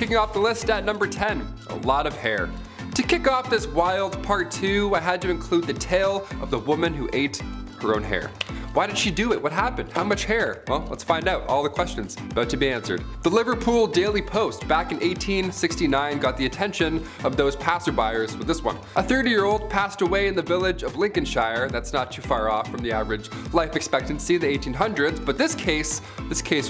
Kicking off the list at number 10, a lot of hair. To kick off this wild part 2, I had to include the tale of the woman who ate her own hair. Why did she do it? What happened? How much hair? Well, let's find out. All the questions about to be answered. The Liverpool Daily Post back in 1869 got the attention of those passerbyers with this one. A 30-year-old passed away in the village of Lincolnshire. That's not too far off from the average life expectancy of the 1800s, but this case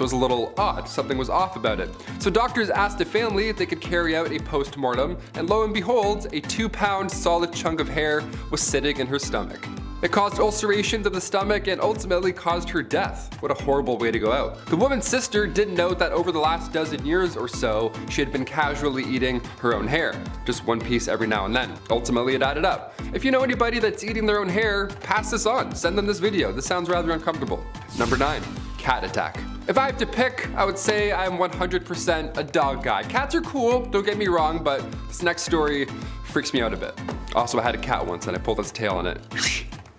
was a little odd. Something was off about it. So doctors asked the family if they could carry out a post-mortem, and lo and behold, a 2-pound solid chunk of hair was sitting in her stomach. It caused ulcerations of the stomach and ultimately caused her death. What a horrible way to go out. The woman's sister didn't know that over the last dozen years or so, she had been casually eating her own hair. Just one piece every now and then. Ultimately, it added up. If you know anybody that's eating their own hair, pass this on. Send them this video. This sounds rather uncomfortable. Number 9, cat attack. If I have to pick, I would say I'm 100% a dog guy. Cats are cool, don't get me wrong, but this next story freaks me out a bit. Also, I had a cat once and I pulled its tail on it.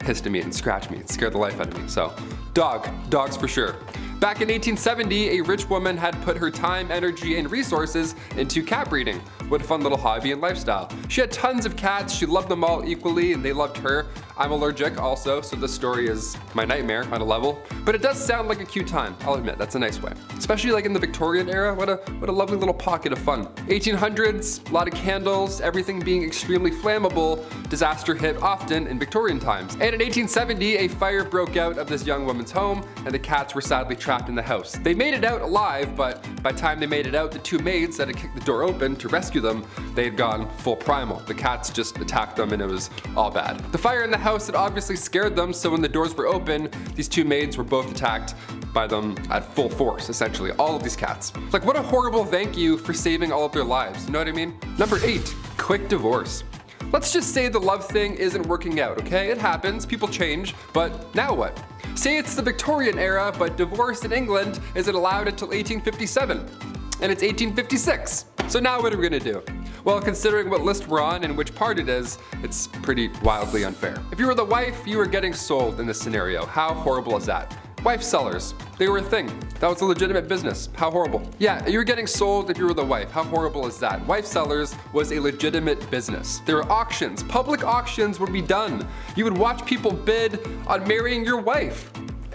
Hissed at me and scratched me and scared the life out of me. So, dogs for sure. Back in 1870, a rich woman had put her time, energy, and resources into cat breeding. What a fun little hobby and lifestyle. She had tons of cats, she loved them all equally, and they loved her. I'm allergic also, so this story is my nightmare on a level. But it does sound like a cute time, I'll admit, that's a nice way. Especially like in the Victorian era, what a lovely little pocket of fun. 1800s, a lot of candles, everything being extremely flammable, disaster hit often in Victorian times. And in 1870, a fire broke out of this young woman's home, and the cats were sadly trapped in the house. They made it out alive, but by the time they made it out, the 2 maids that had kicked the door open to rescue them, they had gone full primal. The cats just attacked them and it was all bad. The fire in the house had obviously scared them, so when the doors were open, these 2 maids were both attacked by them at full force, essentially, all of these cats. Like, what a horrible thank you for saving all of their lives, you know what I mean? Number 8, quick divorce. Let's just say the love thing isn't working out, okay? It happens, people change, but now what? Say it's the Victorian era, but divorce in England isn't allowed until 1857, and it's 1856. So now what are we gonna do? Well, considering what list we're on and which part it is, it's pretty wildly unfair. If you were the wife, you were getting sold in this scenario. How horrible is that? Wife sellers, they were a thing. That was a legitimate business. How horrible. Yeah, you were getting sold if you were the wife. How horrible is that? Wife sellers was a legitimate business. There were auctions. Public auctions would be done. You would watch people bid on marrying your wife.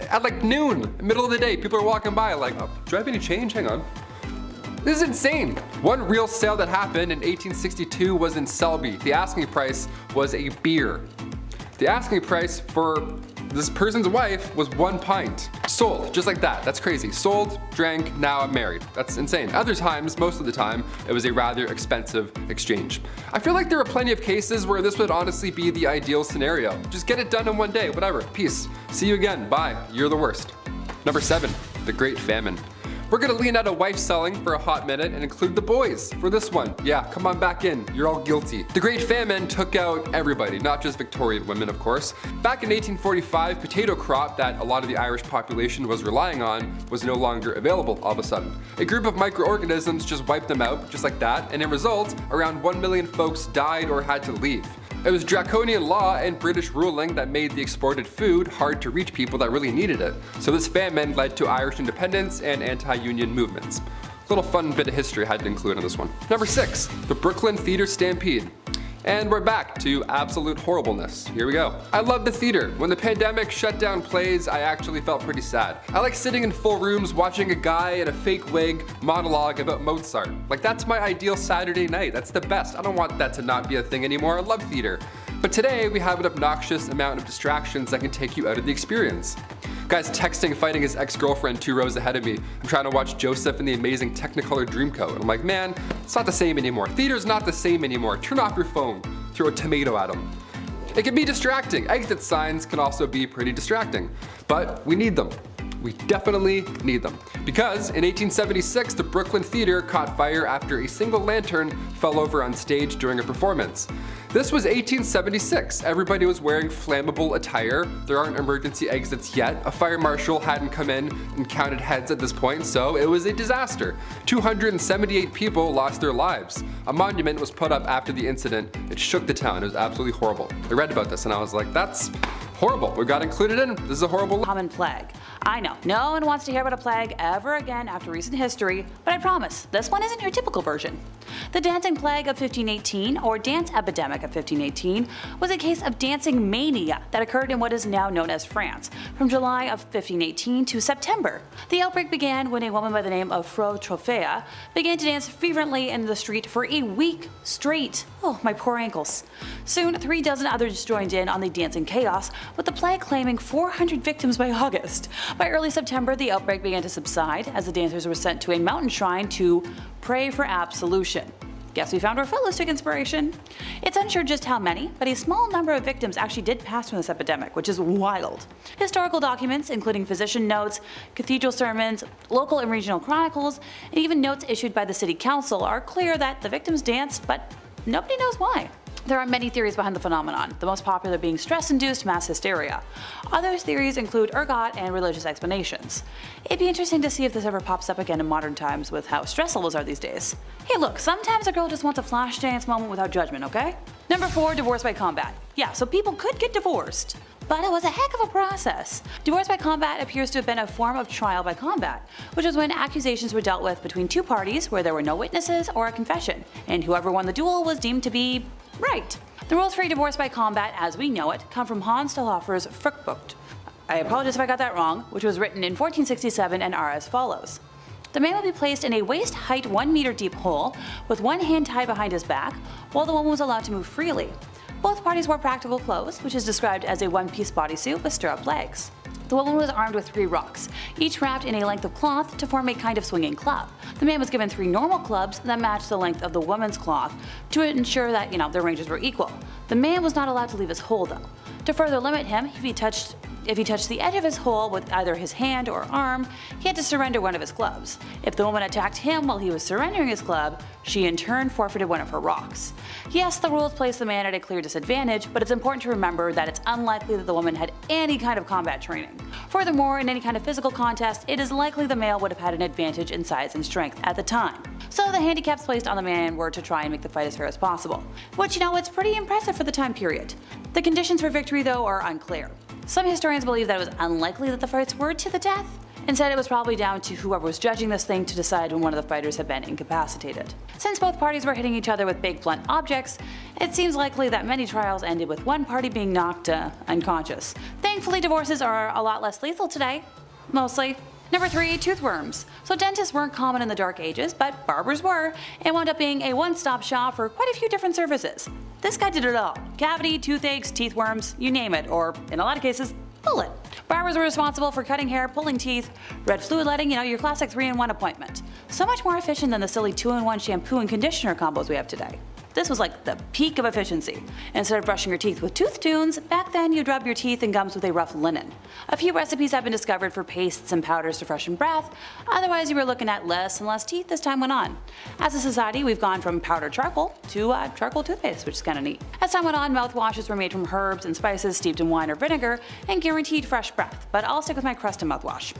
At like noon, middle of the day, people are walking by like, oh, do I have any change? Hang on. This is insane. One real sale that happened in 1862 was in Selby. The asking price was a beer. The asking price for this person's wife was 1 pint. Sold, just like that. That's crazy. Sold, drank, now I'm married. That's insane. Other times, most of the time, it was a rather expensive exchange. I feel like there are plenty of cases where this would honestly be the ideal scenario. Just get it done in one day, whatever. Peace. See you again. Bye. You're the worst. Number 7, the Great Famine. We're gonna lean out of wife selling for a hot minute and include the boys for this one. Yeah, come on back in, you're all guilty. The Great Famine took out everybody, not just Victorian women, of course. Back in 1845, potato crop that a lot of the Irish population was relying on was no longer available all of a sudden. A group of microorganisms just wiped them out, just like that, and in result, around 1 million folks died or had to leave. It was draconian law and British ruling that made the exported food hard to reach people that really needed it. So this famine led to Irish independence and anti-union movements. Little fun bit of history I had to include in this one. Number 6, the Brooklyn Theater Stampede. And we're back to absolute horribleness. Here we go. I love the theater. When the pandemic shut down plays, I actually felt pretty sad. I like sitting in full rooms watching a guy in a fake wig monologue about Mozart. Like, that's my ideal Saturday night. That's the best. I don't want that to not be a thing anymore. I love theater. But today we have an obnoxious amount of distractions that can take you out of the experience. Guy's texting, fighting his ex-girlfriend 2 rows ahead of me. I'm trying to watch Joseph in the amazing Technicolor Dreamcoat. And I'm like, man, it's not the same anymore. Theater's not the same anymore. Turn off your phone. Throw a tomato at him. It can be distracting. Exit signs can also be pretty distracting. But we need them. We definitely need them. Because in 1876, the Brooklyn Theater caught fire after a single lantern fell over on stage during a performance. This was 1876. Everybody was wearing flammable attire. There aren't emergency exits yet. A fire marshal hadn't come in and counted heads at this point, so it was a disaster. 278 people lost their lives. A monument was put up after the incident. It shook the town. It was absolutely horrible. I read about this and I was like, that's Horrible. We got included in. This is a horrible. Common plague. I know, no one wants to hear about a plague ever again after recent history, but I promise, this one isn't your typical version. The dancing plague of 1518, or dance epidemic of 1518, was a case of dancing mania that occurred in what is now known as France, from July of 1518 to September. The outbreak began when a woman by the name of Fro Trofea began to dance fervently in the street for a week straight. Oh, my poor ankles. Soon, 36 others joined in on the dancing chaos, with the plague claiming 400 victims by August. By early September, the outbreak began to subside as the dancers were sent to a mountain shrine to pray for absolution. Guess we found our footloose inspiration. It's unsure just how many, but a small number of victims actually did pass from this epidemic, which is wild. Historical documents, including physician notes, cathedral sermons, local and regional chronicles, and even notes issued by the city council are clear that the victims danced, but nobody knows why. There are many theories behind the phenomenon, the most popular being stress-induced mass hysteria. Other theories include ergot and religious explanations. It'd be interesting to see if this ever pops up again in modern times with how stress levels are these days. Hey look, sometimes a girl just wants a flash dance moment without judgment, okay? Number 4, divorce by combat. Yeah, so people could get divorced, but it was a heck of a process. Divorce by combat appears to have been a form of trial by combat, which was when accusations were dealt with between two parties where there were no witnesses or a confession, and whoever won the duel was deemed to be right. The rules for divorce by combat as we know it come from Hans Stauffer's Fruchtbuch. I apologize if I got that wrong, which was written in 1467 and are as follows. The man would be placed in a waist-height 1 meter deep hole with one hand tied behind his back, while the woman was allowed to move freely. Both parties wore practical clothes, which is described as a one-piece bodysuit with stirrup legs. The woman was armed with 3 rocks, each wrapped in a length of cloth to form a kind of swinging club. The man was given 3 normal clubs that matched the length of the woman's cloth to ensure that, their ranges were equal. The man was not allowed to leave his hole though. To further limit him, if he touched the edge of his hole with either his hand or arm, he had to surrender one of his clubs. If the woman attacked him while he was surrendering his club, she in turn forfeited one of her rocks. Yes, the rules place the man at a clear disadvantage, but it's important to remember that it's unlikely that the woman had any kind of combat training. Furthermore, in any kind of physical contest, it is likely the male would have had an advantage in size and strength at the time. So the handicaps placed on the man were to try and make the fight as fair as possible. Which, it's pretty impressive for the time period. The conditions for victory, though, are unclear. Some historians believe that it was unlikely that the fights were to the death. Instead, it was probably down to whoever was judging this thing to decide when one of the fighters had been incapacitated. Since both parties were hitting each other with big blunt objects, it seems likely that many trials ended with one party being knocked unconscious. Thankfully, divorces are a lot less lethal today. Mostly. Number 3, toothworms. So dentists weren't common in the Dark Ages, but barbers were, and wound up being a one-stop shop for quite a few different services. This guy did it all. Cavity, toothaches, teeth worms, you name it, or in a lot of cases, bullet. Barbers were responsible for cutting hair, pulling teeth, red fluid letting, your classic 3-in-1 appointment. So much more efficient than the silly 2-in-1 shampoo and conditioner combos we have today. This was like the peak of efficiency. Instead of brushing your teeth with tooth tunes, back then you'd rub your teeth and gums with a rough linen. A few recipes have been discovered for pastes and powders to freshen breath, otherwise you were looking at less and less teeth as time went on. As a society, we've gone from powdered charcoal to charcoal toothpaste, which is kinda neat. As time went on, mouthwashes were made from herbs and spices steeped in wine or vinegar and guaranteed fresh breath, but I'll stick with my crust and mouthwash.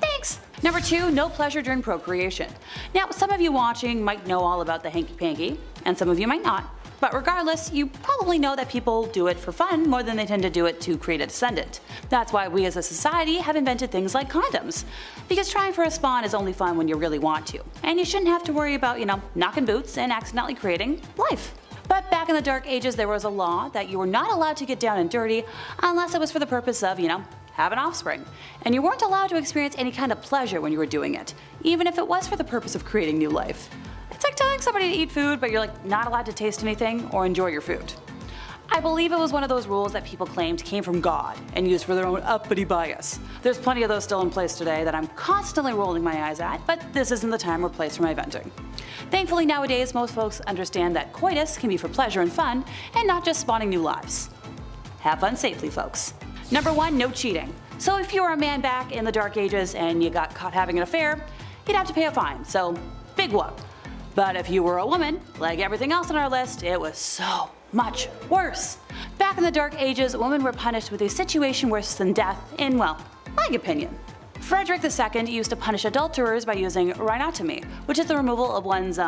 Thanks! Number 2, no pleasure during procreation. Now, some of you watching might know all about the hanky-panky, and some of you might not. But regardless, you probably know that people do it for fun more than they tend to do it to create a descendant. That's why we as a society have invented things like condoms. Because trying for a spawn is only fun when you really want to. And you shouldn't have to worry about, knocking boots and accidentally creating life. But back in the Dark Ages, there was a law that you were not allowed to get down and dirty unless it was for the purpose of, have an offspring. And you weren't allowed to experience any kind of pleasure when you were doing it, even if it was for the purpose of creating new life. It's like telling somebody to eat food, but you're not allowed to taste anything or enjoy your food. I believe it was one of those rules that people claimed came from God and used for their own uppity bias. There's plenty of those still in place today that I'm constantly rolling my eyes at, but this isn't the time or place for my venting. Thankfully nowadays, most folks understand that coitus can be for pleasure and fun, and not just spawning new lives. Have fun safely, folks. Number 1, no cheating. So if you were a man back in the Dark Ages and you got caught having an affair, you'd have to pay a fine, so big whoop. But if you were a woman, like everything else on our list, it was so much worse. Back in the Dark Ages, women were punished with a situation worse than death in, my opinion. Frederick II used to punish adulterers by using rhinotomy, which is the removal of one's,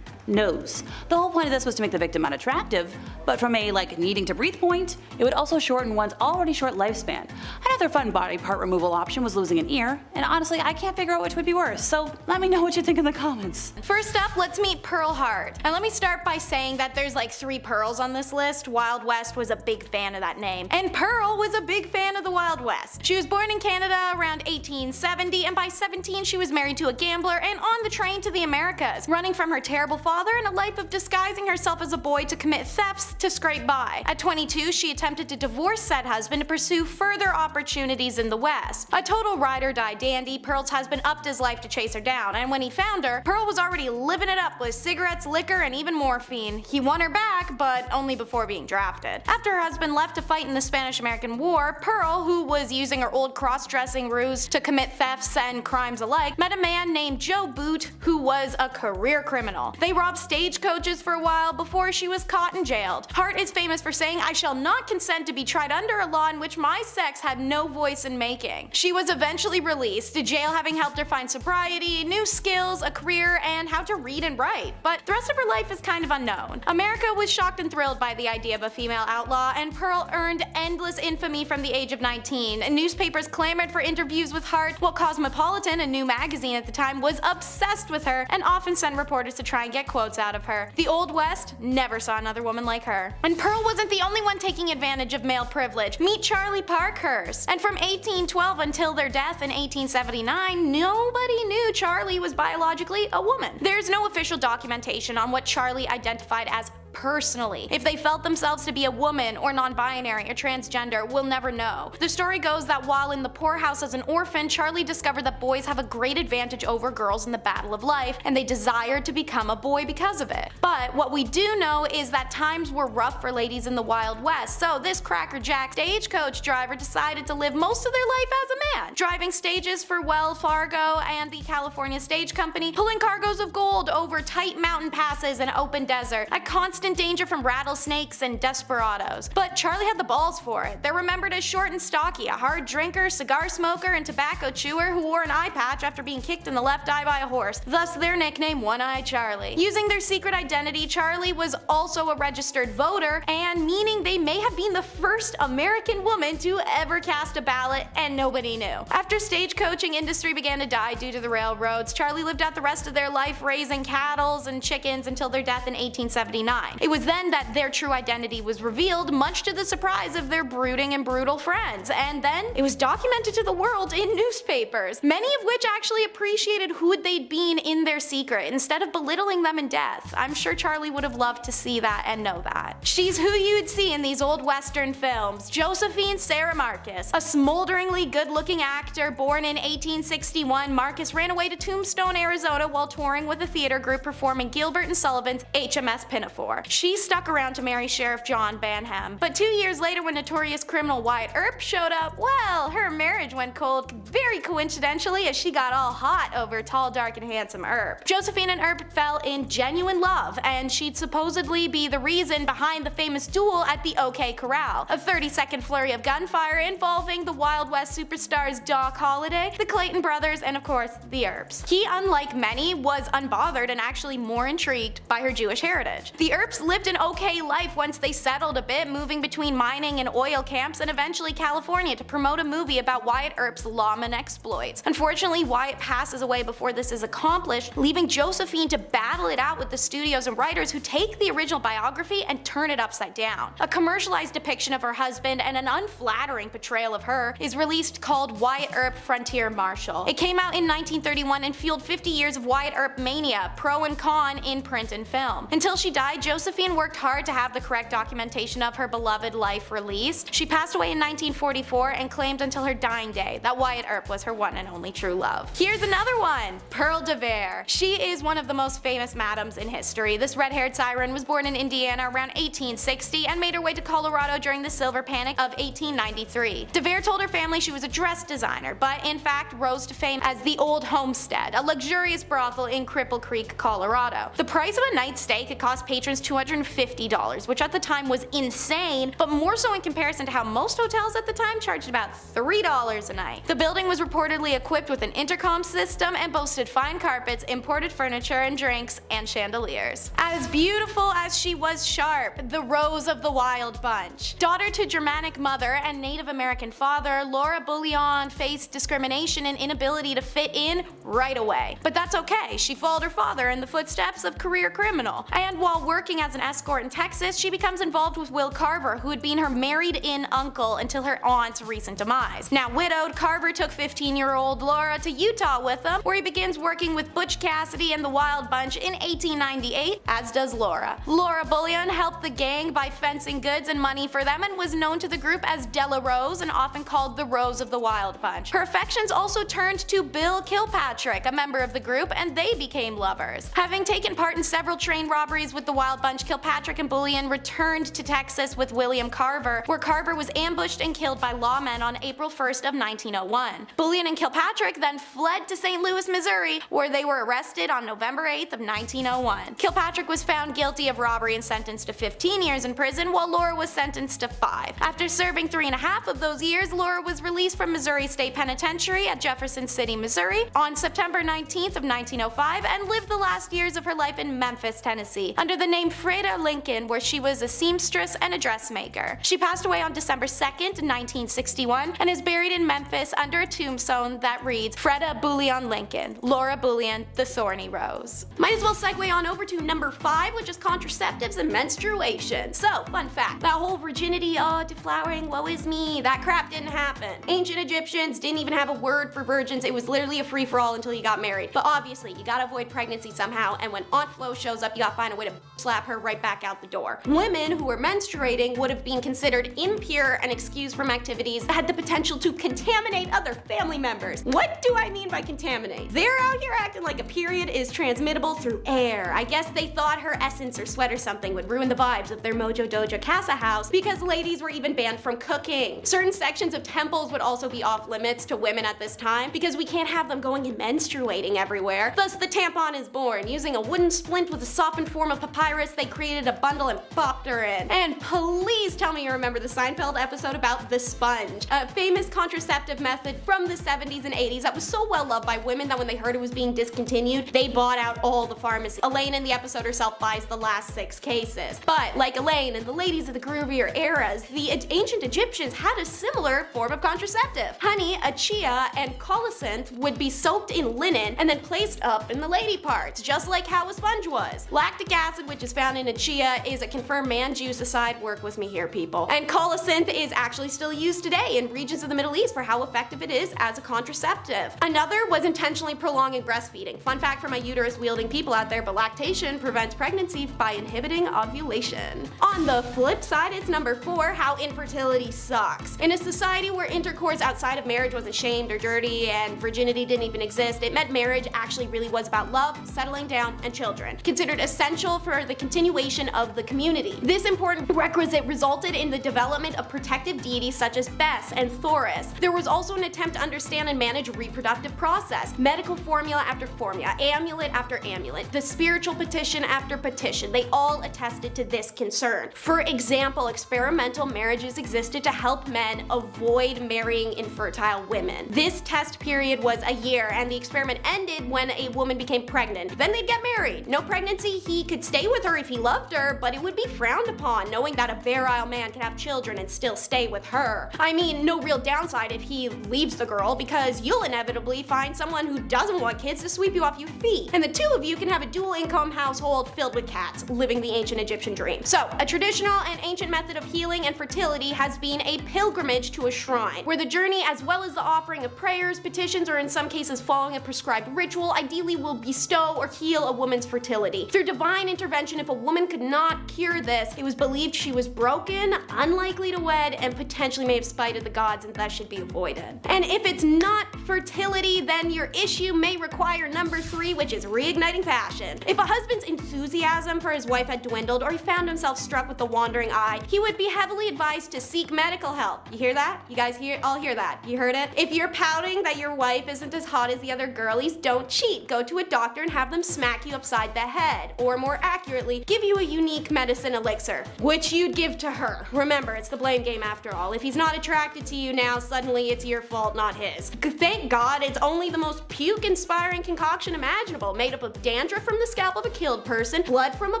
nose. The whole point of this was to make the victim unattractive, but from a needing to breathe point, it would also shorten one's already short lifespan. Another fun body part removal option was losing an ear, and honestly I can't figure out which would be worse, so let me know what you think in the comments. First up, let's meet Pearl Hart. And let me start by saying that there's 3 Pearls on this list. Wild West was a big fan of that name, and Pearl was a big fan of the Wild West. She was born in Canada around 1870, and by 17 she was married to a gambler and on the train to the Americas, running from her terrible father and a life of disguising herself as a boy to commit thefts to scrape by. At 22, she attempted to divorce said husband to pursue further opportunities in the West. A total ride-or-die dandy, Pearl's husband upped his life to chase her down, and when he found her, Pearl was already living it up with cigarettes, liquor, and even morphine. He won her back, but only before being drafted. After her husband left to fight in the Spanish-American War, Pearl, who was using her old cross-dressing ruse to commit thefts and crimes alike, met a man named Joe Boot, who was a career criminal. They robbed stagecoaches for a while before she was caught and jailed. Hart is famous for saying, "I shall not consent to be tried under a law in which my sex had no voice in making." She was eventually released, jail having helped her find sobriety, new skills, a career, and how to read and write. But the rest of her life is kind of unknown. America was shocked and thrilled by the idea of a female outlaw, and Pearl earned endless infamy from the age of 19. Newspapers clamored for interviews with Hart, while Cosmopolitan, a new magazine at the time, was obsessed with her and often sent reporters to try and get quotes out of her. The Old West never saw another woman like her. And Pearl wasn't the only one taking advantage of male privilege. Meet Charlie Parkhurst. And from 1812 until their death in 1879, nobody knew Charlie was biologically a woman. There's no official documentation on what Charlie identified as personally. If they felt themselves to be a woman or non-binary or transgender, we'll never know. The story goes that while in the poorhouse as an orphan, Charlie discovered that boys have a great advantage over girls in the battle of life, and they desired to become a boy because of it. But what we do know is that times were rough for ladies in the Wild West, so this crackerjack stagecoach driver decided to live most of their life as a man, driving stages for Wells Fargo and the California Stage Company, pulling cargoes of gold over tight mountain passes and open desert, at constant danger from rattlesnakes and desperados. But Charlie had the balls for it. They're remembered as short and stocky, a hard drinker, cigar smoker, and tobacco chewer who wore an eye patch after being kicked in the left eye by a horse, thus their nickname One-Eyed Charlie. Using their secret identity, Charlie was also a registered voter, and meaning they may have been the first American woman to ever cast a ballot, and nobody knew. After stagecoaching industry began to die due to the railroads, Charlie lived out the rest of their life raising cattle and chickens until their death in 1879. It was then that their true identity was revealed, much to the surprise of their brooding and brutal friends, and then it was documented to the world in newspapers, many of which actually appreciated who they'd been in their secret instead of belittling them in death. I'm sure Charlie would have loved to see that and know that. She's who you'd see in these old western films, Josephine Sarah Marcus. A smolderingly good-looking actor born in 1861, Marcus ran away to Tombstone, Arizona while touring with a theater group performing Gilbert and Sullivan's HMS Pinafore. She stuck around to marry Sheriff John Banham, but 2 years later when notorious criminal Wyatt Earp showed up, well, her marriage went cold very coincidentally as she got all hot over tall, dark, and handsome Earp. Josephine and Earp fell in genuine love, and she'd supposedly be the reason behind the famous duel at the OK Corral, a 30-second flurry of gunfire involving the Wild West superstars Doc Holliday, the Clayton brothers, and of course, the Earps. He, unlike many, was unbothered and actually more intrigued by her Jewish heritage. The Earps lived an okay life once they settled a bit, moving between mining and oil camps and eventually California to promote a movie about Wyatt Earp's lawman exploits. Unfortunately, Wyatt passes away before this is accomplished, leaving Josephine to battle it out with the studios and writers who take the original biography and turn it upside down. A commercialized depiction of her husband and an unflattering portrayal of her is released called Wyatt Earp Frontier Marshal. It came out in 1931 and fueled 50 years of Wyatt Earp mania, pro and con, in print and film. Until she died, Josephine worked hard to have the correct documentation of her beloved life released. She passed away in 1944 and claimed until her dying day that Wyatt Earp was her one and only true love. Here's another one, Pearl de Vere. She is one of the most famous madams in history. This red-haired siren was born in Indiana around 1860 and made her way to Colorado during the Silver Panic of 1893. De Vere told her family she was a dress designer, but in fact rose to fame as the Old Homestead, a luxurious brothel in Cripple Creek, Colorado. The price of a night's stay could cost patrons $250, which at the time was insane, but more so in comparison to how most hotels at the time charged about $3 a night. The building was reportedly equipped with an intercom system and boasted fine carpets, imported furniture and drinks, and chandeliers. As beautiful as she was sharp, the Rose of the Wild Bunch. Daughter to Germanic mother and Native American father, Laura Bullion faced discrimination and inability to fit in right away. But that's okay, she followed her father in the footsteps of career criminal. And while working as an escort in Texas, she becomes involved with Will Carver, who had been her married-in uncle until her aunt's recent demise. Now widowed, Carver took 15-year-old Laura to Utah with him, where he begins working with Butch Cassidy and the Wild Bunch in 1898, as does Laura. Laura Bullion helped the gang by fencing goods and money for them and was known to the group as Della Rose and often called the Rose of the Wild Bunch. Her affections also turned to Bill Kilpatrick, a member of the group, and they became lovers. Having taken part in several train robberies with the Wild Bunch, Kilpatrick and Bullion returned to Texas with William Carver, where Carver was ambushed and killed by lawmen on April 1st of 1901. Bullion and Kilpatrick then fled to St. Louis, Missouri, where they were arrested on November 8th of 1901. Kilpatrick was found guilty of robbery and sentenced to 15 years in prison, while Laura was sentenced to 5. After serving 3.5 of those years, Laura was released from Missouri State Penitentiary at Jefferson City, Missouri on September 19th of 1905 and lived the last years of her life in Memphis, Tennessee, under the name Freda Lincoln, where she was a seamstress and a dressmaker. She passed away on December 2nd, 1961, and is buried in Memphis under a tombstone that reads Freda Bullion Lincoln, Laura Bullion, the Thorny Rose. Might as well segue on over to number 5, which is contraceptives and menstruation. So, fun fact, that whole virginity, deflowering, woe is me, that crap didn't happen. Ancient Egyptians didn't even have a word for virgins, it was literally a free-for-all until you got married. But obviously, you gotta avoid pregnancy somehow, and when Aunt Flo shows up, you gotta find a way to slap her right back out the door. Women who were menstruating would have been considered impure and excused from activities that had the potential to contaminate other family members. What do I mean by contaminate? They're out here acting like a period is transmittable through air. I guess they thought her essence or sweat or something would ruin the vibes of their Mojo Dojo Casa house, because ladies were even banned from cooking. Certain sections of temples would also be off limits to women at this time, because we can't have them going and menstruating everywhere. Thus the tampon is born. Using a wooden splint with a softened form of papyrus, they created a bundle and popped her in. And please tell me you remember the Seinfeld episode about the sponge, a famous contraceptive method from the 70s and 80s that was so well loved by women that when they heard it was being discontinued, they bought out all the pharmacies. Elaine in the episode herself buys the last 6 cases. But like Elaine and the ladies of the groovier eras, the ancient Egyptians had a similar form of contraceptive. Honey, achia, and colocynth would be soaked in linen and then placed up in the lady parts, just like how a sponge was. Lactic acid, which is found in achia, is a confirmed man juice aside, work with me here people. And colocynth is actually still used today in regions of the Middle East for how effective it is as a contraceptive. Another was intentionally prolonging breastfeeding. Fun fact for my uterus wielding people out there, but lactation prevents pregnancy by inhibiting ovulation. On the flip side, it's number 4, how infertility sucks. In a society where intercourse outside of marriage wasn't shamed or dirty and virginity didn't even exist, it meant marriage actually really was about love, settling down, and children, considered essential for the continuation of the community. This important requisite resulted in the development of protective deities such as Bes and Thoris. There was also an attempt to understand and manage reproductive process, medical formula after formula, amulet after amulet, the spiritual petition after petition. They all attested to this concern. For example, experimental marriages existed to help men avoid marrying infertile women. This test period was a year, and the experiment ended when a woman became pregnant. Then they'd get married. No pregnancy, he could stay with her if he loved her, but it would be frowned upon, knowing that a virile man could have children and still stay with her. I mean, no real downside if he leaves the girl, because you'll inevitably find someone who doesn't want kids to sweep you off your feet. And the two of you can have a dual income household filled with cats, living the ancient Egyptian dream. So, a traditional and ancient method of healing and fertility has been a pilgrimage to a shrine, where the journey, as well as the offering of prayers, petitions, or in some cases following a prescribed ritual, ideally will bestow or heal a woman's fertility. Through divine intervention, if a woman could not cure this, it was believed she was broken, unlikely to wed, and potentially may have spited the gods and thus should be avoided. And if it's not fertility, then your issue may require number 3, which is reigniting passion. If a husband's enthusiasm for his wife had dwindled, or he found himself struck with the wandering eye, he would be heavily advised to seek medical help. You hear that? You guys all hear that? You heard it? If you're pouting that your wife isn't as hot as the other girlies, don't cheat. Go to a doctor and have them smack you upside the head. Or more accurately, actually give you a unique medicine elixir, which you'd give to her. Remember, it's the blame game after all. If he's not attracted to you now, suddenly it's your fault, not his. Thank God it's only the most puke-inspiring concoction imaginable, made up of dandruff from the scalp of a killed person, blood from a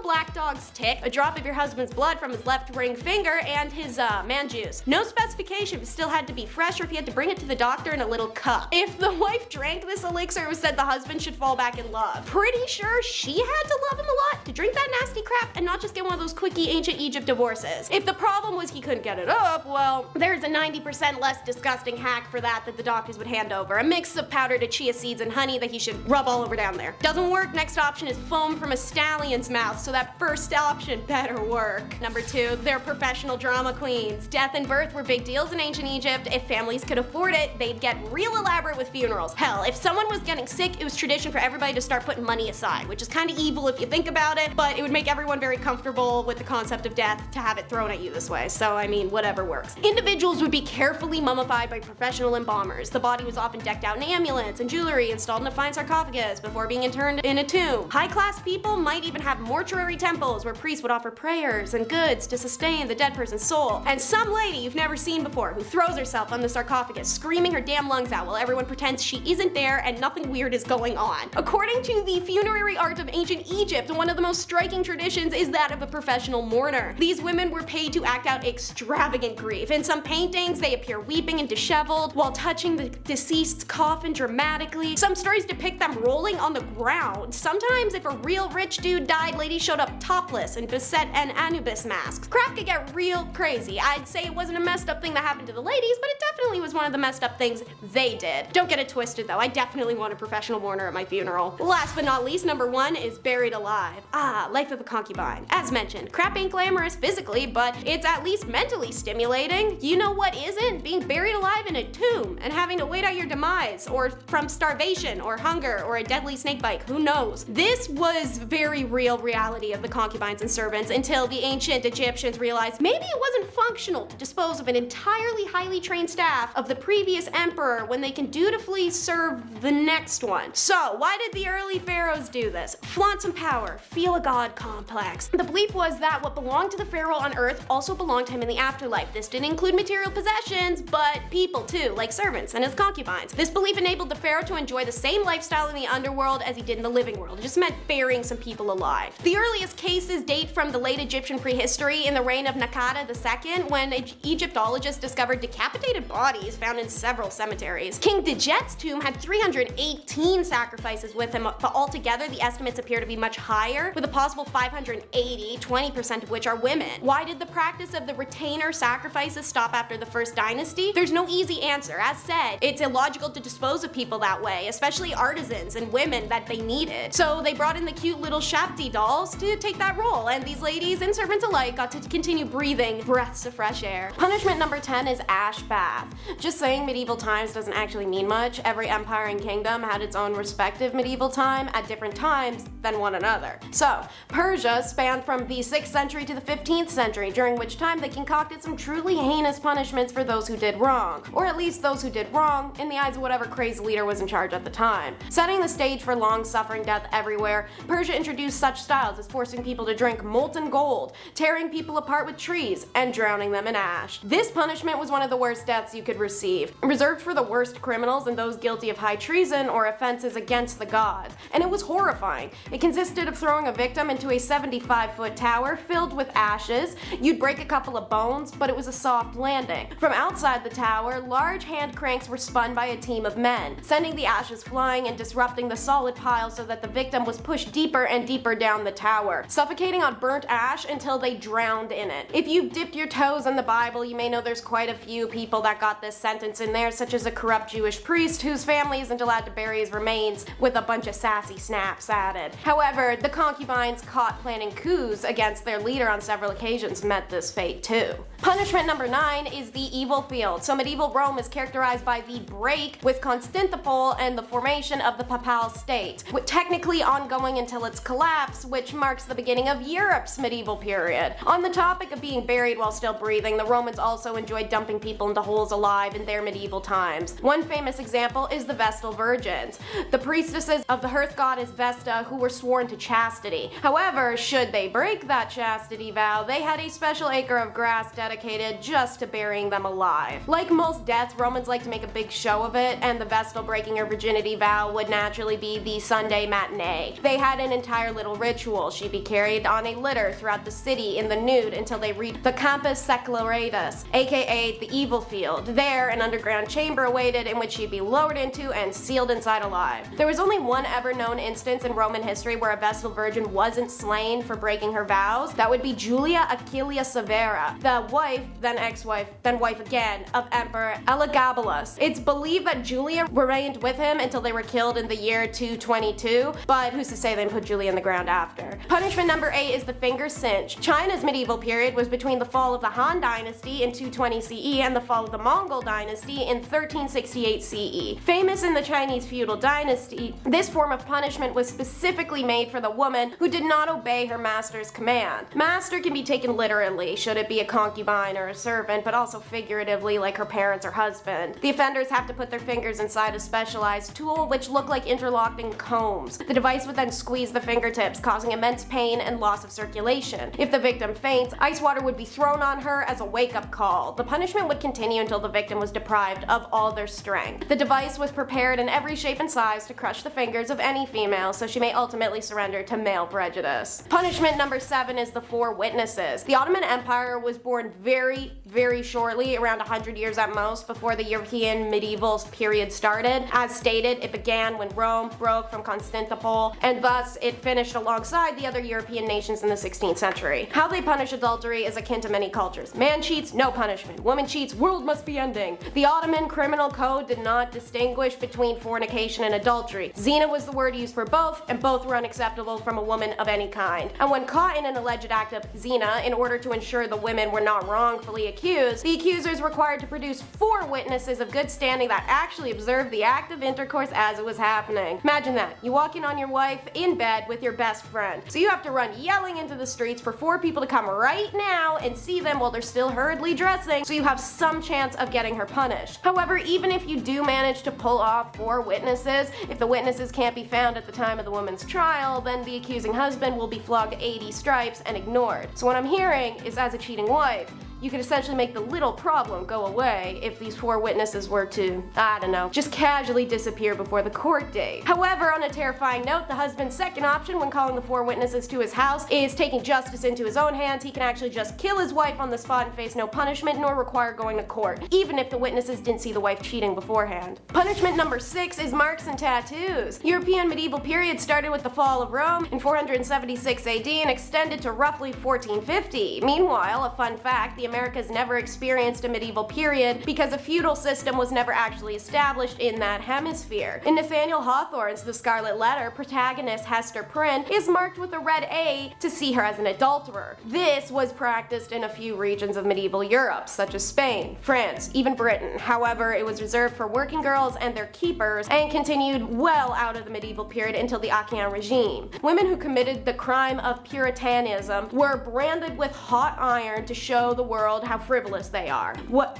black dog's tick, a drop of your husband's blood from his left ring finger, and his man juice. No specification if it still had to be fresh or if he had to bring it to the doctor in a little cup. If the wife drank this elixir, it was said the husband should fall back in love. Pretty sure she had to love him a lot to drink that nasty crap and not just get one of those quickie ancient Egypt divorces. If the problem was he couldn't get it up, well, there's a 90% less disgusting hack for that the doctors would hand over. A mix of powdered chia seeds and honey that he should rub all over down there. Doesn't work, next option is foam from a stallion's mouth, so that first option better work. Number 2, they're professional drama queens. Death and birth were big deals in ancient Egypt. If families could afford it, they'd get real elaborate with funerals. Hell, if someone was getting sick, it was tradition for everybody to start putting money aside, which is kind of evil if you think about it, but it would make everyone very comfortable with the concept of death to have it thrown at you this way. So, I mean, whatever works. Individuals would be carefully mummified by professional embalmers. The body was often decked out in amulets and jewelry installed in a fine sarcophagus before being interned in a tomb. High-class people might even have mortuary temples where priests would offer prayers and goods to sustain the dead person's soul. And some lady you've never seen before who throws herself on the sarcophagus, screaming her damn lungs out while everyone pretends she isn't there and nothing weird is going on. According to the funerary art of ancient Egypt, one of the most striking traditions is that of a professional mourner. These women were paid to act out extravagant grief. In some paintings, they appear weeping and disheveled while touching the deceased's coffin dramatically. Some stories depict them rolling on the ground. Sometimes, if a real rich dude died, ladies showed up topless in Basset and Anubis masks. Crap could get real crazy. I'd say it wasn't a messed up thing that happened to the ladies, but it definitely was one of the messed up things they did. Don't get it twisted though, I definitely want a professional mourner at my funeral. Last but not least, number 1 is buried alive. Life of a concubine. As mentioned, crap ain't glamorous physically, but it's at least mentally stimulating. You know what isn't? Being buried alive in a tomb and having to wait out your demise, or from starvation or hunger or a deadly snake bite, who knows? This was very real reality of the concubines and servants until the ancient Egyptians realized maybe it wasn't functional to dispose of an entirely highly trained staff of the previous emperor when they can dutifully serve the next one. So why did the early pharaohs do this? Flaunt some power, feel a god complex. The belief was that what belonged to the pharaoh on earth also belonged to him in the afterlife. This didn't include material possessions, but people too, like servants and his concubines. This belief enabled the pharaoh to enjoy the same lifestyle in the underworld as he did in the living world. It just meant burying some people alive. The earliest cases date from the late Egyptian prehistory in the reign of Nakata II, when Egyptologists discovered decapitated bodies found in several cemeteries. King Djet's tomb had 318 sacrifices with him, but altogether the estimates appear to be much higher, with a possible 580, 20% of which are women. Why did the practice of the retainer sacrifices stop after the first dynasty? There's no easy answer. As said, it's illogical to dispose of people that way, especially artisans and women that they needed. So they brought in the cute little Shapti dolls to take that role, and these ladies and servants alike got to continue breathing breaths of fresh air. Punishment number 10 is ash bath. Just saying medieval times doesn't actually mean much. Every empire and kingdom had its own respective medieval time at different times than one another. So, Persia spanned from the 6th century to the 15th century, during which time they concocted some truly heinous punishments for those who did wrong, or at least those who did wrong in the eyes of whatever crazy leader was in charge at the time. Setting the stage for long-suffering death everywhere, Persia introduced such styles as forcing people to drink molten gold, tearing people apart with trees, and drowning them in ash. This punishment was one of the worst deaths you could receive, reserved for the worst criminals and those guilty of high treason or offenses against the gods, and it was horrifying. It consisted of throwing a victim into a 75-foot tower filled with ashes. You'd break a couple of bones, but it was a soft landing. From outside the tower, large hand cranks were spun by a team of men, sending the ashes flying and disrupting the solid pile so that the victim was pushed deeper and deeper down the tower, suffocating on burnt ash until they drowned in it. If you've dipped your toes in the Bible, you may know there's quite a few people that got this sentence in there, such as a corrupt Jewish priest whose family isn't allowed to bury his remains, with a bunch of sassy snaps added. However, the concubines caught planning coups against their leader on several occasions met this fate too. Punishment number 9 is the evil field. So medieval Rome is characterized by the break with Constantinople and the formation of the Papal State, with technically ongoing until its collapse, which marks the beginning of Europe's medieval period. On the topic of being buried while still breathing, the Romans also enjoyed dumping people into holes alive in their medieval times. One famous example is the Vestal Virgins, the priestesses of the hearth goddess Vesta, who were sworn to chastity. chastity. However, should they break that chastity vow, they had a special acre of grass dedicated just to burying them alive. Like most deaths, Romans like to make a big show of it, and the Vestal breaking her virginity vow would naturally be the Sunday matinee. They had an entire little ritual. She'd be carried on a litter throughout the city in the nude until they reached the Campus Seculatus, aka the Evil Field. There, an underground chamber awaited in which she'd be lowered into and sealed inside alive. There was only one ever known instance in Roman history where a Vestal virgin wasn't slain for breaking her vows. That would be Julia Aquilia Severa, the wife, then ex-wife, then wife again, of Emperor Elagabalus. It's believed that Julia remained with him until they were killed in the year 222, but who's to say they put Julia in the ground after. Punishment number 8 is the finger cinch. China's medieval period was between the fall of the Han Dynasty in 220 CE and the fall of the Mongol Dynasty in 1368 CE. Famous in the Chinese feudal dynasty, this form of punishment was specifically made for the woman who did not obey her master's command. Master can be taken literally, should it be a concubine or a servant, but also figuratively like her parents or husband. The offenders have to put their fingers inside a specialized tool which look like interlocking combs. The device would then squeeze the fingertips, causing immense pain and loss of circulation. If the victim faints, ice water would be thrown on her as a wake-up call. The punishment would continue until the victim was deprived of all their strength. The device was prepared in every shape and size to crush the fingers of any female, so she may ultimately surrender to male prejudice. Punishment number 7 is the four witnesses. The Ottoman Empire was born very shortly, around 100 years at most, before the European medieval period started. As stated, it began when Rome broke from Constantinople, and thus it finished alongside the other European nations in the 16th century. How they punish adultery is akin to many cultures. Man cheats, no punishment. Woman cheats, world must be ending. The Ottoman criminal code did not distinguish between fornication and adultery. Zina was the word used for both, and both were unacceptable from a woman of any kind. And when caught in an alleged act of zina, in order to ensure the women were not wrongfully accused, the accusers required to produce 4 witnesses of good standing that actually observed the act of intercourse as it was happening. Imagine that. You walk in on your wife in bed with your best friend. So you have to run yelling into the streets for 4 people to come right now and see them while they're still hurriedly dressing, so you have some chance of getting her punished. However, even if you do manage to pull off 4 witnesses, if the witnesses can't be found at the time of the woman's trial, then the accusing husband will be flogged 80 stripes and ignored. So what I'm hearing is, as a cheating wife, you could essentially make the little problem go away if these 4 witnesses were to, I don't know, just casually disappear before the court date. However, on a terrifying note, the husband's second option when calling the 4 witnesses to his house is taking justice into his own hands. He can actually just kill his wife on the spot and face no punishment, nor require going to court, even if the witnesses didn't see the wife cheating beforehand. Punishment number 6 is marks and tattoos. European medieval period started with the fall of Rome in 476 AD and extended to roughly 1450. Meanwhile, a fun fact, the Americas never experienced a medieval period because a feudal system was never actually established in that hemisphere. In Nathaniel Hawthorne's The Scarlet Letter, protagonist Hester Prynne is marked with a red A to see her as an adulterer. This was practiced in a few regions of medieval Europe, such as Spain, France, even Britain. However, it was reserved for working girls and their keepers and continued well out of the medieval period until the Achaean regime. Women who committed the crime of Puritanism were branded with hot iron to show the world how frivolous they are.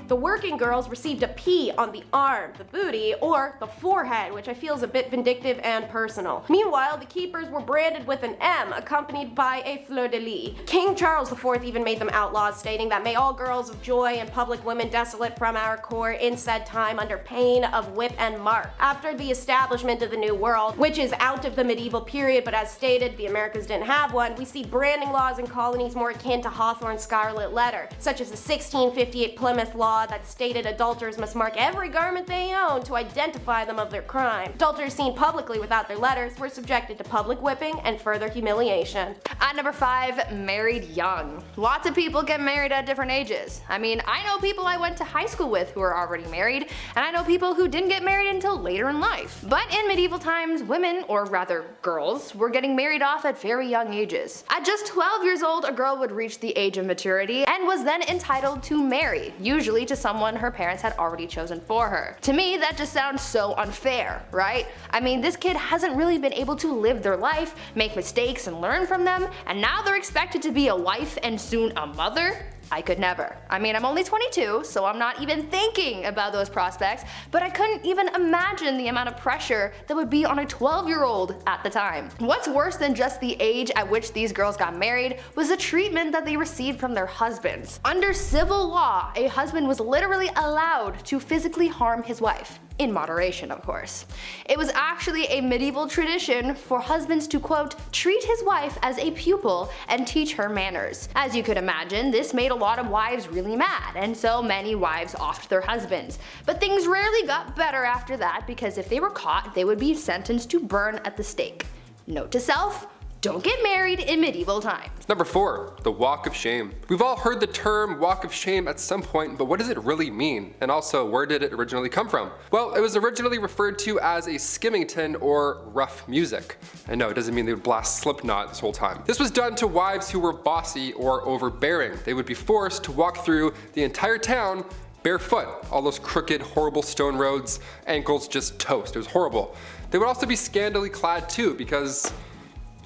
The working girls received a P on the arm, the booty, or the forehead, which I feel is a bit vindictive and personal. Meanwhile, the keepers were branded with an M, accompanied by a fleur-de-lis. King Charles IV even made them outlaws, stating that may all girls of joy and public women desolate from our court in said time under pain of whip and mark. After the establishment of the New World, which is out of the medieval period, but as stated, the Americas didn't have one, we see branding laws in colonies more akin to Hawthorne's Scarlet Letter, such as the 1658 Plymouth Law that stated adulterers must mark every garment they own to identify them of their crime. Adulterers seen publicly without their letters were subjected to public whipping and further humiliation. At number 5, married young. Lots of people get married at different ages. I mean, I know people I went to high school with who are already married, and I know people who didn't get married until later in life. But in medieval times, women, or rather girls, were getting married off at very young ages. At just 12 years old, a girl would reach the age of maturity and was then entitled to marry, usually to someone her parents had already chosen for her. To me, that just sounds so unfair, right? I mean, this kid hasn't really been able to live their life, make mistakes and learn from them, and now they're expected to be a wife and soon a mother? I could never. I mean, I'm only 22, so I'm not even thinking about those prospects, but I couldn't even imagine the amount of pressure that would be on a 12-year-old at the time. What's worse than just the age at which these girls got married was the treatment that they received from their husbands. Under civil law, a husband was literally allowed to physically harm his wife. In moderation, of course. It was actually a medieval tradition for husbands to, quote, treat his wife as a pupil and teach her manners. As you could imagine, this made a lot of wives really mad, and so many wives offed their husbands. But things rarely got better after that, because if they were caught, they would be sentenced to burn at the stake. Note to self: don't get married in medieval times. Number 4, the walk of shame. We've all heard the term walk of shame at some point, but what does it really mean? And also, where did it originally come from? Well, it was originally referred to as a skimmington or rough music. And no, it doesn't mean they would blast Slipknot this whole time. This was done to wives who were bossy or overbearing. They would be forced to walk through the entire town barefoot. All those crooked, horrible stone roads, ankles just toast. It was horrible. They would also be scantily clad too, because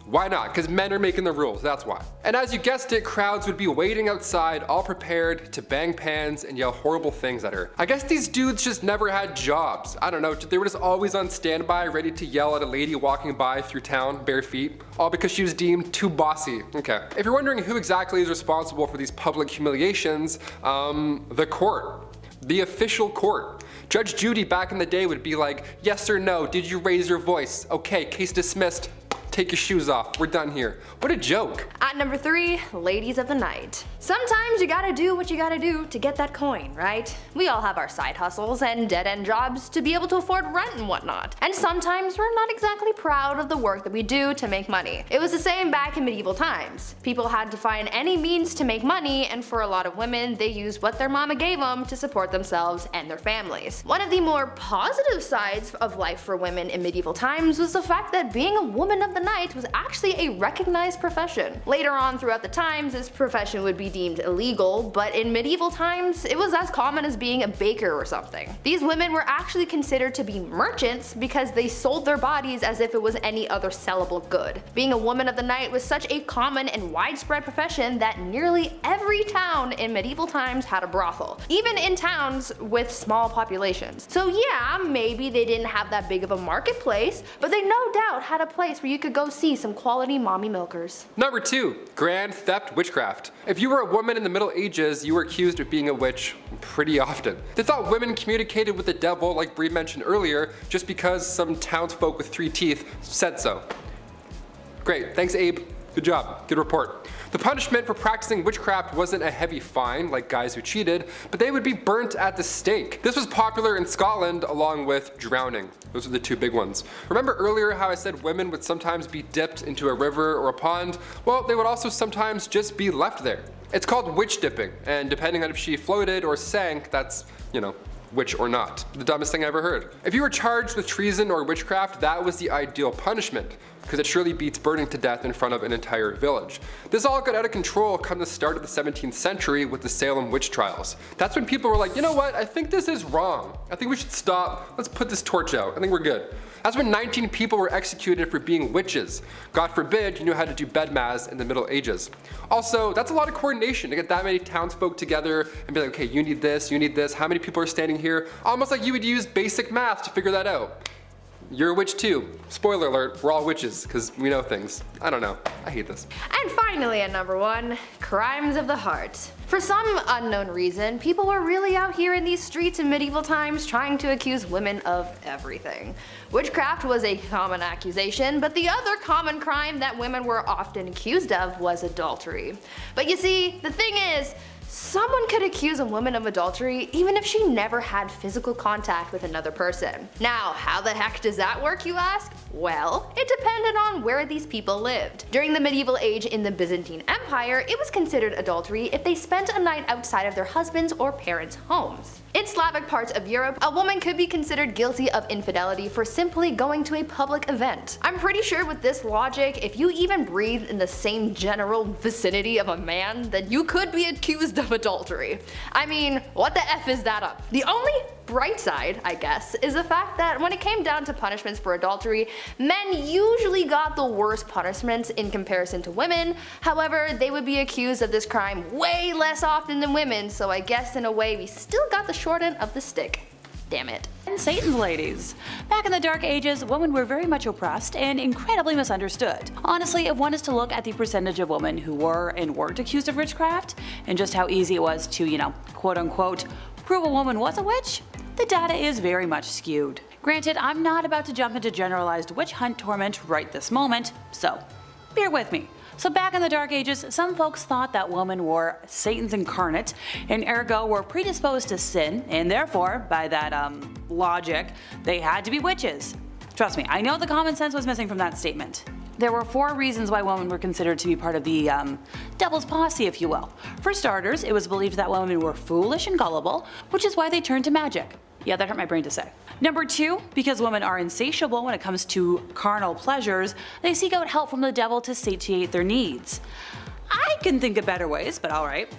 why not? Because men are making the rules, that's why. And as you guessed it, crowds would be waiting outside, all prepared to bang pans and yell horrible things at her. I guess these dudes just never had jobs. I don't know, they were just always on standby, ready to yell at a lady walking by through town bare feet, all because she was deemed too bossy. Okay. If you're wondering who exactly is responsible for these public humiliations, the court. The official court. Judge Judy back in the day would be like, yes or no, did you raise your voice? Okay, case dismissed. Take your shoes off, we're done here. What a joke. At number 3, ladies of the night. Sometimes you gotta do what you gotta do to get that coin, right? We all have our side hustles and dead-end jobs to be able to afford rent and whatnot. And sometimes we're not exactly proud of the work that we do to make money. It was the same back in medieval times. People had to find any means to make money, and for a lot of women, they used what their mama gave them to support themselves and their families. One of the more positive sides of life for women in medieval times was the fact that being a woman of the night was actually a recognized profession. Later on throughout the times, this profession would be deemed illegal, but in medieval times, it was as common as being a baker or something. These women were actually considered to be merchants because they sold their bodies as if it was any other sellable good. Being a woman of the night was such a common and widespread profession that nearly every town in medieval times had a brothel, even in towns with small populations. So yeah, maybe they didn't have that big of a marketplace, but they no doubt had a place where you could go see some quality mommy milkers. Number 2, grand theft witchcraft. If you were a woman in the Middle Ages, you were accused of being a witch pretty often. They thought women communicated with the devil, like Bree mentioned earlier, just because some townsfolk with 3 teeth said so. Great, thanks Abe. Good job, good report. The punishment for practicing witchcraft wasn't a heavy fine like guys who cheated, but they would be burnt at the stake. This was popular in Scotland along with drowning. Those are the 2 big ones. Remember earlier how I said women would sometimes be dipped into a river or a pond? Well, they would also sometimes just be left there. It's called witch dipping, and depending on if she floated or sank, that's, witch or not. The dumbest thing I ever heard. If you were charged with treason or witchcraft, that was the ideal punishment, because it surely beats burning to death in front of an entire village. This all got out of control come the start of the 17th century with the Salem witch trials. That's when people were like, you know what, I think this is wrong. I think we should stop, let's put this torch out, I think we're good. That's when 19 people were executed for being witches. God forbid you knew how to do bedmas in the Middle Ages. Also, that's a lot of coordination to get that many townsfolk together and be like, okay, you need this, how many people are standing here? Almost like you would use basic math to figure that out. You're a witch too. Spoiler alert, we're all witches, because we know things. I don't know, I hate this. And finally at number 1, crimes of the heart. For some unknown reason, people were really out here in these streets in medieval times trying to accuse women of everything. Witchcraft was a common accusation, but the other common crime that women were often accused of was adultery. But you see, the thing is, someone could accuse a woman of adultery even if she never had physical contact with another person. Now, how the heck does that work, you ask? Well, it depended on where these people lived. During the medieval age in the Byzantine Empire, it was considered adultery if they spent a night outside of their husbands' or parents' homes. In Slavic parts of Europe, a woman could be considered guilty of infidelity for simply going to a public event. I'm pretty sure with this logic, if you even breathe in the same general vicinity of a man, then you could be accused of adultery. I mean, what the F is that up? The only bright side, I guess, is the fact that when it came down to punishments for adultery, men usually got the worst punishments in comparison to women. However, they would be accused of this crime way less often than women, so I guess in a way we still got the short end of the stick. Damn it. And Satan's ladies. Back in the Dark Ages, women were very much oppressed and incredibly misunderstood. Honestly, if one is to look at the percentage of women who were and weren't accused of witchcraft, and just how easy it was to, quote unquote, prove a woman was a witch, the data is very much skewed. Granted, I'm not about to jump into generalized witch hunt torment right this moment, so bear with me. So back in the Dark Ages, some folks thought that women were Satan's incarnate and ergo were predisposed to sin, and therefore, by that logic, they had to be witches. Trust me, I know the common sense was missing from that statement. There were 4 reasons why women were considered to be part of the devil's posse, if you will. For starters, it was believed that women were foolish and gullible, which is why they turned to magic. Yeah, that hurt my brain to say. Number 2, because women are insatiable when it comes to carnal pleasures, they seek out help from the devil to satiate their needs. I can think of better ways, but alright.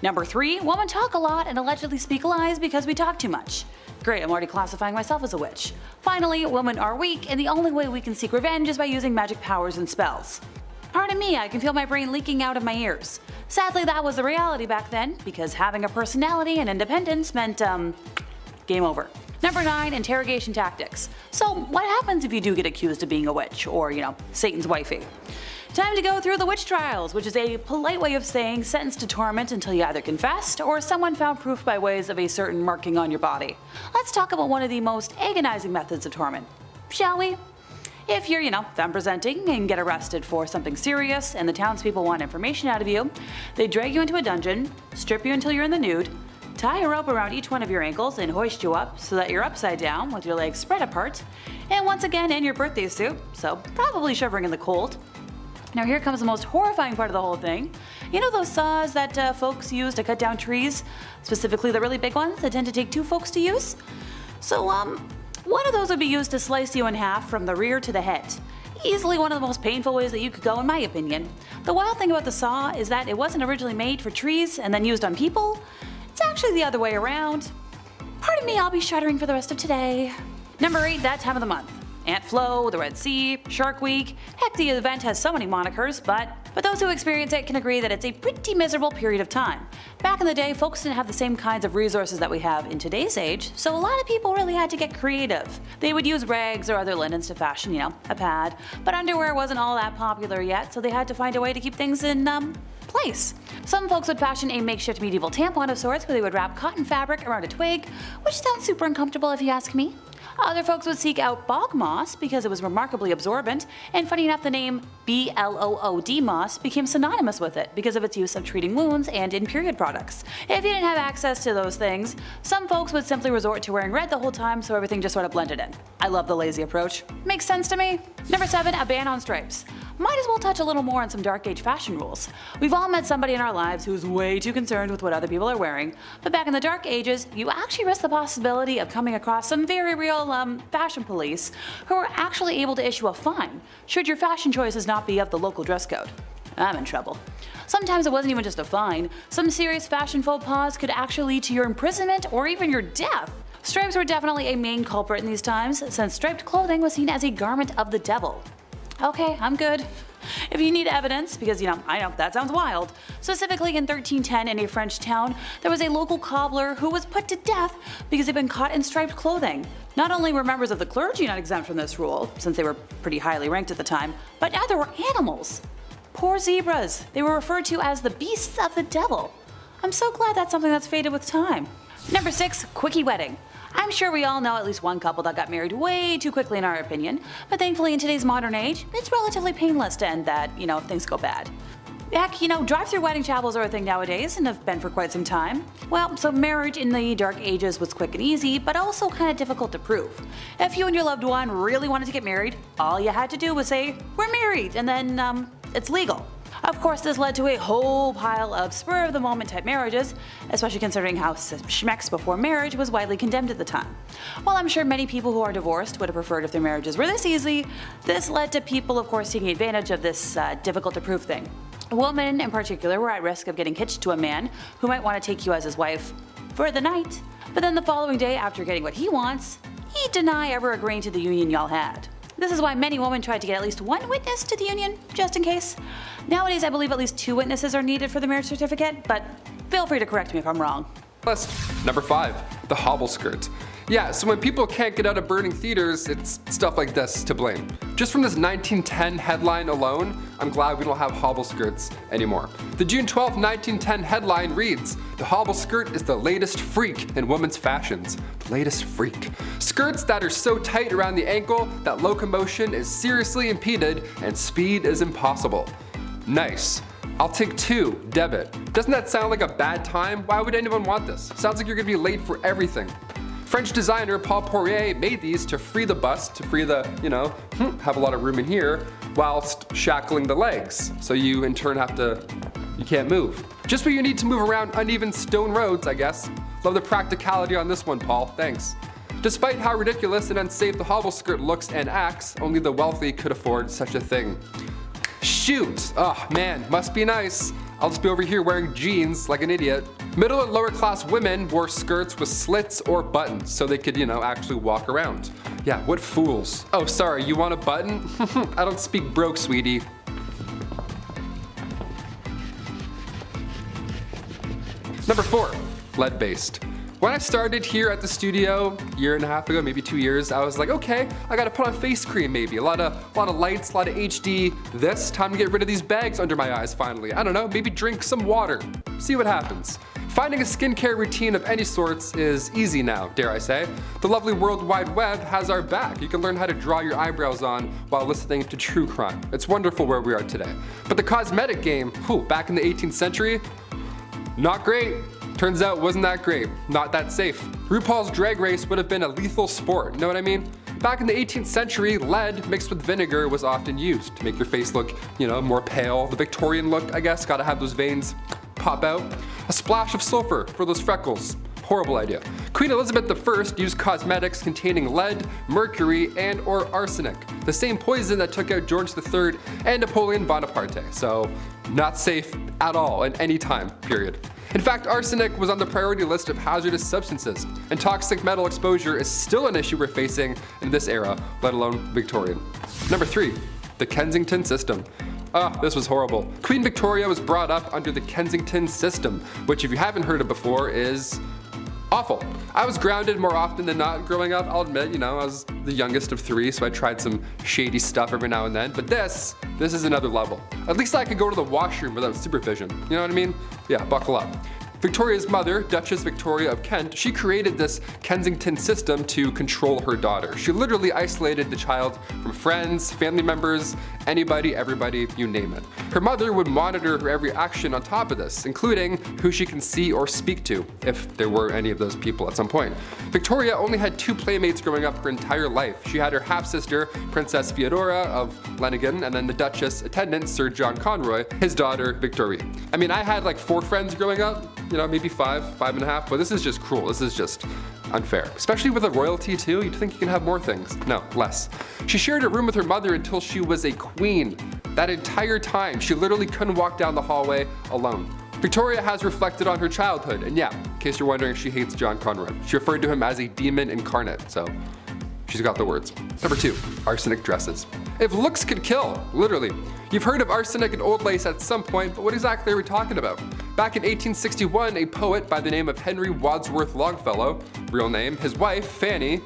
Number 3, women talk a lot and allegedly speak lies because we talk too much. Great, I'm already classifying myself as a witch. Finally, women are weak, and the only way we can seek revenge is by using magic powers and spells. Pardon me, I can feel my brain leaking out of my ears. Sadly, that was the reality back then, because having a personality and independence meant, game over. Number 9, interrogation tactics. So what happens if you do get accused of being a witch, or, Satan's wifey? Time to go through the witch trials, which is a polite way of saying sentenced to torment until you either confessed or someone found proof by ways of a certain marking on your body. Let's talk about one of the most agonizing methods of torment, shall we? If you're, femme presenting and get arrested for something serious and the townspeople want information out of you, they drag you into a dungeon, strip you until you're in the nude, tie a rope around each one of your ankles and hoist you up so that you're upside down with your legs spread apart, and once again in your birthday suit, so probably shivering in the cold. Now here comes the most horrifying part of the whole thing. You know those saws that folks use to cut down trees? Specifically the really big ones that tend to take 2 folks to use? So one of those would be used to slice you in half from the rear to the head. Easily one of the most painful ways that you could go in my opinion. The wild thing about the saw is that it wasn't originally made for trees and then used on people. It's actually the other way around. Pardon me, I'll be shuddering for the rest of today. Number 8, that time of the month. Ant Flow, the Red Sea, Shark Week. Heck, the event has so many monikers, but those who experience it can agree that it's a pretty miserable period of time. Back in the day, folks didn't have the same kinds of resources that we have in today's age, so a lot of people really had to get creative. They would use rags or other linens to fashion, a pad, but underwear wasn't all that popular yet, so they had to find a way to keep things in, place. Some folks would fashion a makeshift medieval tampon of sorts where they would wrap cotton fabric around a twig, which sounds super uncomfortable if you ask me. Other folks would seek out bog moss because it was remarkably absorbent, and funny enough the name BLOOD moss became synonymous with it because of its use of treating wounds and in period products. If you didn't have access to those things, some folks would simply resort to wearing red the whole time so everything just sort of blended in. I love the lazy approach. Makes sense to me. Number 7, a ban on stripes. Might as well touch a little more on some Dark Age fashion rules. We've all met somebody in our lives who's way too concerned with what other people are wearing, but back in the Dark Ages, you actually risk the possibility of coming across some very real fashion police who are actually able to issue a fine should your fashion choices not be of the local dress code. I'm in trouble. Sometimes it wasn't even just a fine. Some serious fashion faux pas could actually lead to your imprisonment or even your death. Stripes were definitely a main culprit in these times, since striped clothing was seen as a garment of the devil. Okay, I'm good. If you need evidence, because I know that sounds wild. Specifically in 1310 in a French town, there was a local cobbler who was put to death because he'd been caught in striped clothing. Not only were members of the clergy not exempt from this rule, since they were pretty highly ranked at the time, but now there were animals. Poor zebras. They were referred to as the beasts of the devil. I'm so glad that's something that's faded with time. Number 6, quickie wedding. I'm sure we all know at least one couple that got married way too quickly in our opinion, but thankfully in today's modern age, it's relatively painless to end that, if things go bad. Heck, drive-through wedding chapels are a thing nowadays and have been for quite some time. Well, so marriage in the Dark Ages was quick and easy, but also kind of difficult to prove. If you and your loved one really wanted to get married, all you had to do was say, "We're married," and then, it's legal. Of course, this led to a whole pile of spur-of-the-moment type marriages, especially considering how schmex before marriage was widely condemned at the time. While I'm sure many people who are divorced would have preferred if their marriages were this easy, this led to people, of course, taking advantage of this difficult-to-prove thing. Women, in particular, were at risk of getting hitched to a man who might want to take you as his wife for the night, but then the following day after getting what he wants, he'd deny ever agreeing to the union y'all had. This is why many women tried to get at least one witness to the union, just in case. Nowadays I believe at least 2 witnesses are needed for the marriage certificate, but feel free to correct me if I'm wrong. List. Number 5, the hobble skirt. Yeah, so when people can't get out of burning theaters, it's stuff like this to blame. Just from this 1910 headline alone, I'm glad we don't have hobble skirts anymore. The June 12, 1910 headline reads, "The hobble skirt is the latest freak in women's fashions." The latest freak. Skirts that are so tight around the ankle that locomotion is seriously impeded and speed is impossible. Nice. I'll take 2, debit. Doesn't that sound like a bad time? Why would anyone want this? Sounds like you're gonna be late for everything. French designer Paul Poirier made these to free the bust, to free the, have a lot of room in here, whilst shackling the legs. So you in turn you can't move. Just what you need to move around uneven stone roads, I guess. Love the practicality on this one, Paul, thanks. Despite how ridiculous and unsafe the hobble skirt looks and acts, only the wealthy could afford such a thing. Shoot! Oh man, must be nice. I'll just be over here wearing jeans like an idiot. Middle and lower class women wore skirts with slits or buttons so they could, actually walk around. Yeah, what fools. Oh, sorry, you want a button? I don't speak broke, sweetie. Number 4, lead-based. When I started here at the studio a year and a half ago, maybe 2 years, I was like, okay, I gotta put on face cream maybe. A lot of lights, a lot of HD. Time to get rid of these bags under my eyes finally. I don't know, maybe drink some water. See what happens. Finding a skincare routine of any sorts is easy now, dare I say. The lovely World Wide Web has our back. You can learn how to draw your eyebrows on while listening to true crime. It's wonderful where we are today. But the cosmetic game, back in the 18th century, not great. Turns out wasn't that great, not that safe. RuPaul's Drag Race would have been a lethal sport, know what I mean? Back in the 18th century, lead mixed with vinegar was often used to make your face look, more pale. The Victorian look, I guess, gotta have those veins pop out. A splash of sulfur for those freckles. Horrible idea. Queen Elizabeth I used cosmetics containing lead, mercury, and/or arsenic, the same poison that took out George III and Napoleon Bonaparte. So, not safe at all in any time, period. In fact, arsenic was on the priority list of hazardous substances, and toxic metal exposure is still an issue we're facing in this era, let alone Victorian. Number 3, the Kensington system. This was horrible. Queen Victoria was brought up under the Kensington system, which if you haven't heard of before is awful. I was grounded more often than not growing up, I'll admit, I was the youngest of 3, so I tried some shady stuff every now and then, but this is another level. At least I could go to the washroom without supervision, you know what I mean? Yeah, buckle up. Victoria's mother, Duchess Victoria of Kent, she created this Kensington system to control her daughter. She literally isolated the child from friends, family members, anybody, everybody, you name it. Her mother would monitor her every action on top of this, including who she can see or speak to, if there were any of those people at some point. Victoria only had 2 playmates growing up her entire life. She had her half-sister, Princess Feodora of Leningen, and then the Duchess attendant, Sir John Conroy, his daughter, Victoria. I mean, I had like 4 friends growing up, maybe 5 and a half, but this is just cruel. This is just unfair. Especially with a royalty too, you'd think you can have more things. No, less. She shared a room with her mother until she was a queen. That entire time, she literally couldn't walk down the hallway alone. Victoria has reflected on her childhood, and yeah, in case you're wondering, she hates John Conroy. She referred to him as a demon incarnate, so she's got the words. Number 2, arsenic dresses. If looks could kill, literally. You've heard of arsenic and old lace at some point, but what exactly are we talking about? Back in 1861, a poet by the name of Henry Wadsworth Longfellow, real name, his wife, Fanny,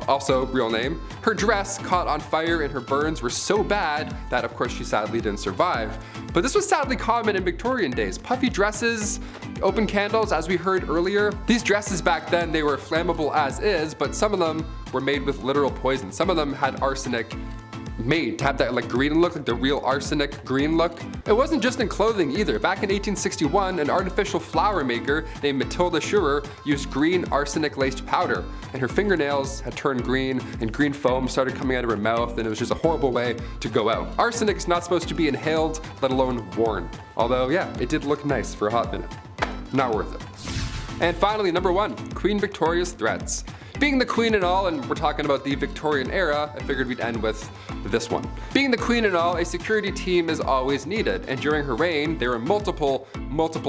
also real name, her dress caught on fire and her burns were so bad that of course she sadly didn't survive. But this was sadly common in Victorian days. Puffy dresses, open candles, as we heard earlier. These dresses back then, they were flammable as is, but some of them were made with literal poison. Some of them had arsenic made to have that like green look, like the real arsenic green look. It wasn't just in clothing either. Back in 1861, an artificial flower maker named Matilda Schurer used green arsenic laced powder, and her fingernails had turned green and green foam started coming out of her mouth, and it was just a horrible way to go out. Arsenic is not supposed to be inhaled, let alone worn. Although yeah, it did look nice for a hot minute. Not worth it. And finally, number 1, Queen Victoria's threats. Being the queen and all, and we're talking about the Victorian era, I figured we'd end with this one. Being the queen and all, a security team is always needed, and during her reign, there were multiple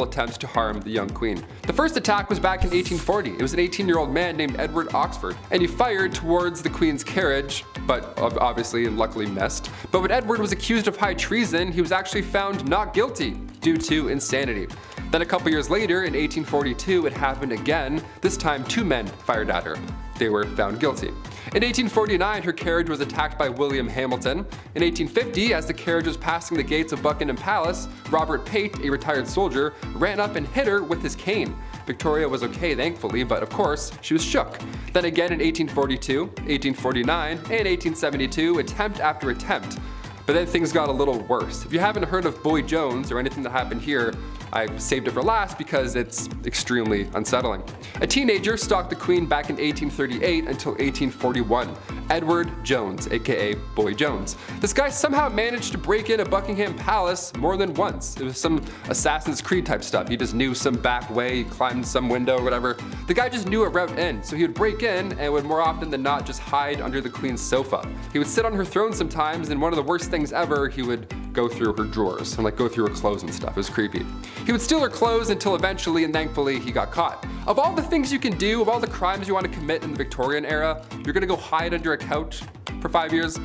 attempts to harm the young queen. The first attack was back in 1840. It was an 18-year-old man named Edward Oxford, and he fired towards the queen's carriage, but obviously and luckily missed. But when Edward was accused of high treason, he was actually found not guilty due to insanity. Then a couple years later, in 1842, it happened again. This time, 2 men fired at her. They were found guilty. In 1849, her carriage was attacked by William Hamilton. In 1850, as the carriage was passing the gates of Buckingham Palace, Robert Pate, a retired soldier, ran up and hit her with his cane. Victoria was okay, thankfully, but of course, she was shook. Then again in 1842, 1849, and 1872, attempt after attempt. But then things got a little worse. If you haven't heard of Boy Jones or anything that happened here, I saved it for last because it's extremely unsettling. A teenager stalked the queen back in 1838 until 1841. Edward Jones, aka Boy Jones. This guy somehow managed to break into Buckingham Palace more than once. It was some Assassin's Creed type stuff. He just knew some back way, he climbed some window or whatever. The guy just knew a route in, so he would break in and would more often than not just hide under the queen's sofa. He would sit on her throne sometimes, and one of the worst things ever, he would go through her drawers and go through her clothes and stuff. It was creepy. He would steal her clothes until eventually and thankfully he got caught. Of all the things you can do, of all the crimes you want to commit in the Victorian era, you're gonna go hide under a couch for 5 years?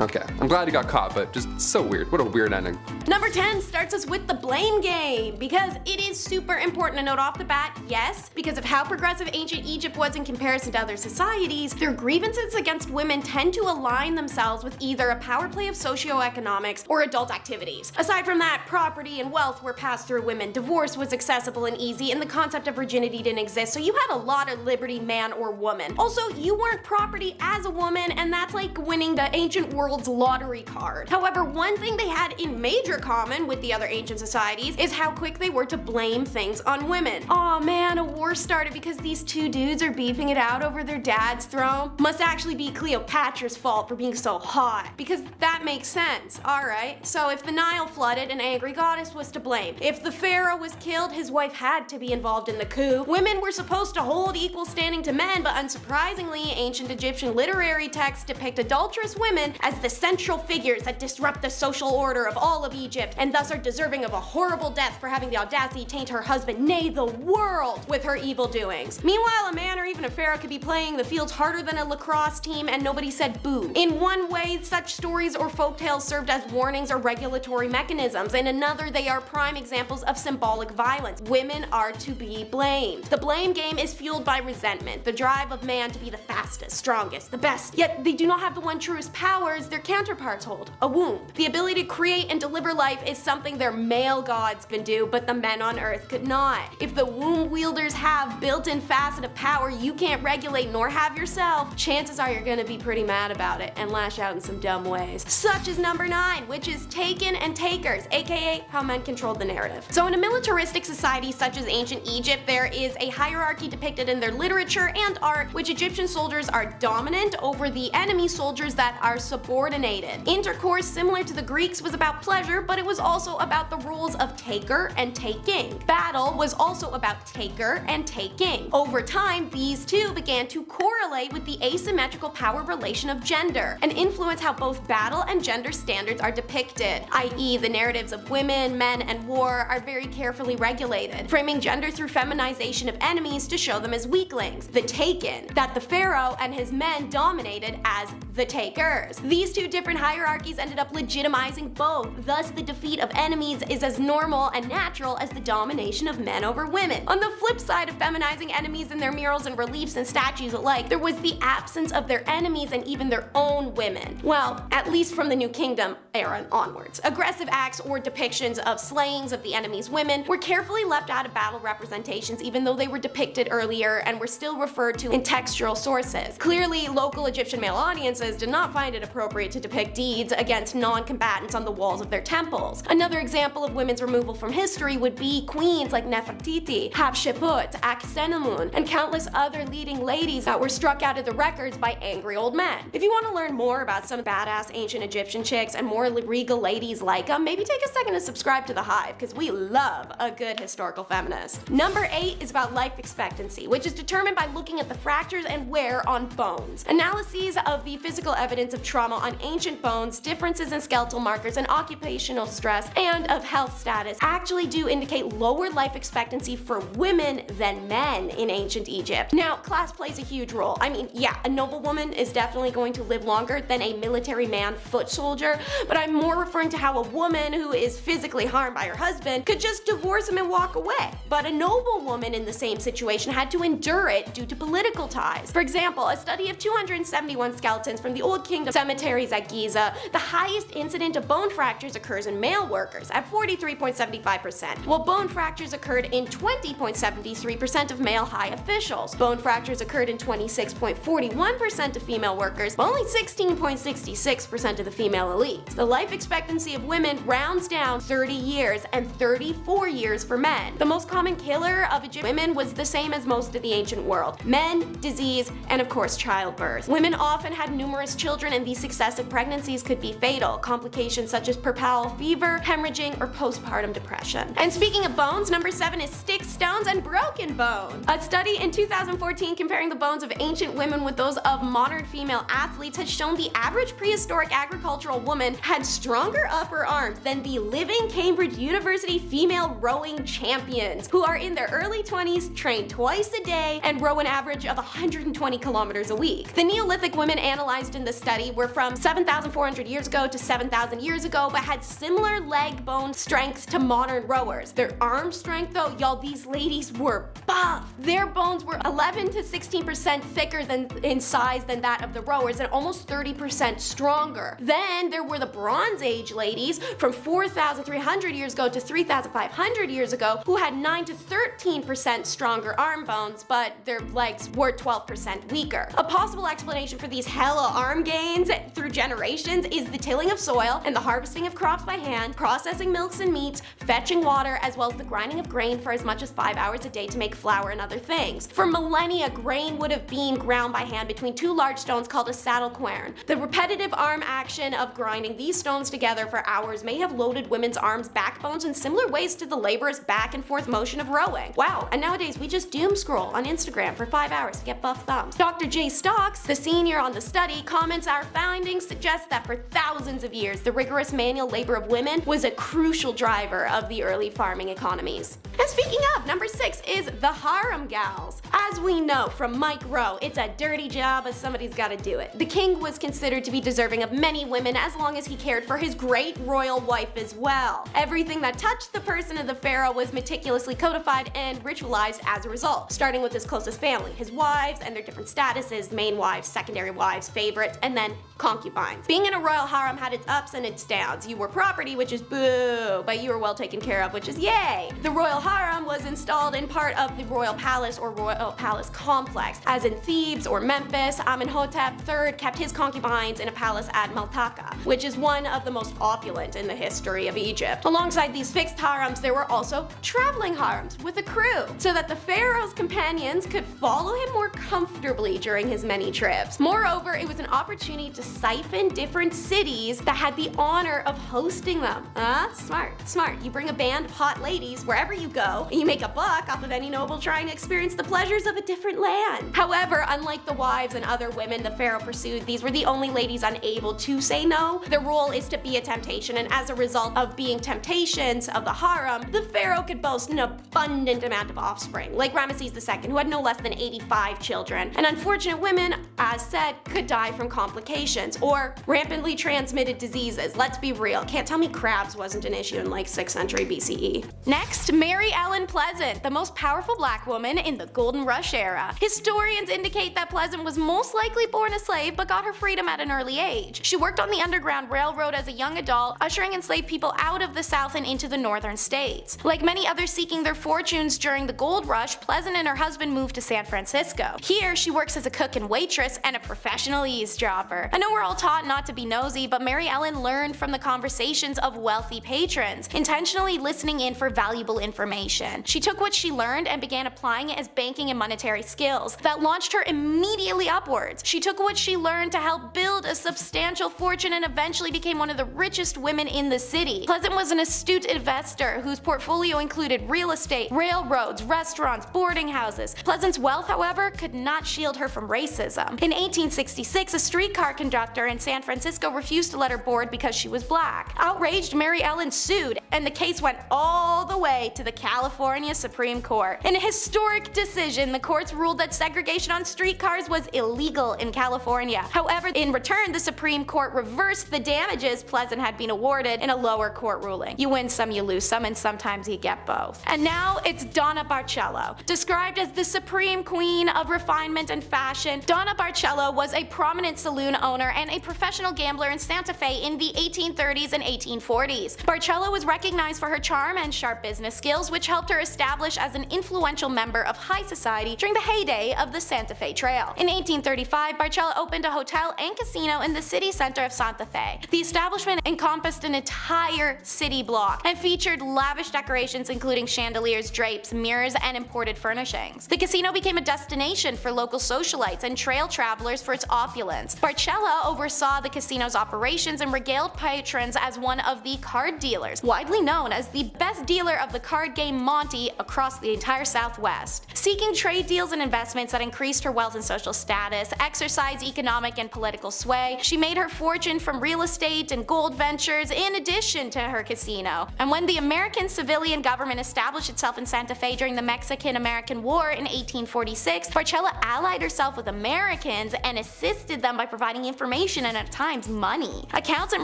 Okay, I'm glad he got caught, but just so weird. What a weird ending. Number 10 starts us with the blame game, because it is super important to note off the bat, yes, because of how progressive ancient Egypt was in comparison to other societies, their grievances against women tend to align themselves with either a power play of socioeconomics or adult activities. Aside from that, property and wealth were passed through women, divorce was accessible and easy, and the concept of virginity didn't exist, so you had a lot of liberty, man or woman. Also, you weren't property as a woman, and that's like winning the ancient world's lottery card. However, one thing they had in major common with the other ancient societies is how quick they were to blame things on women. Aw man, a war started because these 2 dudes are beefing it out over their dad's throne. Must actually be Cleopatra's fault for being so hot, because that makes sense. Alright, so if the Nile flooded, an angry goddess was to blame. If the pharaoh was killed, his wife had to be involved in the coup. Women were supposed to hold equal standing to men, but unsurprisingly, ancient Egyptian literary texts depict adulterous women as the central figures that disrupt the social order of all of Egypt, and thus are deserving of a horrible death for having the audacity to taint her husband, nay the world, with her evil doings. Meanwhile, a man or even a pharaoh could be playing the fields harder than a lacrosse team and nobody said boo. In one way, such stories or folktales served as warnings or regulatory mechanisms. In another, they are prime examples of symbolic violence. Women are to be blamed. The blame game is fueled by resentment, the drive of man to be the fastest, strongest, the best. Yet they do not have the one truest powers their counterparts hold, a womb. The ability to create and deliver life is something their male gods can do, but the men on earth could not. If the womb wielders have built-in facet of power you can't regulate nor have yourself, chances are you're gonna be pretty mad about it and lash out in some dumb ways. Such as number 9, which is taken and takers, aka how men controlled the narrative. So in a militaristic society such as ancient Egypt, there is a hierarchy depicted in their literature and art, which Egyptian soldiers are dominant over the enemy soldiers that are subordinated. Intercourse, similar to the Greeks, was about pleasure, but it was also about the rules of taker and taking. Battle was also about taker and taking. Over time, these two began to correlate with the asymmetrical power relation of gender, and influence how both battle and gender standards are depicted, i.e. the narratives of women, men, and war are very carefully regulated, framing gender through feminization of enemies to show them as weaklings, the taken, that the pharaoh and his men dominated as the takers. These two different hierarchies ended up legitimizing both, thus the defeat of enemies is as normal and natural as the domination of men over women. On the flip side of feminizing enemies in their murals and reliefs and statues alike, there was the absence of their enemies and even their own women. Well, at least from the New Kingdom era and onwards. Aggressive acts or depictions of slayings of the enemy's women were carefully left out of battle representations, even though they were depicted earlier and were still referred to in textual sources. Clearly, local Egyptian male audiences did not find it appropriate inappropriate to depict deeds against non-combatants on the walls of their temples. Another example of women's removal from history would be queens like Nefertiti, Hatshepsut, Akhenamun, and countless other leading ladies that were struck out of the records by angry old men. If you want to learn more about some badass ancient Egyptian chicks and more regal ladies like them, maybe take a second to subscribe to The Hive, because we love a good historical feminist. Number 8 is about life expectancy, which is determined by looking at the fractures and wear on bones. Analyses of the physical evidence of trauma on ancient bones, differences in skeletal markers and occupational stress, and of health status actually do indicate lower life expectancy for women than men in ancient Egypt. Now, class plays a huge role. I mean, yeah, a noble woman is definitely going to live longer than a military man foot soldier, but I'm more referring to how a woman who is physically harmed by her husband could just divorce him and walk away. But a noble woman in the same situation had to endure it due to political ties. For example, a study of 271 skeletons from the Old Kingdom cemeteries at Giza, the highest incident of bone fractures occurs in male workers at 43.75%, while bone fractures occurred in 20.73% of male high officials. Bone fractures occurred in 26.41% of female workers, but only 16.66% of the female elites. The life expectancy of women rounds down 30 years and 34 years for men. The most common killer of Egyptian women was the same as most of the ancient world: men, disease, and of course childbirth. Women often had numerous children, and these successive pregnancies could be fatal. Complications such as puerperal fever, hemorrhaging, or postpartum depression. And speaking of bones, number 7 is sticks, stones, and broken bones. A study in 2014 comparing the bones of ancient women with those of modern female athletes has shown the average prehistoric agricultural woman had stronger upper arms than the living Cambridge University female rowing champions, who are in their early 20s, train twice a day, and row an average of 120 kilometers a week. The Neolithic women analyzed in the study were from 7,400 years ago to 7,000 years ago, but had similar leg bone strength to modern rowers. Their arm strength though, y'all, these ladies were buff. Their bones were 11 to 16% thicker in size than that of the rowers, and almost 30% stronger. Then there were the Bronze Age ladies from 4,300 years ago to 3,500 years ago, who had 9 to 13% stronger arm bones, but their legs were 12% weaker. A possible explanation for these hella arm gains through generations is the tilling of soil and the harvesting of crops by hand, processing milks and meats, fetching water, as well as the grinding of grain for as much as 5 hours a day to make flour and other things. For millennia, grain would have been ground by hand between two large stones called a saddle quern. The repetitive arm action of grinding these stones together for hours may have loaded women's arms' backbones in similar ways to the laborious back and forth motion of rowing. Wow, and nowadays we just doom scroll on Instagram for 5 hours to get buff thumbs. Dr. J. Stocks, the senior on the study, comments our findings suggest that for thousands of years, the rigorous manual labor of women was a crucial driver of the early farming economies. And speaking of, number 6 is the harem gals. As we know from Mike Rowe, it's a dirty job, but somebody's gotta do it. The king was considered to be deserving of many women as long as he cared for his great royal wife as well. Everything that touched the person of the pharaoh was meticulously codified and ritualized as a result, starting with his closest family, his wives and their different statuses, main wives, secondary wives, favorites, and then concubines. Being in a royal harem had its ups and its downs. You were property, which is boo, but you were well taken care of, which is yay. The royal harem was installed in part of the royal palace or royal palace complex. As in Thebes or Memphis, Amenhotep III kept his concubines in a palace at Maltaka, which is one of the most opulent in the history of Egypt. Alongside these fixed harems, there were also traveling harems with a crew, so that the pharaoh's companions could follow him more comfortably during his many trips. Moreover, it was an opportunity to siphon different cities that had the honor of hosting them. Smart. You bring a band of hot ladies wherever you go, and you make a buck off of any noble trying to experience the pleasures of a different land. However, unlike the wives and other women the pharaoh pursued, these were the only ladies unable to say no. Their role is to be a temptation, and as a result of being temptations of the harem, the pharaoh could boast an abundant amount of offspring, like Ramesses II, who had no less than 85 children. And unfortunate women, as said, could die from complications or rampantly transmitted diseases. Let's be real, can't tell me crabs wasn't an issue in like 6th century BCE. Next, Mary Mary Ellen Pleasant, the most powerful black woman in the Golden Rush era. Historians indicate that Pleasant was most likely born a slave but got her freedom at an early age. She worked on the Underground Railroad as a young adult, ushering enslaved people out of the South and into the northern states. Like many others seeking their fortunes during the gold rush, Pleasant and her husband moved to San Francisco. Here, she works as a cook and waitress and a professional eavesdropper. I know we're all taught not to be nosy, but Mary Ellen learned from the conversations of wealthy patrons, intentionally listening in for valuable information. She took what she learned and began applying it as banking and monetary skills that launched her immediately upwards. She took what she learned to help build a substantial fortune and eventually became one of the richest women in the city. Pleasant was an astute investor whose portfolio included real estate, railroads, restaurants, boarding houses. Pleasant's wealth, however, could not shield her from racism. In 1866, a streetcar conductor in San Francisco refused to let her board because she was black. Outraged, Mary Ellen sued, and the case went all the way to the California Supreme Court. In a historic decision, the courts ruled that segregation on streetcars was illegal in California. However, in return, the Supreme Court reversed the damages Pleasant had been awarded in a lower court ruling. You win some, you lose some, and sometimes you get both. And now it's Donna Barcello. Described as the supreme queen of refinement and fashion, Donna Barcello was a prominent saloon owner and a professional gambler in Santa Fe in the 1830s and 1840s. Barcello was recognized for her charm and sharp business skills, which helped her establish as an influential member of high society during the heyday of the Santa Fe Trail. In 1835, Barcello opened a hotel and casino in the city center of Santa Fe. The establishment encompassed an entire city block and featured lavish decorations including chandeliers, drapes, mirrors, and imported furnishings. The casino became a destination for local socialites and trail travelers for its opulence. Barcello oversaw the casino's operations and regaled patrons as one of the card dealers, widely known as the best dealer of the card game Monte across the entire Southwest. Seeking trade deals and investments that increased her wealth and social status, exercised economic and political sway, she made her fortune from real estate and gold ventures in addition to her casino. And when the American civilian government established itself in Santa Fe during the Mexican-American War in 1846, Barcello allied herself with Americans and assisted them by providing information and at times money. Accounts and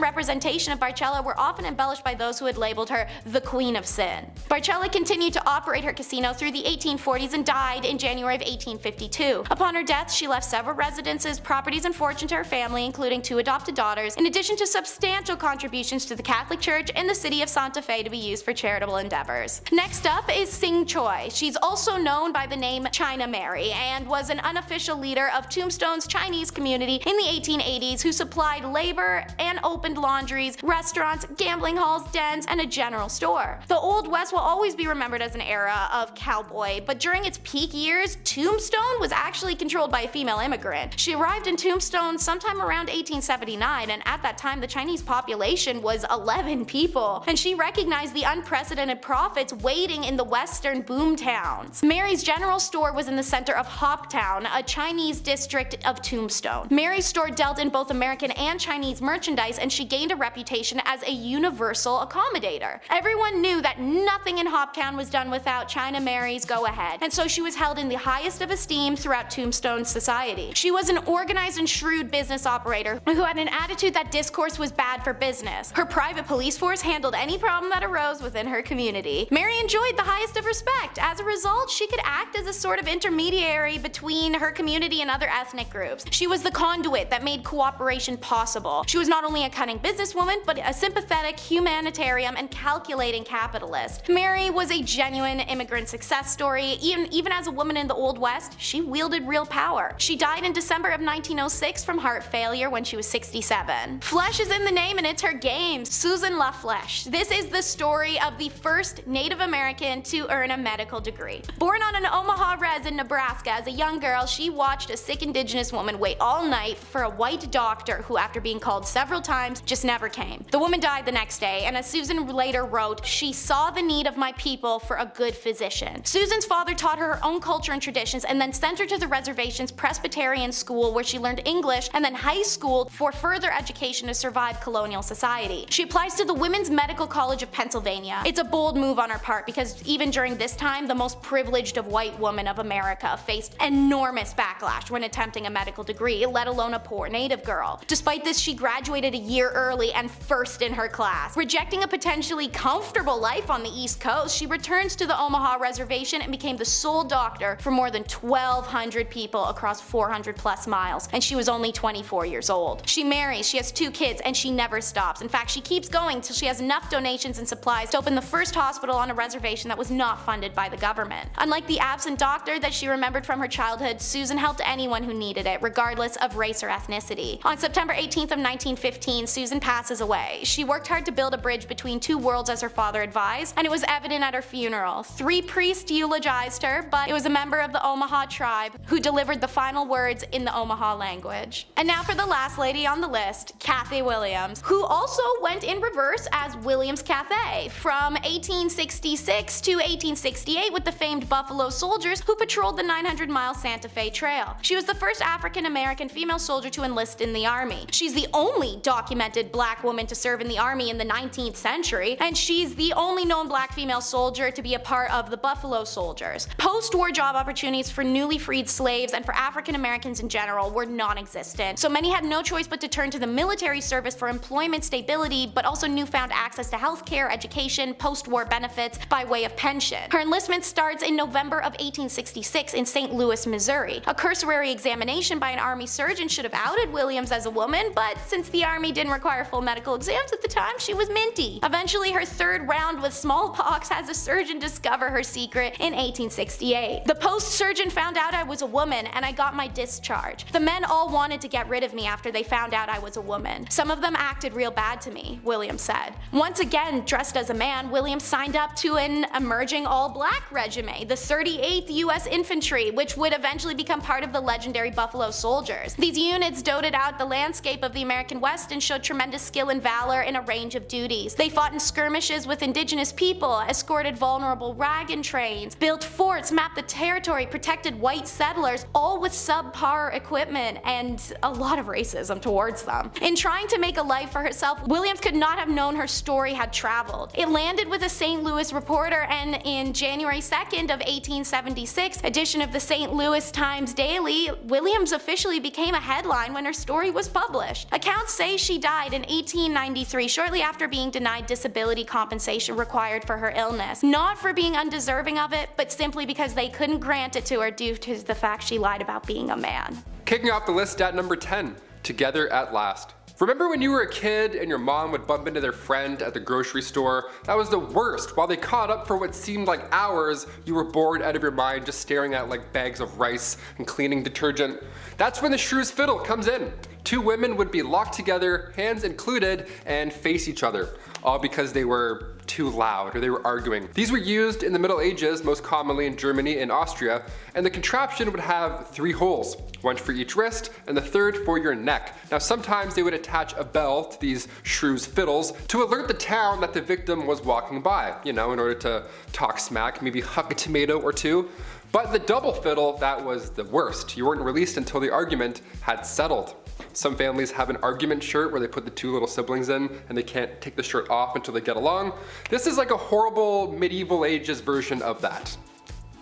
representation of Barcello were often embellished by those who had labeled her the Queen of Sin. Barcello continued to operate her casino through the 1840s and died in January of 1852. Upon her death, she left several residences, properties, and fortune to her family, including 2 adopted daughters, in addition to substantial contributions to the Catholic Church and the city of Santa Fe to be used for charitable endeavors. Next up is Sing Choi. She's also known by the name China Mary and was an unofficial leader of Tombstone's Chinese community in the 1880s who supplied labor and opened laundries, restaurants, gambling halls, dens, and a general store. The Old West will always be remembered as an era of cowboy, but during its peak years, Tombstone was actually controlled by a female immigrant. She arrived in Tombstone sometime around 1879, and at that time the Chinese population was 11 people, and she recognized the unprecedented profits waiting in the western boom towns. Mary's general store was in the center of Hoptown, a Chinese district of Tombstone. Mary's store dealt in both American and Chinese merchandise, and she gained a reputation as a universal accommodator. Everyone knew that nothing in Hoptown was done without China Mary's go-ahead, and so she was held in the highest of esteem throughout Tombstone society. She was an organized and shrewd business operator who had an attitude that discourse was bad for business. Her private police force handled any problem that arose within her community. Mary enjoyed the highest of respect. As a result, she could act as a sort of intermediary between her community and other ethnic groups. She was the conduit that made cooperation possible. She was not only a cunning businesswoman, but a sympathetic humanitarian and calculating capitalist. Mary was a genuine immigrant success story. Even as a woman in the Old West, she wielded real power. She died in December of 1906 from heart failure when she was 67. Flesh is in the name and it's her game. Susan LaFleche. This is the story of the first Native American to earn a medical degree. Born on an Omaha res in Nebraska as a young girl, she watched a sick indigenous woman wait all night for a white doctor who, after being called several times, just never came. The woman died the next day, and as Susan later wrote, "She saw the need of my people for a good physician." Susan's father taught her her own culture and traditions and then sent her to the reservation's Presbyterian school where she learned English and then high school for further education to survive colonial society. She applies to the Women's Medical College of Pennsylvania. It's a bold move on her part because even during this time, the most privileged of white women of America faced enormous backlash when attempting a medical degree, let alone a poor native girl. Despite this, she graduated a year early and first in her class. Rejecting a potentially comfortable life on the East Coast, she returns to the Omaha reservation and became the sole doctor for more than 1,200 people across 400 plus miles, and she was only 24 years old. She marries, she has 2 kids, and she never stops. In fact, she keeps going till she has enough donations and supplies to open the first hospital on a reservation that was not funded by the government. Unlike the absent doctor that she remembered from her childhood, Susan helped anyone who needed it, regardless of race or ethnicity. On September 18th of 1915, Susan passes away. She worked hard to build a bridge between 2 worlds as her father advised, and it was evident at her funeral. 3 priests eulogized her, but it was a member of the Omaha tribe who delivered the final words in the Omaha language. And now for the last lady on the list, Cathy Williams, who also went in reverse as Williams Cathay from 1866 to 1868 with the famed Buffalo Soldiers who patrolled the 900-mile Santa Fe Trail. She was the first African-American female soldier to enlist in the Army. She's the only documented black woman to serve in the Army in the 19th century, and she's the only known black female soldier to be a part of the Buffalo Soldiers. Post-war job opportunities for newly freed slaves and for African Americans in general were non-existent, so many had no choice but to turn to the military service for employment stability, but also newfound access to healthcare, education, post-war benefits by way of pension. Her enlistment starts in November of 1866 in St. Louis, Missouri. A cursory examination by an Army surgeon should have outed Williams as a woman, but since the Army didn't require full medical exams at the time, she was minty. Eventually, her 3rd round with smallpox has a surgeon discover her secret in 1868. The post-surgeon found out I was a woman, and I got my discharge. The men all wanted to get rid of me after they found out I was a woman. Some of them acted real bad to me, Williams said. Once again, dressed as a man, Williams signed up to an emerging all-black regiment, the 38th U.S. Infantry, which would eventually become part of the legendary Buffalo Soldiers. These units dotted out the landscape of the American West and showed tremendous skill and valor in a range of duties. They fought in skirmishes with indigenous people, escorted vulnerable wagon trains, built forts, mapped the territory, protected white settlers, all with subpar equipment and a lot of racism towards them. In trying to make a life for herself, Williams could not have known her story had traveled. It landed with a St. Louis Reporter, and in January 2nd of 1876 edition of the St. Louis Times Daily, Williams officially became a headline when her story was published. Accounts say she died in 1893, shortly after being denied disability compensation required for her illness. Not for being undeserving of it, but simply because they couldn't grant it to her due to the fact she lied about being a man. Kicking off the list at number 10, Together at Last. Remember when you were a kid and your mom would bump into their friend at the grocery store? That was the worst. While they caught up for what seemed like hours, you were bored out of your mind just staring at like bags of rice and cleaning detergent. That's when the Shrews Fiddle comes in. 2 women would be locked together, hands included, and face each other, all because they were too loud or they were arguing. These were used in the Middle Ages, most commonly in Germany and Austria, and the contraption would have 3 holes, one for each wrist and the 3rd for your neck. Now sometimes they would attach a bell to these Shrews Fiddles to alert the town that the victim was walking by, you know, in order to talk smack, maybe huck a tomato or 2. But the double fiddle, that was the worst. You weren't released until the argument had settled. Some families have an argument shirt where they put the 2 little siblings in and they can't take the shirt off until they get along. This is like a horrible medieval ages version of that.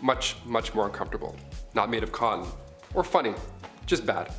Much, much more uncomfortable. Not made of cotton. Or funny. Just bad.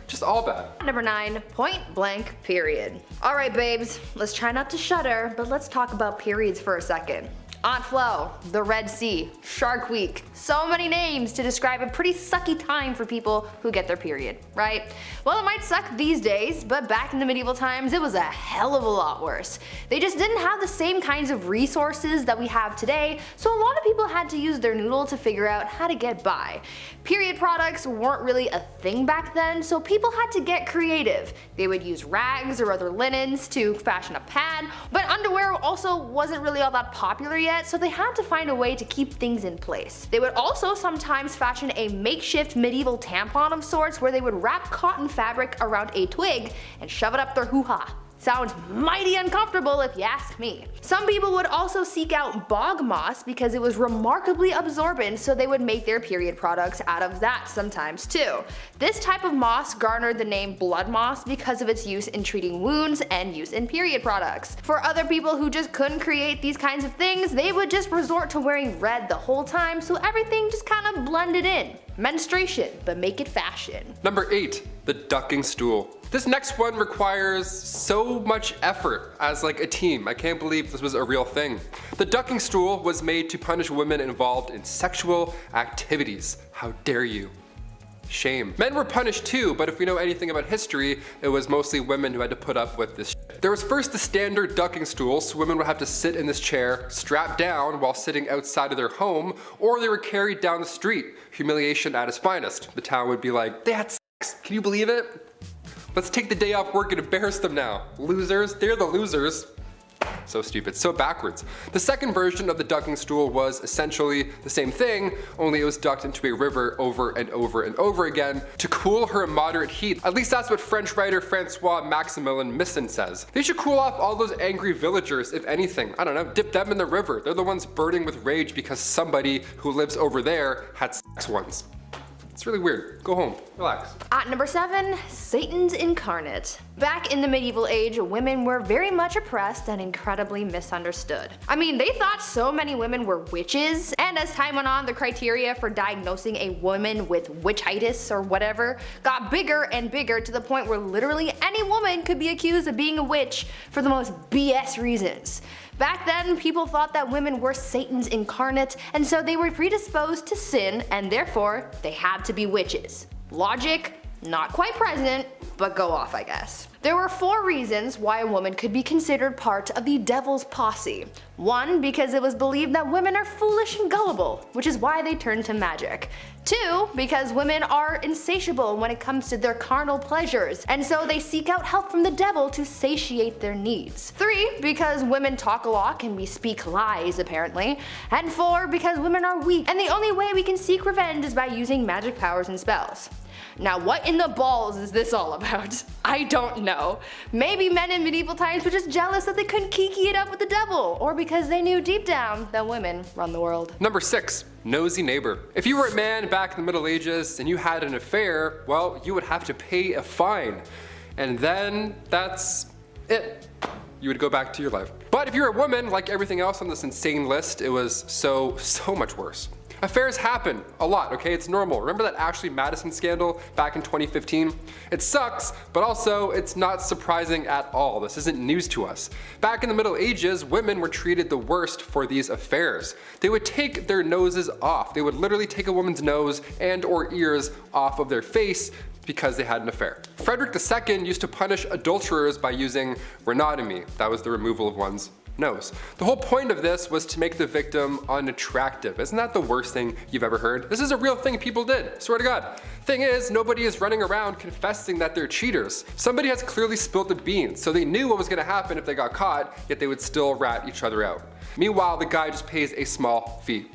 Just all bad. Number 9, Point Blank Period. Alright babes, let's try not to shudder, but let's talk about periods for a second. Aunt Flo, the Red Sea, Shark Week. So many names to describe a pretty sucky time for people who get their period, right? Well, it might suck these days, but back in the medieval times, it was a hell of a lot worse. They just didn't have the same kinds of resources that we have today, so a lot of people had to use their noodle to figure out how to get by. Period products weren't really a thing back then, so people had to get creative. They would use rags or other linens to fashion a pad, but underwear also wasn't really all that popular yet, so they had to find a way to keep things in place. They would also sometimes fashion a makeshift medieval tampon of sorts where they would wrap cotton fabric around a twig and shove it up their hoo-ha. Sounds mighty uncomfortable if you ask me. Some people would also seek out bog moss because it was remarkably absorbent, so they would make their period products out of that sometimes too. This type of moss garnered the name blood moss because of its use in treating wounds and use in period products. For other people who just couldn't create these kinds of things, they would just resort to wearing red the whole time, so everything just kind of blended in. Menstruation, but make it fashion. Number 8, The ducking stool. This next one requires so much effort as like a team. I can't believe this was a real thing. The ducking stool was made to punish women involved in sexual activities. How dare you? Shame. Men were punished too, but if we know anything about history, it was mostly women who had to put up with this shit. There was first the standard ducking stool, so women would have to sit in this chair, strapped down while sitting outside of their home, or they were carried down the street. Humiliation at its finest. The town would be like, they had sex, can you believe it? Let's take the day off work and embarrass them now. Losers, they're the losers. So stupid, so backwards. The second version of the ducking stool was essentially the same thing, only it was ducked into a river over and over and over again to cool her moderate heat. At least that's what French writer Francois Maximilien Misson says. They should cool off all those angry villagers, if anything. I don't know, dip them in the river. They're the ones burning with rage because somebody who lives over there had sex once. It's really weird. Go home. Relax. At number 7, Satan's incarnate. Back in the medieval age, women were very much oppressed and incredibly misunderstood. I mean, they thought so many women were witches, and as time went on, the criteria for diagnosing a woman with witchitis or whatever got bigger and bigger to the point where literally any woman could be accused of being a witch for the most BS reasons. Back then, people thought that women were Satan's incarnate, and so they were predisposed to sin, and therefore, they had to be witches. Logic, not quite present, but go off, I guess. There were 4 reasons why a woman could be considered part of the devil's posse. 1, because it was believed that women are foolish and gullible, which is why they turned to magic. 2, because women are insatiable when it comes to their carnal pleasures, and so they seek out help from the devil to satiate their needs. 3, because women talk a lot and we speak lies apparently. And 4, because women are weak, and the only way we can seek revenge is by using magic powers and spells. Now what in the balls is this all about? I don't know. Maybe men in medieval times were just jealous that they couldn't kiki it up with the devil, or because they knew deep down that women run the world. Number 6, nosy neighbor. If you were a man back in the Middle Ages and you had an affair, well, you would have to pay a fine. And then that's it. You would go back to your life. But if you're a woman, like everything else on this insane list, it was so much worse. Affairs happen a lot, okay? It's normal. Remember that Ashley Madison scandal back in 2015? It sucks, but also it's not surprising at all. This isn't news to us. Back in the Middle Ages, women were treated the worst for these affairs. They would take their noses off. They would literally take a woman's nose and or ears off of their face because they had an affair. Frederick II used to punish adulterers by using rhinotomy. That was the removal of one's nose. The whole point of this was to make the victim unattractive. Isn't that the worst thing you've ever heard? This is a real thing people did, swear to God. Thing is, nobody is running around confessing that they're cheaters. Somebody has clearly spilled the beans, so they knew what was gonna happen if they got caught, yet they would still rat each other out. Meanwhile, the guy just pays a small fee.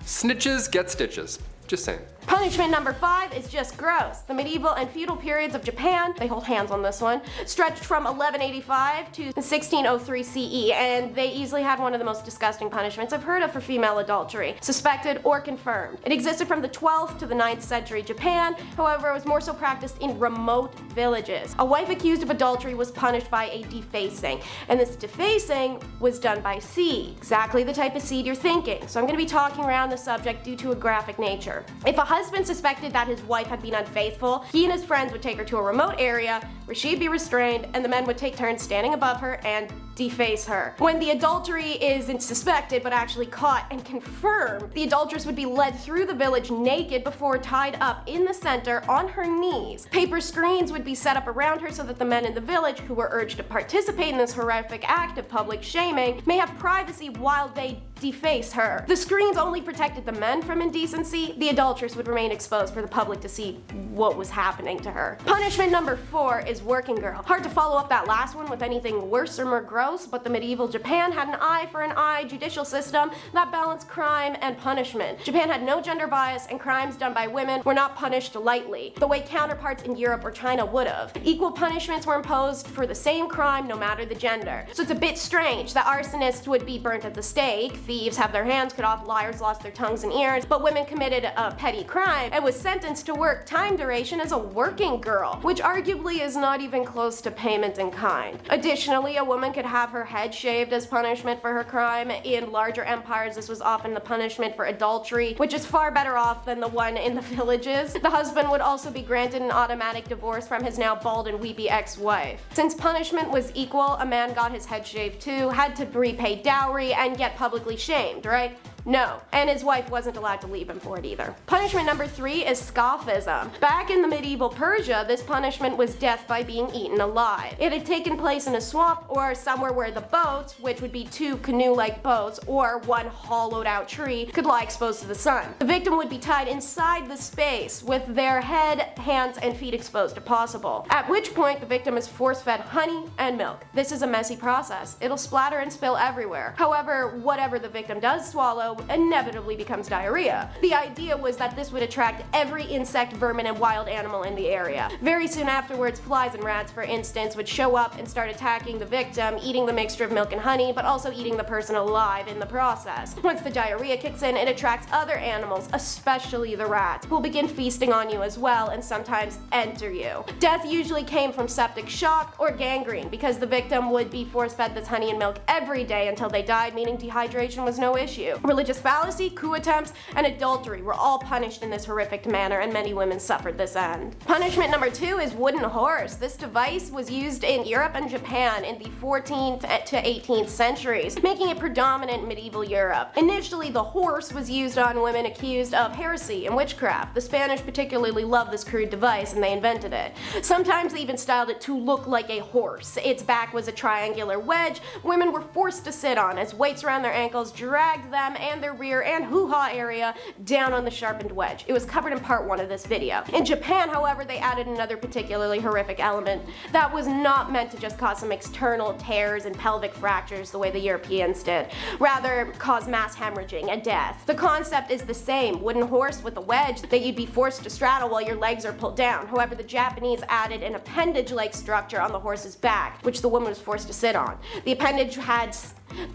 Snitches get stitches. Just saying. Punishment number 5 is just gross. The medieval and feudal periods of Japan, they hold hands on this one, stretched from 1185 to 1603 CE, and they easily had one of the most disgusting punishments I've heard of for female adultery, suspected or confirmed. It existed from the 12th to the 9th century Japan, however it was more so practiced in remote villages. A wife accused of adultery was punished by a defacing, and this defacing was done by seed, exactly the type of seed you're thinking, so I'm going to be talking around the subject due to a graphic nature. If a husband suspected that his wife had been unfaithful, he and his friends would take her to a remote area where she'd be restrained, and the men would take turns standing above her and deface her. When the adultery isn't suspected but actually caught and confirmed, the adulteress would be led through the village naked before tied up in the center on her knees. Paper screens would be set up around her so that the men in the village who were urged to participate in this horrific act of public shaming may have privacy while they deface her. The screens only protected the men from indecency. The adulteress would remain exposed for the public to see what was happening to her. Punishment number 4 is working girl. Hard to follow up that last one with anything worse or more gross, but the medieval Japan had an eye for an eye judicial system that balanced crime and punishment. Japan had no gender bias, and crimes done by women were not punished lightly, the way counterparts in Europe or China would have. Equal punishments were imposed for the same crime no matter the gender. So it's a bit strange that arsonists would be burnt at the stake, thieves have their hands cut off, liars lost their tongues and ears, but women committed a petty crime and was sentenced to work time duration as a working girl, which arguably is not even close to payment in kind. Additionally, a woman could have her head shaved as punishment for her crime. In larger empires, this was often the punishment for adultery, which is far better off than the one in the villages. The husband would also be granted an automatic divorce from his now bald and weepy ex-wife. Since punishment was equal, a man got his head shaved too, had to repay dowry, and get publicly shamed, right? No, and his wife wasn't allowed to leave him for it either. Punishment number 3 is scaphism. Back in the medieval Persia, this punishment was death by being eaten alive. It had taken place in a swamp or somewhere where the boats, which would be 2 canoe-like boats or one hollowed out tree, could lie exposed to the sun. The victim would be tied inside the space with their head, hands, and feet exposed if possible, at which point the victim is force-fed honey and milk. This is a messy process. It'll splatter and spill everywhere. However, whatever the victim does swallow inevitably becomes diarrhea. The idea was that this would attract every insect, vermin, and wild animal in the area. Very soon afterwards, flies and rats, for instance, would show up and start attacking the victim, eating the mixture of milk and honey, but also eating the person alive in the process. Once the diarrhea kicks in, it attracts other animals, especially the rats, who will begin feasting on you as well and sometimes enter you. Death usually came from septic shock or gangrene because the victim would be force-fed this honey and milk every day until they died, meaning dehydration was no issue. Religious fallacy, coup attempts, and adultery were all punished in this horrific manner, and many women suffered this end. Punishment number 2 is wooden horse. This device was used in Europe and Japan in the 14th to 18th centuries, making it predominant in medieval Europe. Initially, the horse was used on women accused of heresy and witchcraft. The Spanish particularly loved this crude device, and they invented it. Sometimes they even styled it to look like a horse. Its back was a triangular wedge women were forced to sit on as weights around their ankles dragged them and their rear and hoo-ha area down on the sharpened wedge. It was covered in part 1 of this video. In Japan, however, they added another particularly horrific element that was not meant to just cause some external tears and pelvic fractures the way the Europeans did, rather cause mass hemorrhaging and death. The concept is the same, wooden horse with a wedge that you'd be forced to straddle while your legs are pulled down. However, the Japanese added an appendage-like structure on the horse's back, which the woman was forced to sit on. The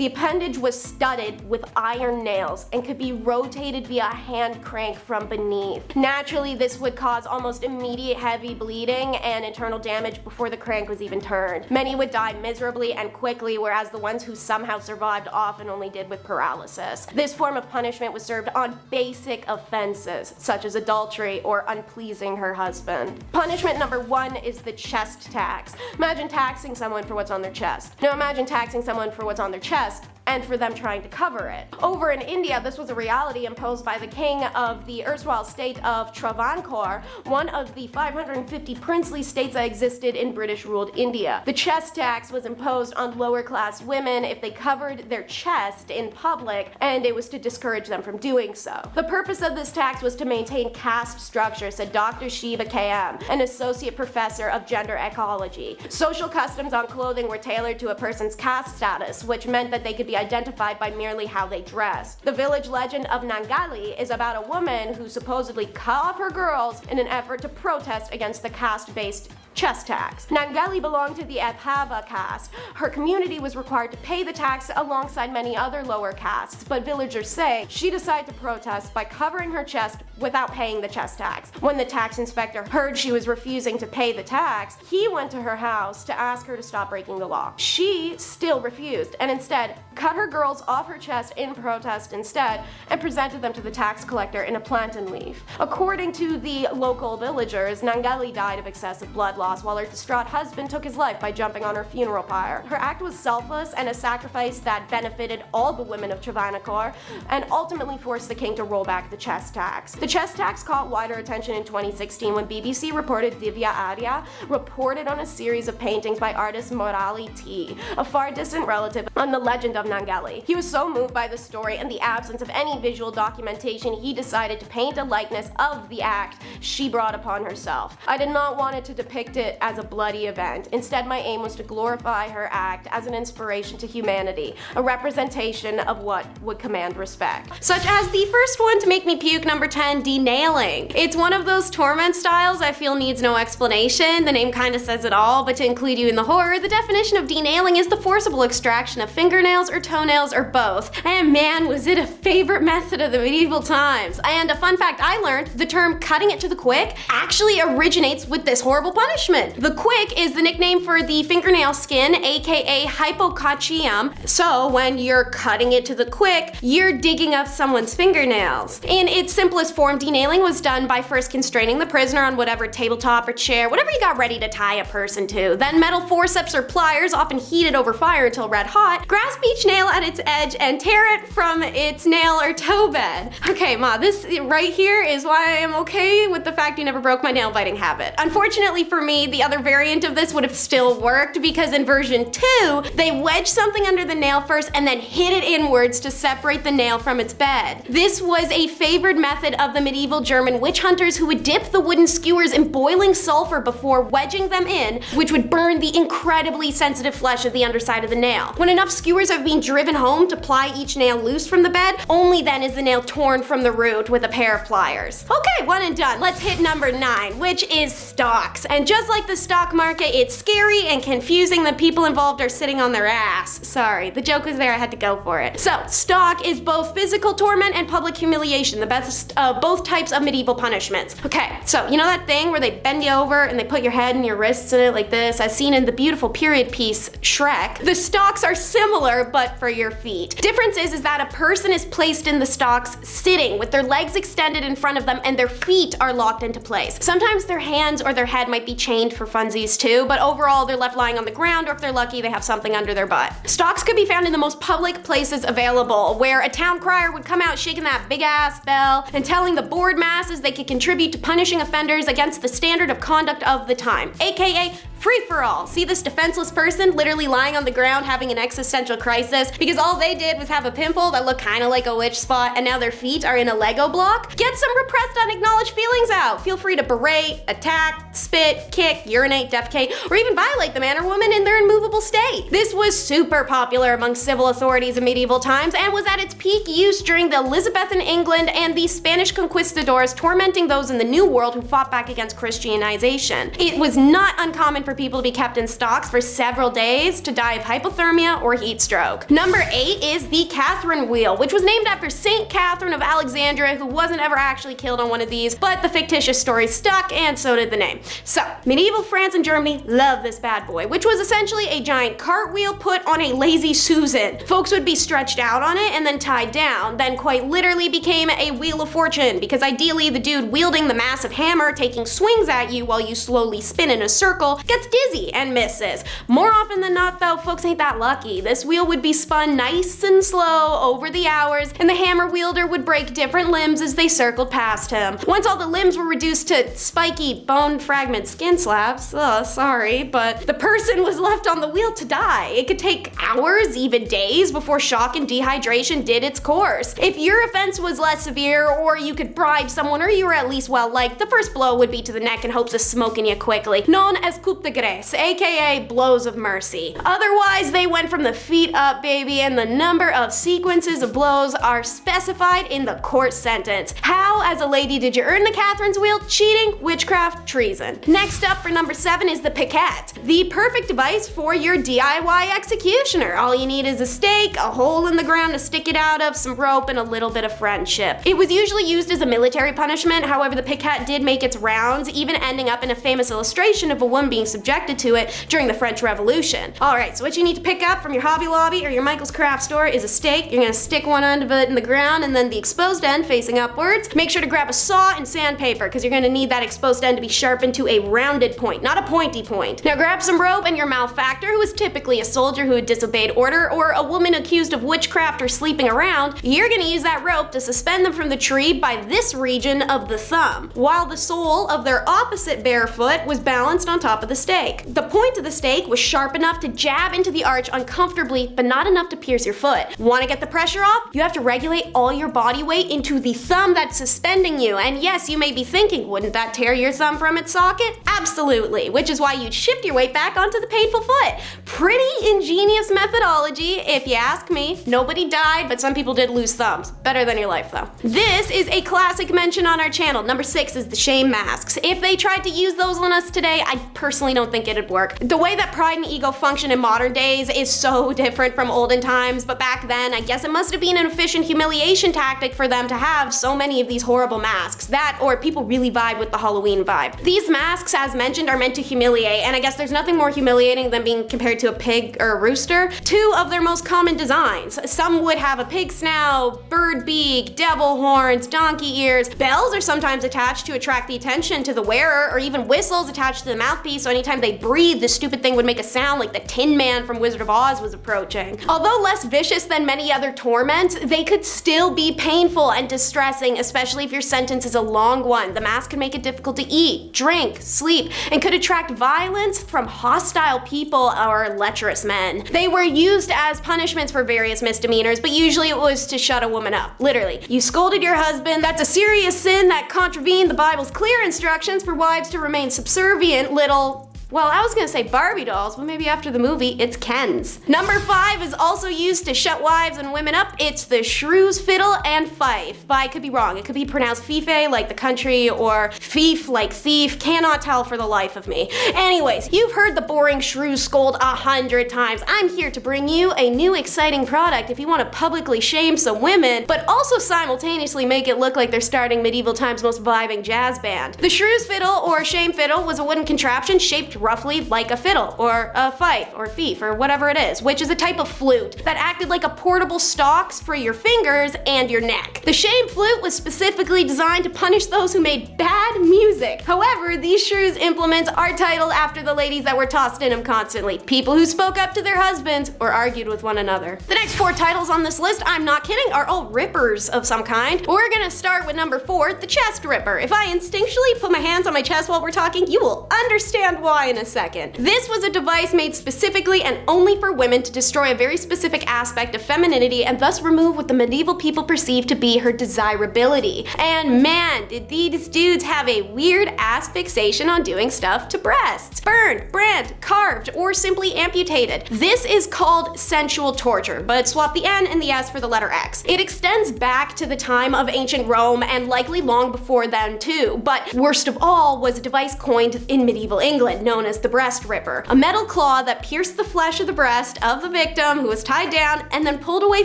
appendage was studded with iron nails and could be rotated via a hand crank from beneath. Naturally, this would cause almost immediate heavy bleeding and internal damage before the crank was even turned. Many would die miserably and quickly, whereas the ones who somehow survived often only did with paralysis. This form of punishment was served on basic offenses, such as adultery or unpleasing her husband. Punishment number 1 is the chest tax. Imagine taxing someone for what's on their chest. Now imagine taxing someone for what's on their chest and for them trying to cover it. Over in India, this was a reality imposed by the king of the erstwhile state of Travancore, one of the 550 princely states that existed in British-ruled India. The chest tax was imposed on lower-class women if they covered their chest in public, and it was to discourage them from doing so. The purpose of this tax was to maintain caste structure, said Dr. Shiva K.M., an associate professor of gender ecology. Social customs on clothing were tailored to a person's caste status, which meant that they could be identified by merely how they dressed. The village legend of Nangali is about a woman who supposedly cut off her girls in an effort to protest against the caste-based chest tax. Nangali belonged to the Abhava caste. Her community was required to pay the tax alongside many other lower castes, but villagers say she decided to protest by covering her chest without paying the chest tax. When the tax inspector heard she was refusing to pay the tax, he went to her house to ask her to stop breaking the law. She still refused and instead cut her girls off her chest in protest instead and presented them to the tax collector in a plantain leaf. According to the local villagers, Nangali died of excessive blood loss while her distraught husband took his life by jumping on her funeral pyre. Her act was selfless and a sacrifice that benefited all the women of Travancore and ultimately forced the king to roll back the chest tax. The chest tax caught wider attention in 2016 when BBC reported Divya Arya reported on a series of paintings by artist Murali T, a far distant relative on the legend of Nangali. He was so moved by the story and the absence of any visual documentation, he decided to paint a likeness of the act she brought upon herself. I did not want it to depict depict it as a bloody event. Instead, my aim was to glorify her act as an inspiration to humanity, a representation of what would command respect. Such as the first one to make me puke, number 10, denailing. It's one of those torment styles I feel needs no explanation. The name kind of says it all, but to include you in the horror, the definition of denailing is the forcible extraction of fingernails or toenails or both. And man, was it a favorite method of the medieval times. And a fun fact I learned, the term cutting it to the quick actually originates with this horrible punishment. The quick is the nickname for the fingernail skin, aka hypococceium. So when you're cutting it to the quick, you're digging up someone's fingernails. In its simplest form, denailing was done by first constraining the prisoner on whatever tabletop or chair, whatever you got ready to tie a person to. Then metal forceps or pliers, often heated over fire until red hot, grasp each nail at its edge and tear it from its nail or toe bed. Okay, Ma, this right here is why I am okay with the fact you never broke my nail biting habit. Unfortunately for me, the other variant of this would have still worked because in version 2, they wedged something under the nail first and then hit it inwards to separate the nail from its bed. This was a favored method of the medieval German witch hunters who would dip the wooden skewers in boiling sulfur before wedging them in, which would burn the incredibly sensitive flesh of the underside of the nail. When enough skewers have been driven home to ply each nail loose from the bed, only then is the nail torn from the root with a pair of pliers. Okay, one and done. Let's hit number 9, which is stocks. And just like the stock market, it's scary and confusing. The people involved are sitting on their ass. Sorry, the joke was there, I had to go for it. So, stock is both physical torment and public humiliation, the best of both types of medieval punishments. Okay, so you know that thing where they bend you over and they put your head and your wrists in it like this, as seen in the beautiful period piece Shrek? The stocks are similar, but for your feet. Difference is that a person is placed in the stocks sitting with their legs extended in front of them and their feet are locked into place. Sometimes their hands or their head might be chained for funsies too, but overall they're left lying on the ground, or if they're lucky, they have something under their butt. Stocks could be found in the most public places available, where a town crier would come out shaking that big ass bell and telling the bored masses they could contribute to punishing offenders against the standard of conduct of the time, aka free for all. See this defenseless person literally lying on the ground having an existential crisis because all they did was have a pimple that looked kind of like a witch spot and now their feet are in a Lego block? Get some repressed unacknowledged feelings out. Feel free to berate, attack, spit, kick, urinate, defecate, or even violate the man or woman in their immovable state. This was super popular among civil authorities in medieval times and was at its peak use during the Elizabethan England and the Spanish conquistadors, tormenting those in the New World who fought back against Christianization. It was not uncommon for people to be kept in stocks for several days to die of hypothermia or heat stroke. Number 8 is the Catherine wheel, which was named after Saint Catherine of Alexandria, who wasn't ever actually killed on one of these, but the fictitious story stuck and so did the name. So, medieval France and Germany loved this bad boy, which was essentially a giant cartwheel put on a lazy Susan. Folks would be stretched out on it and then tied down, then quite literally became a wheel of fortune, because ideally the dude wielding the massive hammer taking swings at you while you slowly spin in a circle gets dizzy and misses. More often than not though, folks ain't that lucky. This wheel would be spun nice and slow over the hours, and the hammer wielder would break different limbs as they circled past him. Once all the limbs were reduced to spiky bone fragment skin slabs, sorry, but the person was left on the wheel to die. It could take hours, even days, before shock and dehydration did its course. If your offense was less severe, or you could bribe someone, or you were at least well liked, the first blow would be to the neck in hopes of smoking you quickly, known as coup de grace, aka blows of mercy. Otherwise, they went from the feet up, baby, and the number of sequences of blows are specified in the court sentence. How, as a lady, did you earn the Catherine's wheel? Cheating, witchcraft, treason. Next up for number 7 is the piquette, the perfect device for your DIY executioner. All you need is a stake, a hole in the ground to stick it out of, some rope, and a little bit of friendship. It was usually used as a military punishment, however the piquette did make its rounds, even ending up in a famous illustration of a woman being subjected to it during the French Revolution. Alright, so what you need to pick up from your Hobby Lobby or your Michael's Craft Store is a stake. You're gonna stick one end of it in the ground and then the exposed end facing upwards. Make sure to grab a saw and sandpaper because you're gonna need that exposed end to be sharpened to a rounded point, not a pointy point. Now grab some rope and your malefactor, who is typically a soldier who had disobeyed order or a woman accused of witchcraft or sleeping around. You're gonna use that rope to suspend them from the tree by this region of the thumb, while the sole of their opposite bare foot was balanced on top of the stake. stake. The point of the stake was sharp enough to jab into the arch uncomfortably, but not enough to pierce your foot. Want to get the pressure off? You have to regulate all your body weight into the thumb that's suspending you. And yes, you may be thinking, wouldn't that tear your thumb from its socket? Absolutely, which is why you'd shift your weight back onto the painful foot. Pretty ingenious methodology, if you ask me. Nobody died, but some people did lose thumbs. Better than your life, though. This is a classic mention on our channel. Number 6 is the shame masks. If they tried to use those on us today, I personally don't think it'd work. The way that pride and ego function in modern days is so different from olden times, but back then, I guess it must have been an efficient humiliation tactic for them to have so many of these horrible masks. That, or people really vibe with the Halloween vibe. These masks, as mentioned, are meant to humiliate, and I guess there's nothing more humiliating than being compared to a pig or a rooster. 2 of their most common designs. Some would have a pig snout, bird beak, devil horns, donkey ears. Bells are sometimes attached to attract the attention to the wearer, or even whistles attached to the mouthpiece, so anytime they breathe, this stupid thing would make a sound like the Tin Man from Wizard of Oz was approaching. Although less vicious than many other torments, they could still be painful and distressing, especially if your sentence is a long one. The mask can make it difficult to eat, drink, sleep, and could attract violence from hostile people or lecherous men. They were used as punishments for various misdemeanors, but usually it was to shut a woman up. Literally. You scolded your husband, that's a serious sin that contravened the Bible's clear instructions for wives to remain subservient little... Well, I was gonna say Barbie dolls, but maybe after the movie, it's Kens. Number 5 is also used to shut wives and women up. It's the shrews, fiddle, and fife. But I could be wrong. It could be pronounced fife like the country, or fief like thief. Cannot tell for the life of me. Anyways, you've heard the boring shrew scold 100 times. I'm here to bring you a new exciting product if you want to publicly shame some women, but also simultaneously make it look like they're starting medieval times' most vibing jazz band. The shrews fiddle, or shame fiddle, was a wooden contraption shaped roughly like a fiddle, or a fife, or fief, or whatever it is, which is a type of flute that acted like a portable stalks for your fingers and your neck. The shame flute was specifically designed to punish those who made bad music. However, these shrews implements are titled after the ladies that were tossed in them constantly, people who spoke up to their husbands or argued with one another. The next 4 titles on this list, I'm not kidding, are all rippers of some kind. We're gonna start with number 4, the chest ripper. If I instinctually put my hands on my chest while we're talking, you will understand why in a second. This was a device made specifically and only for women to destroy a very specific aspect of femininity and thus remove what the medieval people perceived to be her desirability. And man, did these dudes have a weird ass fixation on doing stuff to breasts. Burned, brand, carved, or simply amputated. This is called sensual torture, but swap the N and the S for the letter X. It extends back to the time of ancient Rome and likely long before then too, but worst of all was a device coined in medieval England known as the breast ripper, a metal claw that pierced the flesh of the breast of the victim who was tied down and then pulled away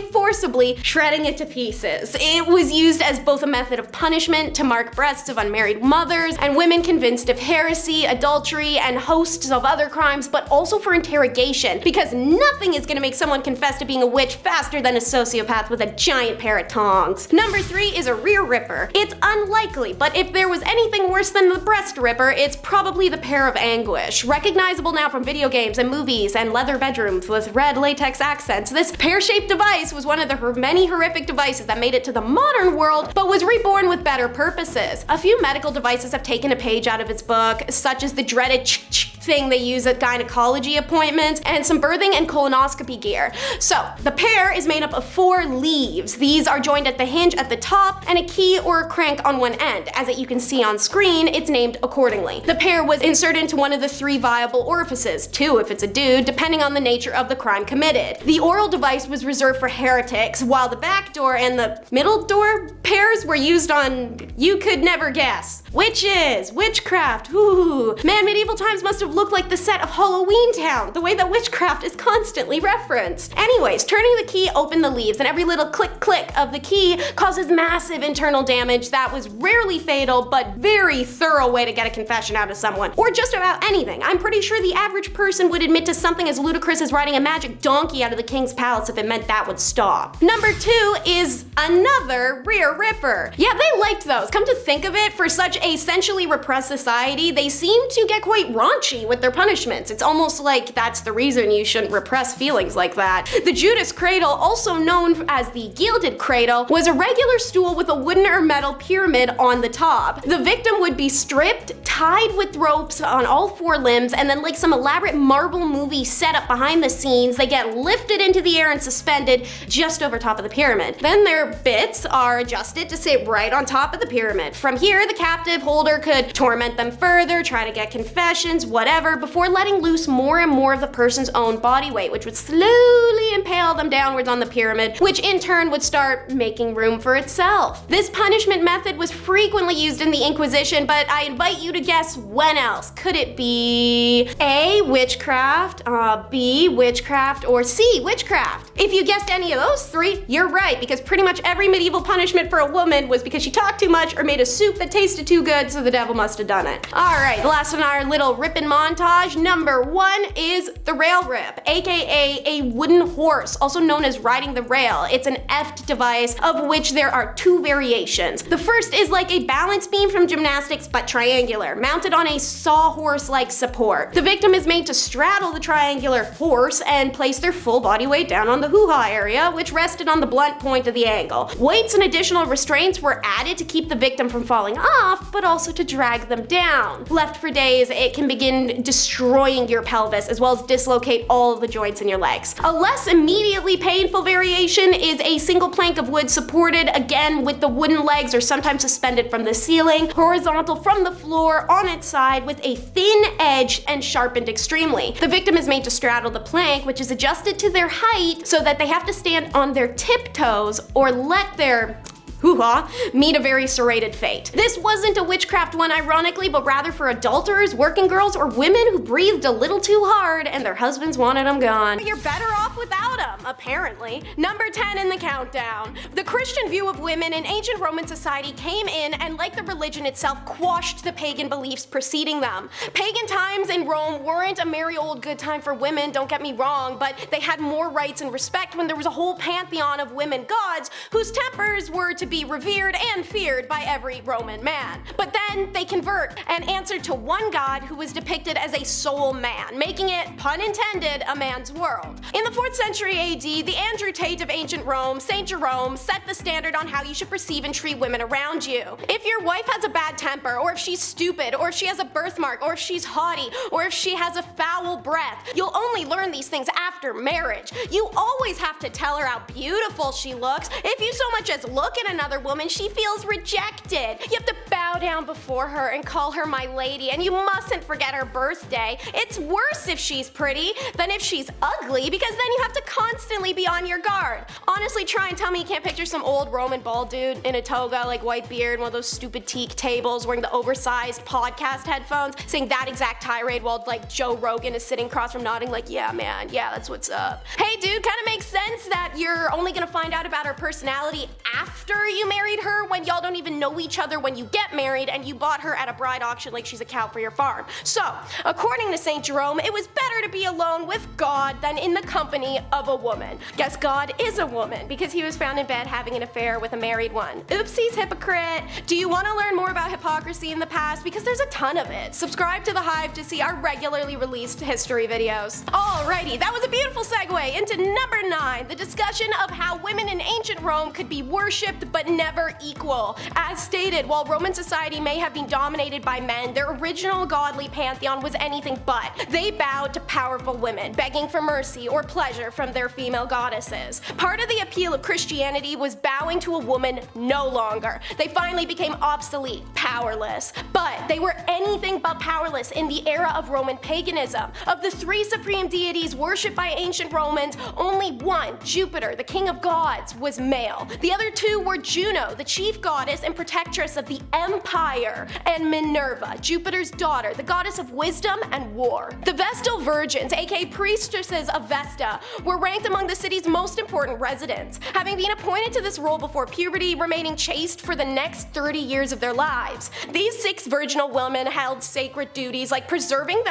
forcibly, shredding it to pieces. It was used as both a method of punishment to mark breasts of unmarried mothers and women convinced of heresy, adultery, and hosts of other crimes, but also for interrogation, because nothing is gonna make someone confess to being a witch faster than a sociopath with a giant pair of tongs. Number 3 is a rear ripper. It's unlikely, but if there was anything worse than the breast ripper, it's probably the pair of anguish. Recognizable now from video games and movies and leather bedrooms with red latex accents, this pear-shaped device was one of the many horrific devices that made it to the modern world, but was reborn with better purposes. A few medical devices have taken a page out of its book, such as the dreaded thing they use at gynecology appointments, and some birthing and colonoscopy gear. So, the pear is made up of 4 leaves. These are joined at the hinge at the top and a key or a crank on one end. As you can see on screen, it's named accordingly. The pear was inserted into one of the 3 viable orifices, 2 if it's a dude, depending on the nature of the crime committed. The oral device was reserved for heretics, while the back door and the middle door pairs were used on, you could never guess, witches, witchcraft. Ooh. Man, medieval times must have looked like the set of Halloween Town, the way that witchcraft is constantly referenced. Anyways, turning the key opened the leaves, and every little click of the key causes massive internal damage that was rarely fatal, but very thorough way to get a confession out of someone, or just about anything. I'm pretty sure the average person would admit to something as ludicrous as riding a magic donkey out of the king's palace if it meant that would stop. Number 2 is another rear ripper. Yeah, they liked those. Come to think of it, for such a sensually repressed society, they seem to get quite raunchy with their punishments. It's almost like that's the reason you shouldn't repress feelings like that. The Judas cradle, also known as the gilded cradle, was a regular stool with a wooden or metal pyramid on the top. The victim would be stripped, tied with ropes on all four limbs, and then like some elaborate Marvel movie setup behind the scenes, they get lifted into the air and suspended just over top of the pyramid. Then their bits are adjusted to sit right on top of the pyramid. From here, the captive holder could torment them further, try to get confessions, whatever, before letting loose more and more of the person's own body weight, which would slowly impale them downwards on the pyramid, which in turn would start making room for itself. This punishment method was frequently used in the Inquisition, but I invite you to guess when else. Could it be A, witchcraft, B, witchcraft, or C, witchcraft? If you guessed any of those three, you're right, because pretty much every medieval punishment for a woman was because she talked too much or made a soup that tasted too good, so the devil must have done it. Alright, last in our little ripping montage, number 1 is the rail rip, aka a wooden horse, also known as riding the rail. It's an effed device of which there are 2 variations. The first is like a balance beam from gymnastics but triangular, mounted on a sawhorse-like support. The victim is made to straddle the triangular horse and place their full body weight down on the hoo-ha area, which rested on the blunt point of the angle. Weights and additional restraints were added to keep the victim from falling off, but also to drag them down. Left for days, it can begin destroying your pelvis as well as dislocate all of the joints in your legs. A less immediately painful variation is a single plank of wood supported, again with the wooden legs or sometimes suspended from the ceiling, horizontal from the floor on its side with a thin edge and sharpened extremely. The victim is made to straddle the plank, which is adjusted to their height so that they have to stand on their tiptoes or let their hoo-ha, meet a very serrated fate. This wasn't a witchcraft one ironically, but rather for adulterers, working girls, or women who breathed a little too hard and their husbands wanted them gone. You're better off without them, apparently. Number 10 in the countdown. The Christian view of women in ancient Roman society came in and, like the religion itself, quashed the pagan beliefs preceding them. Pagan times in Rome weren't a merry old good time for women, don't get me wrong, but they had more rights and respect when there was a whole pantheon of women gods whose tempers were to be revered and feared by every Roman man. But then they convert and answer to one god who was depicted as a soul man, making it, pun intended, a man's world. In the 4th century AD, the Andrew Tate of ancient Rome, Saint Jerome, set the standard on how you should perceive and treat women around you. If your wife has a bad temper, or if she's stupid, or if she has a birthmark, or if she's haughty, or if she has a foul breath, you'll only learn these things after marriage. You always have to tell her how beautiful she looks. If you so much as look at another woman, she feels rejected. You have to bow down before her and call her my lady, and you mustn't forget her birthday. It's worse if she's pretty than if she's ugly, because then you have to constantly be on your guard. Honestly, try and tell me you can't picture some old Roman bald dude in a toga, like white beard, one of those stupid teak tables, wearing the oversized podcast headphones, saying that exact tirade while like Joe Rogan is sitting across from nodding like, yeah man, yeah, that's what's up. Hey dude, kinda makes sense that you're only gonna find out about her personality after you married her, when y'all don't even know each other when you get married and you bought her at a bride auction like she's a cow for your farm. So, according to Saint Jerome, it was better to be alone with God than in the company of a woman. Guess God is a woman because he was found in bed having an affair with a married one. Oopsies, hypocrite. Do you want to learn more about hypocrisy in the past? Because there's a ton of it. Subscribe to The Hive to see our regularly released history videos. Alrighty, that was a beautiful segue into number 9, the discussion of how women in ancient Rome could be worshipped but never equal. As stated, while Roman society may have been dominated by men, their original godly pantheon was anything but. They bowed to powerful women, begging for mercy or pleasure from their female goddesses. Part of the appeal of Christianity was bowing to a woman no longer. They finally became obsolete, powerless. But they were anything but powerless in the era of Roman paganism. Of the 3 supreme deities worshipped by ancient Romans, only one, Jupiter, the king of gods, was male. The other 2 were Juno, the chief goddess and protectress of the empire, and Minerva, Jupiter's daughter, the goddess of wisdom and war. The Vestal Virgins, aka priestesses of Vesta, were ranked among the city's most important residents, having been appointed to this role before puberty, remaining chaste for the next 30 years of their lives. These 6 virginal women held sacred duties like preserving the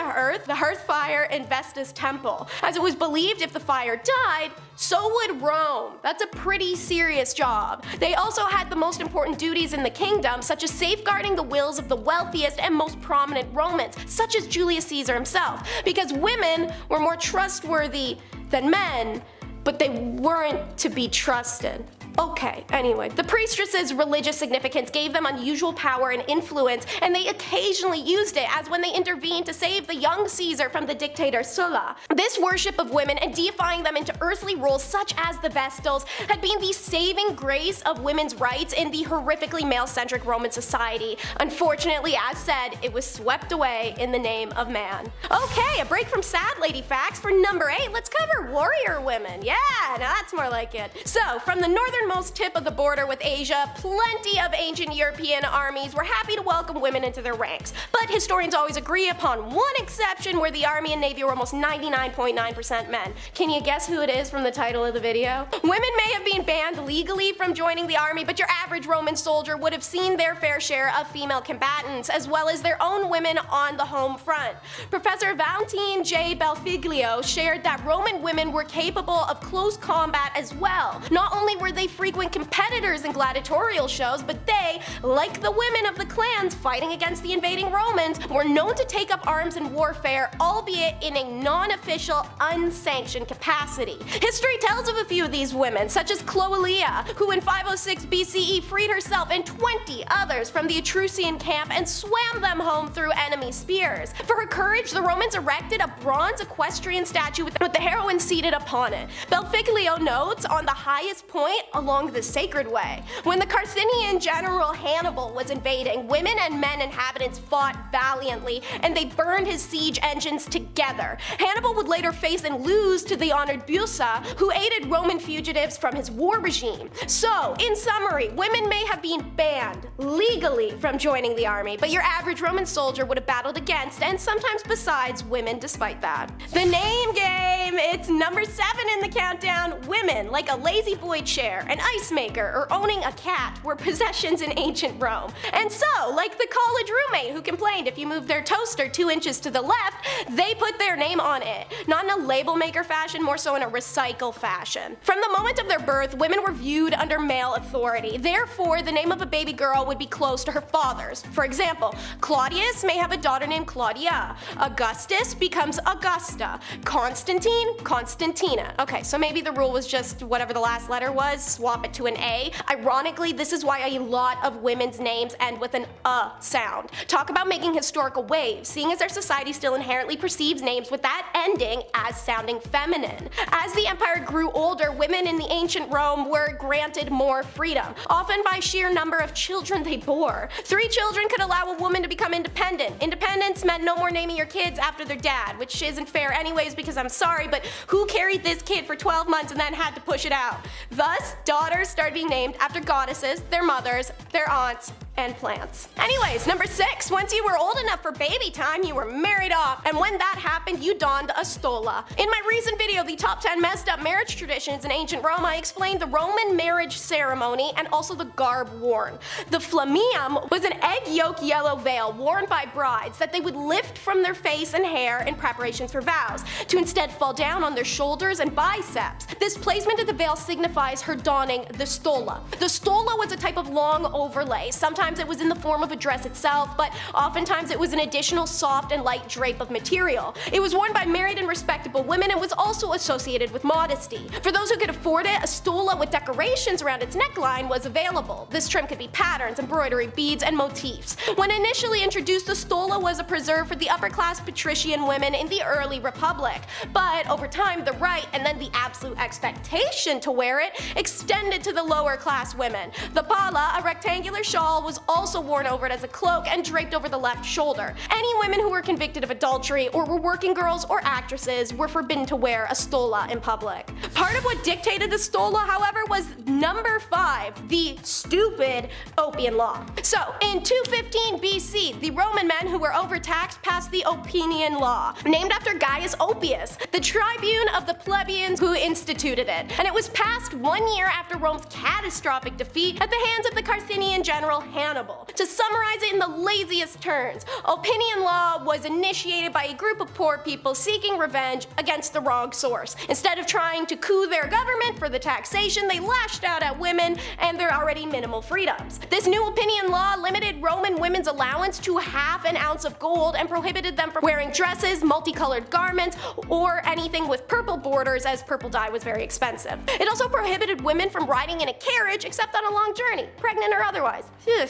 hearth fire, and Vesta's temple, as it was believed if the fire died, so would Rome. That's a pretty serious job. They also had the most important duties in the kingdom, such as safeguarding the wills of the wealthiest and most prominent Romans, such as Julius Caesar himself, because women were more trustworthy than men, but they weren't to be trusted. Okay, anyway, the priestesses' religious significance gave them unusual power and influence, and they occasionally used it, as when they intervened to save the young Caesar from the dictator Sulla. This worship of women and deifying them into earthly roles such as the Vestals had been the saving grace of women's rights in the horrifically male-centric Roman society. Unfortunately, as said, it was swept away in the name of man. Okay, a break from sad lady facts. For number 8, let's cover warrior women. Yeah, now that's more like it. So, from the northernmost tip of the border with Asia, plenty of ancient European armies were happy to welcome women into their ranks. But historians always agree upon one exception where the army and navy were almost 99.9% men. Can you guess who it is from the title of the video? Women may have been banned legally from joining the army, but your average Roman soldier would have seen their fair share of female combatants, as well as their own women on the home front. Professor Valentine J. Belfiglio shared that Roman women were capable of close combat as well. Not only were they frequent competitors in gladiatorial shows, but they, like the women of the clans fighting against the invading Romans, were known to take up arms in warfare, albeit in a non-official, unsanctioned capacity. History tells of a few of these women, such as Cloelia, who in 506 BCE freed herself and 20 others from the Etruscan camp and swam them home through enemy spears. For her courage, the Romans erected a bronze equestrian statue with the heroine seated upon it. Belfiglio notes, on the highest point along the sacred way. When the Carthaginian general Hannibal was invading, women and men inhabitants fought valiantly, and they burned his siege engines together. Hannibal would later face and lose to the honored Busa, who aided Roman fugitives from his war regime. So, in summary, women may have been banned legally from joining the army, but your average Roman soldier would have battled against and sometimes besides women despite that. The name game! It's number 7 in the countdown. Women, like a lazy boy chair, an ice maker, or owning a cat, were possessions in ancient Rome. And so, like the college roommate who complained if you moved their toaster 2 inches to the left, they put their name on it. Not in a label maker fashion, more so in a recycle fashion. From the moment of their birth, women were viewed under male authority. Therefore, the name of a baby girl would be close to her father's. For example, Claudius may have a daughter named Claudia. Augustus becomes Augusta. Constantine, Constantina. Okay, so maybe the rule was just whatever the last letter was, swap it to an A. Ironically, this is why a lot of women's names end with an sound. Talk about making historical waves, seeing as our society still inherently perceives names with that ending as sounding feminine. As the empire grew older, women in the ancient Rome were granted more freedom, often by sheer number of children they bore. 3 children could allow a woman to become independent. Independence meant no more naming your kids after their dad, which isn't fair anyways because I'm sorry, but who carried this kid for 12 months and then had to push it out? Thus, daughters started being named after goddesses, their mothers, their aunts, and plants. Anyways, number 6, once you were old enough for baby time, you were married off, and when that happened, you donned a stola. In my recent video, the top 10 messed up marriage traditions in ancient Rome, I explained the Roman marriage ceremony and also the garb worn. The flammeum was an egg yolk yellow veil worn by brides that they would lift from their face and hair in preparations for vows, to instead fall down on their shoulders and biceps. This placement of the veil signifies her donning the stola. The stola was a type of long overlay. Sometimes it was in the form of a dress itself, but oftentimes it was an additional soft and light drape of material. It was worn by married and respectable women and was also associated with modesty. For those who could afford it, a stola with decorations around its neckline was available. This trim could be patterns, embroidery, beads, and motifs. When initially introduced, the stola was a preserve for the upper-class patrician women in the early republic. But over time, the right and then the absolute expectation to wear it extended to the lower-class women. The palla, a rectangular shawl, was also worn over it as a cloak and draped over the left shoulder. Any women who were convicted of adultery or were working girls or actresses were forbidden to wear a stola in public. Part of what dictated the stola, however, was number 5, the stupid Oppian Law. So, in 215 BC, the Roman men who were overtaxed passed the Oppian Law, named after Gaius Oppius, the tribune of the plebeians who instituted it, and it was passed 1 year after Rome's catastrophic defeat at the hands of the Carthaginian general Hannibal. To summarize it in the laziest terms, opinion law was initiated by a group of poor people seeking revenge against the wrong source. Instead of trying to coup their government for the taxation, they lashed out at women and their already minimal freedoms. This new opinion law limited Roman women's allowance to ½ an ounce of gold and prohibited them from wearing dresses, multicolored garments, or anything with purple borders, as purple dye was very expensive. It also prohibited women from riding in a carriage except on a long journey, pregnant or otherwise. Ugh.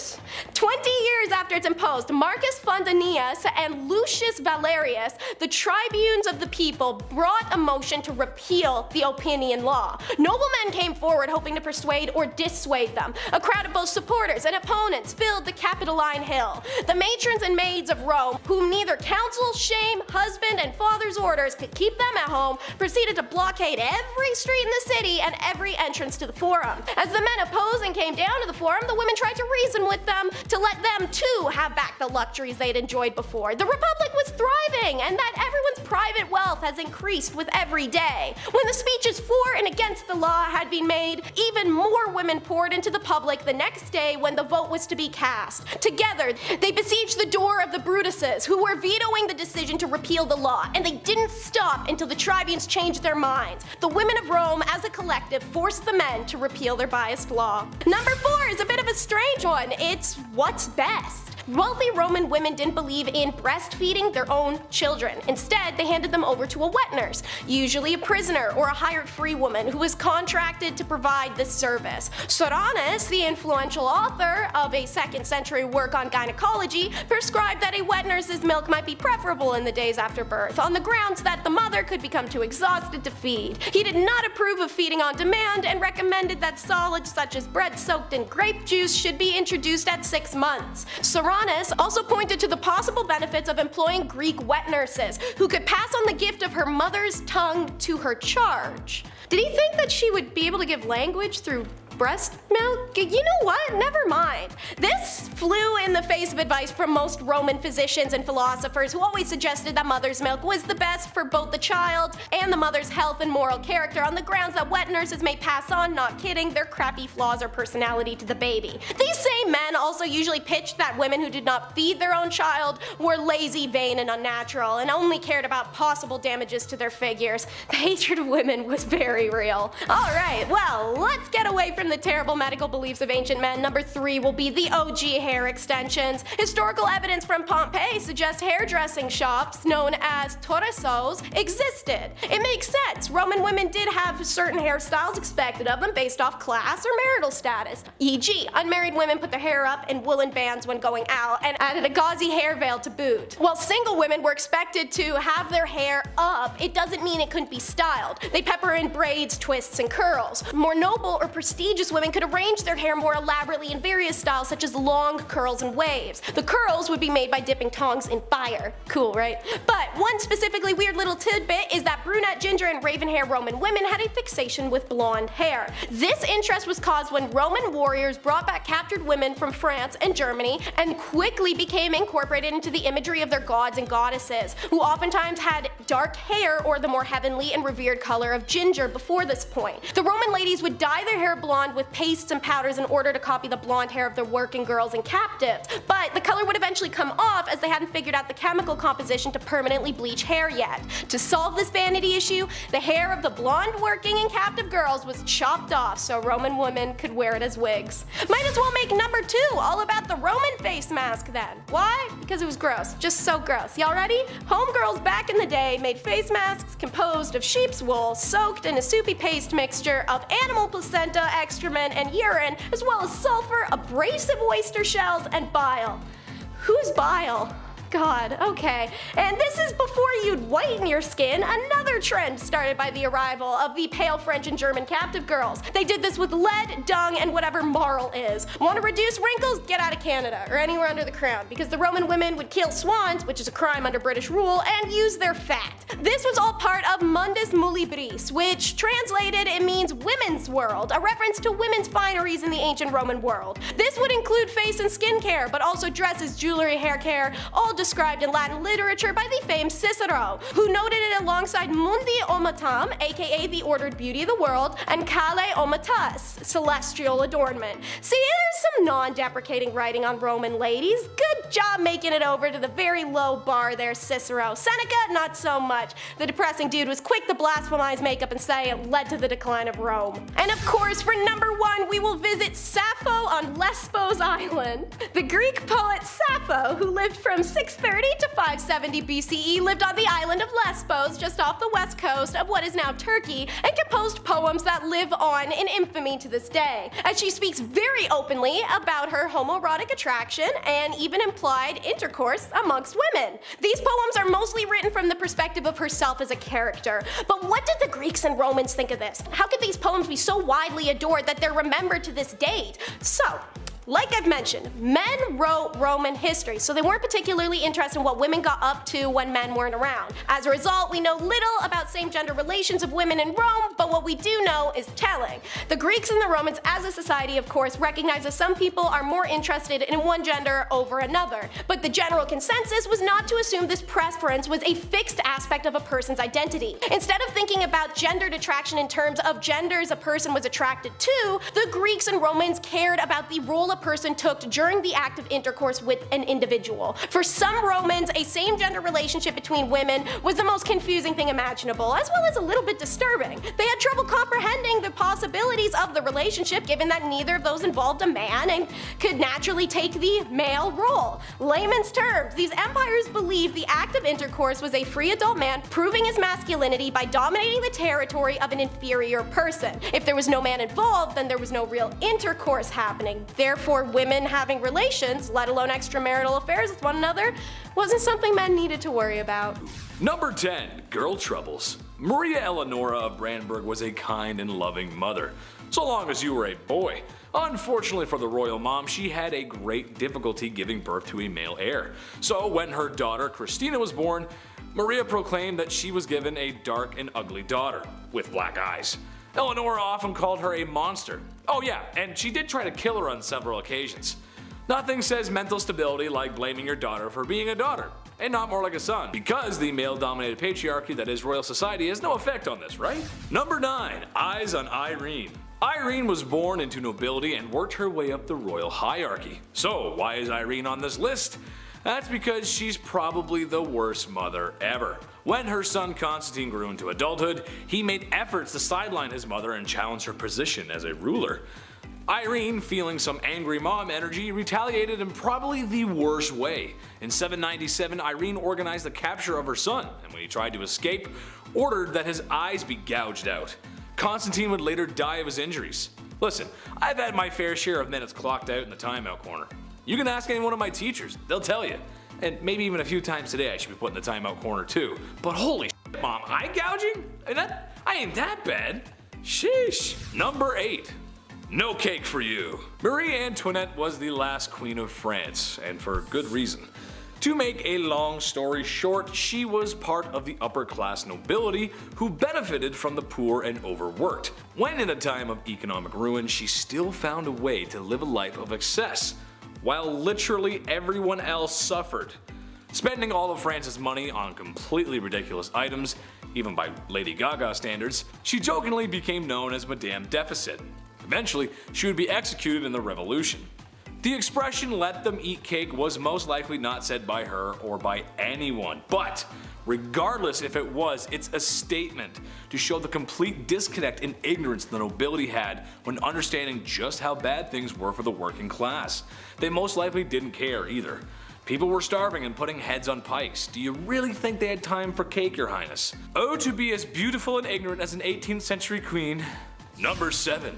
20 years after it's imposed, Marcus Fundanius and Lucius Valerius, the tribunes of the people, brought a motion to repeal the opinion law. Noblemen came forward hoping to persuade or dissuade them. A crowd of both supporters and opponents filled the Capitoline Hill. The matrons and maids of Rome, whom neither council, shame, husband, and father's orders could keep them at home, proceeded to blockade every street in the city and every entrance to the forum. As the men opposing came down to the forum, the women tried to reason with them to let them too have back the luxuries they'd enjoyed before. The Republic was thriving, and that everyone's private wealth has increased with every day. When the speeches for and against the law had been made, even more women poured into the public the next day when the vote was to be cast. Together, they besieged the door of the Brutuses, who were vetoing the decision to repeal the law, and they didn't stop until the tribunes changed their minds. The women of Rome, as a collective, forced the men to repeal their biased law. Number 4 is a bit of a strange one. It's what's best. Wealthy Roman women didn't believe in breastfeeding their own children. Instead, they handed them over to a wet nurse, usually a prisoner or a hired free woman who was contracted to provide this service. Soranus, the influential author of a 2nd century work on gynecology, prescribed that a wet nurse's milk might be preferable in the days after birth, on the grounds that the mother could become too exhausted to feed. He did not approve of feeding on demand and recommended that solids such as bread soaked in grape juice should be introduced at 6 months. Soranus also pointed to the possible benefits of employing Greek wet nurses, who could pass on the gift of her mother's tongue to her charge. Did he think that she would be able to give language through breast milk? You know what? Never mind. This flew in the face of advice from most Roman physicians and philosophers who always suggested that mother's milk was the best for both the child and the mother's health and moral character, on the grounds that wet nurses may pass on, not kidding, their crappy flaws or personality to the baby. These same men also usually pitched that women who did not feed their own child were lazy, vain, and unnatural, and only cared about possible damages to their figures. The hatred of women was very real. Alright, well, let's get away from the terrible medical beliefs of ancient men. Number 3 will be the OG hair extensions. Historical evidence from Pompeii suggests hairdressing shops, known as torresos, existed. It makes sense. Roman women did have certain hairstyles expected of them based off class or marital status. E.g., unmarried women put their hair up in woolen bands when going out and added a gauzy hair veil to boot. While single women were expected to have their hair up, it doesn't mean it couldn't be styled. They pepper in braids, twists, and curls. More noble or prestigious women could arrange their hair more elaborately in various styles such as long curls and waves. The curls would be made by dipping tongs in fire. Cool, right? But one specifically weird little tidbit is that brunette, ginger, and raven hair Roman women had a fixation with blonde hair. This interest was caused when Roman warriors brought back captured women from France and Germany and quickly became incorporated into the imagery of their gods and goddesses, who oftentimes had dark hair or the more heavenly and revered color of ginger before this point. The Roman ladies would dye their hair blonde with pastes and powders in order to copy the blonde hair of their working girls and captives, but the color would eventually come off as they hadn't figured out the chemical composition to permanently bleach hair yet. To solve this vanity issue, the hair of the blonde working and captive girls was chopped off so Roman women could wear it as wigs. Might as well make number 2 all about the Roman face mask then. Why? Because it was gross. Just so gross. Y'all ready? Homegirls back in the day made face masks composed of sheep's wool soaked in a soupy paste mixture of animal placenta, excrement, and urine, as well as sulfur, abrasive oyster shells, and bile. Whose bile? God, okay. And this is before you'd whiten your skin, another trend started by the arrival of the pale French and German captive girls. They did this with lead, dung, and whatever marl is. Want to reduce wrinkles? Get out of Canada, or anywhere under the crown, because the Roman women would kill swans, which is a crime under British rule, and use their fat. This was all part of Mundus Muliebris, which translated it means women's world, a reference to women's fineries in the ancient Roman world. This would include face and skin care, but also dresses, jewelry, hair care, all described in Latin literature by the famed Cicero, who noted it alongside Mundi Omatam, aka the ordered beauty of the world, and Kale Omatas, celestial adornment. See, there's some non-deprecating writing on Roman ladies. Good job making it over to the very low bar there, Cicero. Seneca, not so much. The depressing dude was quick to blasphemize makeup and say it led to the decline of Rome. And of course, for number 1, we will visit Sappho on Lesbos Island. The Greek poet Sappho, who lived from 630 to 570 BCE, lived on the island of Lesbos, just off the west coast of what is now Turkey, and composed poems that live on in infamy to this day, as she speaks very openly about her homoerotic attraction and even implied intercourse amongst women. These poems are mostly written from the perspective of herself as a character. But what did the Greeks and Romans think of this? How could these poems be so widely adored that they're remembered to this date? So, like I've mentioned, men wrote Roman history, so they weren't particularly interested in what women got up to when men weren't around. As a result, we know little about same-gender relations of women in Rome, but what we do know is telling. The Greeks and the Romans as a society, of course, recognize that some people are more interested in one gender over another, but the general consensus was not to assume this preference was a fixed aspect of a person's identity. Instead of thinking about gendered attraction in terms of genders a person was attracted to, the Greeks and Romans cared about the role a person took during the act of intercourse with an individual. For some Romans, a same-gender relationship between women was the most confusing thing imaginable, as well as a little bit disturbing. They had trouble comprehending the possibilities of the relationship, given that neither of those involved a man and could naturally take the male role. Layman's terms, these empires believed the act of intercourse was a free adult man proving his masculinity by dominating the territory of an inferior person. If there was no man involved, then there was no real intercourse happening. Therefore, women having relations, let alone extramarital affairs with one another, wasn't something men needed to worry about. Number 10. Girl Troubles. Maria Eleonora of Brandenburg was a kind and loving mother, so long as you were a boy. Unfortunately for the royal mom, she had a great difficulty giving birth to a male heir. So when her daughter Christina was born, Maria proclaimed that she was given a dark and ugly daughter with black eyes. Eleonora often called her a monster. Oh yeah, and she did try to kill her on several occasions. Nothing says mental stability like blaming your daughter for being a daughter, and not more like a son, because the male-dominated patriarchy that is royal society has no effect on this, right? Number 9. Eyes on Irene. Irene was born into nobility and worked her way up the royal hierarchy. So why is Irene on this list? That's because she's probably the worst mother ever. When her son Constantine grew into adulthood, he made efforts to sideline his mother and challenge her position as a ruler. Irene, feeling some angry mom energy, retaliated in probably the worst way. In 797, Irene organized the capture of her son, and when he tried to escape, ordered that his eyes be gouged out. Constantine would later die of his injuries. Listen, I've had my fair share of minutes clocked out in the timeout corner. You can ask any one of my teachers, they'll tell you. And maybe even a few times today I should be put in the timeout corner too. But holy shit, mom, eye gouging? I ain't that bad. Sheesh. Number 8. No cake for you. Marie Antoinette was the last queen of France, and for good reason. To make a long story short, she was part of the upper class nobility who benefited from the poor and overworked. When in a time of economic ruin, she still found a way to live a life of excess, while literally everyone else suffered. Spending all of France's money on completely ridiculous items, even by Lady Gaga standards, she jokingly became known as Madame Deficit. Eventually, she would be executed in the Revolution. The expression "let them eat cake" was most likely not said by her or by anyone, but regardless if it was, it's a statement to show the complete disconnect and ignorance the nobility had when understanding just how bad things were for the working class. They most likely didn't care either. People were starving and putting heads on pikes. Do you really think they had time for cake, your highness? Oh, to be as beautiful and ignorant as an 18th century queen. Number 7.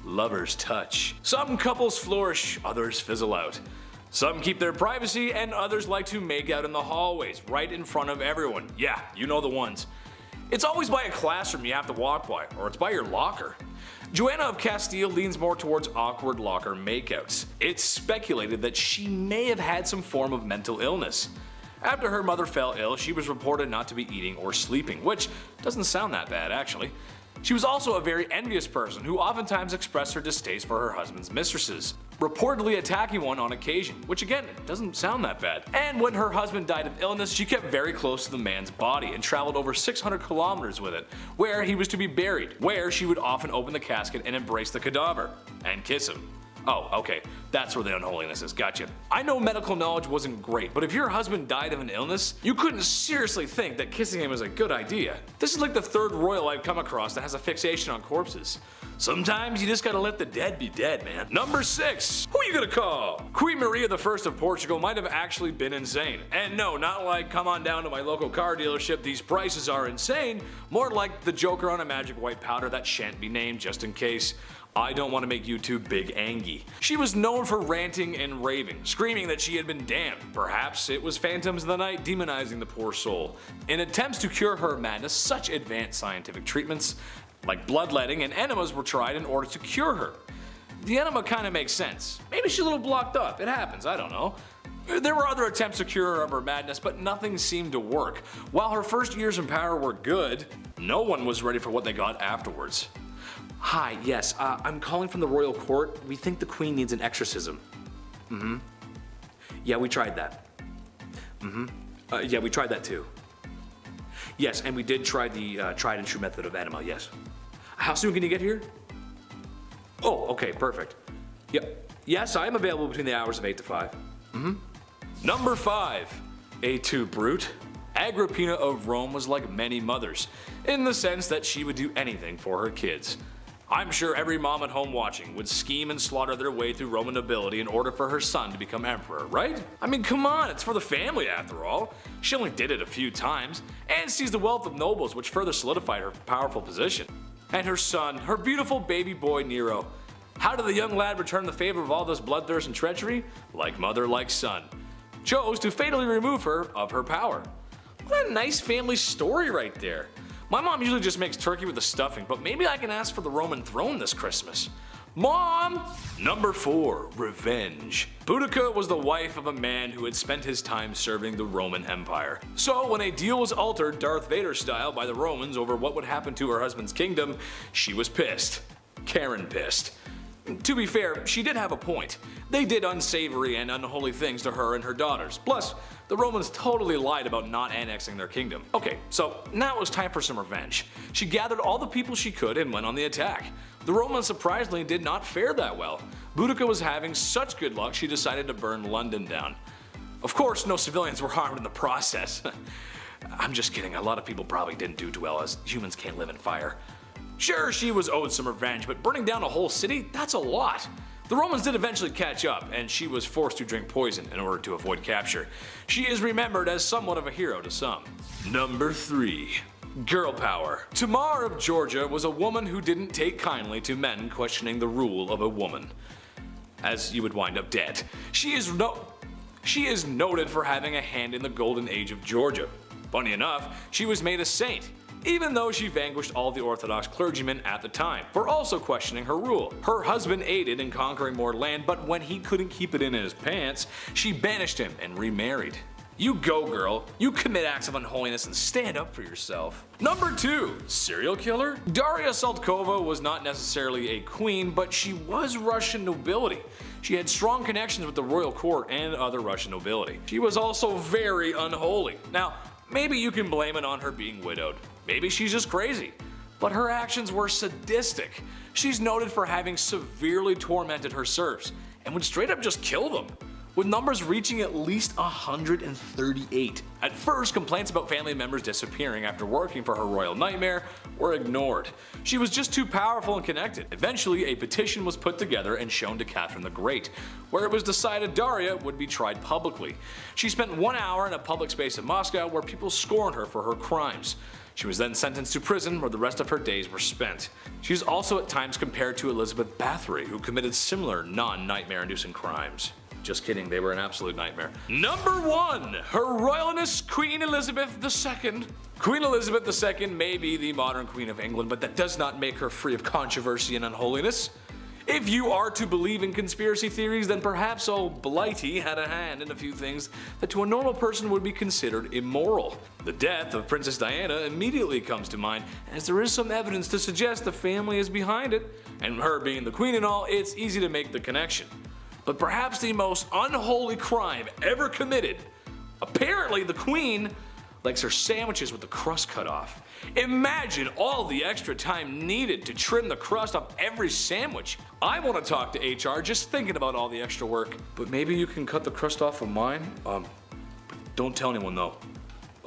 Lover's touch. Some couples flourish, others fizzle out. Some keep their privacy and others like to make out in the hallways, right in front of everyone. Yeah, you know the ones. It's always by a classroom you have to walk by, or it's by your locker. Joanna of Castile leans more towards awkward locker makeouts. It's speculated that she may have had some form of mental illness. After her mother fell ill, she was reported not to be eating or sleeping, which doesn't sound that bad actually. She was also a very envious person who oftentimes expressed her distaste for her husband's mistresses, reportedly attacking one on occasion, which again, doesn't sound that bad. And when her husband died of illness, she kept very close to the man's body and traveled over 600 kilometers with it, where he was to be buried, where she would often open the casket and embrace the cadaver, and kiss him. Oh, okay, that's where the unholiness is, gotcha. I know medical knowledge wasn't great, but if your husband died of an illness, you couldn't seriously think that kissing him was a good idea. This is like the third royal I've come across that has a fixation on corpses. Sometimes you just gotta let the dead be dead, man. Number 6, who you gonna call? Queen Maria I of Portugal might have actually been insane. And no, not like come on down to my local car dealership, these prices are insane, more like the Joker on a magic white powder that shan't be named just in case. I don't want to make you too big angy. She was known for ranting and raving, screaming that she had been damned. Perhaps it was phantoms of the night demonizing the poor soul. In attempts to cure her madness, such advanced scientific treatments like bloodletting and enemas were tried in order to cure her. The enema kind of makes sense. Maybe she's a little blocked up, it happens, I don't know. There were other attempts to cure her of her madness, but nothing seemed to work. While her first years in power were good, no one was ready for what they got afterwards. Hi, yes, I'm calling from the royal court. We think the queen needs an exorcism. Yeah, we tried that. Yeah, we tried that too. Yes, and we did try the tried and true method of enema, yes. How soon can you get here? Oh, okay, perfect. Yep. Yes, I am available between the hours of 8 to 5. Number 5, A2 Brute. Agrippina of Rome was like many mothers, in the sense that she would do anything for her kids. I'm sure every mom at home watching would scheme and slaughter their way through Roman nobility in order for her son to become emperor, right? I mean, come on, it's for the family after all. She only did it a few times, and seized the wealth of nobles, which further solidified her powerful position. And her son, her beautiful baby boy Nero. How did the young lad return the favor of all this bloodthirst and treachery? Like mother, like son. Chose to fatally remove her of her power. What a nice family story right there. My mom usually just makes turkey with the stuffing, but maybe I can ask for the Roman throne this Christmas. Mom! Number 4, Revenge. Boudica was the wife of a man who had spent his time serving the Roman Empire. So when a deal was altered Darth Vader style by the Romans over what would happen to her husband's kingdom, she was pissed. Karen pissed. To be fair, she did have a point. They did unsavory and unholy things to her and her daughters. Plus, the Romans totally lied about not annexing their kingdom. Okay, so now it was time for some revenge. She gathered all the people she could and went on the attack. The Romans surprisingly did not fare that well. Boudica was having such good luck she decided to burn London down. Of course, no civilians were harmed in the process. I'm just kidding, a lot of people probably didn't do too well as humans can't live in fire. Sure, she was owed some revenge, but burning down a whole city? That's a lot. The Romans did eventually catch up, and she was forced to drink poison in order to avoid capture. She is remembered as somewhat of a hero to some. Number 3. Girl power. Tamar of Georgia was a woman who didn't take kindly to men questioning the rule of a woman, as you would wind up dead. She is noted for having a hand in the golden age of Georgia. Funny enough, she was made a saint, even though she vanquished all the Orthodox clergymen at the time for also questioning her rule. Her husband aided in conquering more land, but when he couldn't keep it in his pants, she banished him and remarried. You go, girl. You commit acts of unholiness and stand up for yourself. Number 2. Serial killer? Daria Saltkova was not necessarily a queen, but she was Russian nobility. She had strong connections with the royal court and other Russian nobility. She was also very unholy. Now, maybe you can blame it on her being widowed. Maybe she's just crazy. But her actions were sadistic. She's noted for having severely tormented her serfs and would straight up just kill them, with numbers reaching at least 138. At first, complaints about family members disappearing after working for her royal nightmare were ignored. She was just too powerful and connected. Eventually, a petition was put together and shown to Catherine the Great, where it was decided Daria would be tried publicly. She spent 1 hour in a public space in Moscow where people scorned her for her crimes. She was then sentenced to prison where the rest of her days were spent. She is also at times compared to Elizabeth Bathory, who committed similar non-nightmare inducing crimes. Just kidding, they were an absolute nightmare. Number 1. Her Royalness Queen Elizabeth II. Queen Elizabeth II may be the modern Queen of England, but that does not make her free of controversy and unholiness. If you are to believe in conspiracy theories, then perhaps old Blighty had a hand in a few things that to a normal person would be considered immoral. The death of Princess Diana immediately comes to mind, as there is some evidence to suggest the family is behind it, and her being the queen and all, it's easy to make the connection. But perhaps the most unholy crime ever committed, apparently the queen likes her sandwiches with the crust cut off. Imagine all the extra time needed to trim the crust off every sandwich. I want to talk to HR just thinking about all the extra work. But maybe you can cut the crust off of mine? Don't tell anyone though.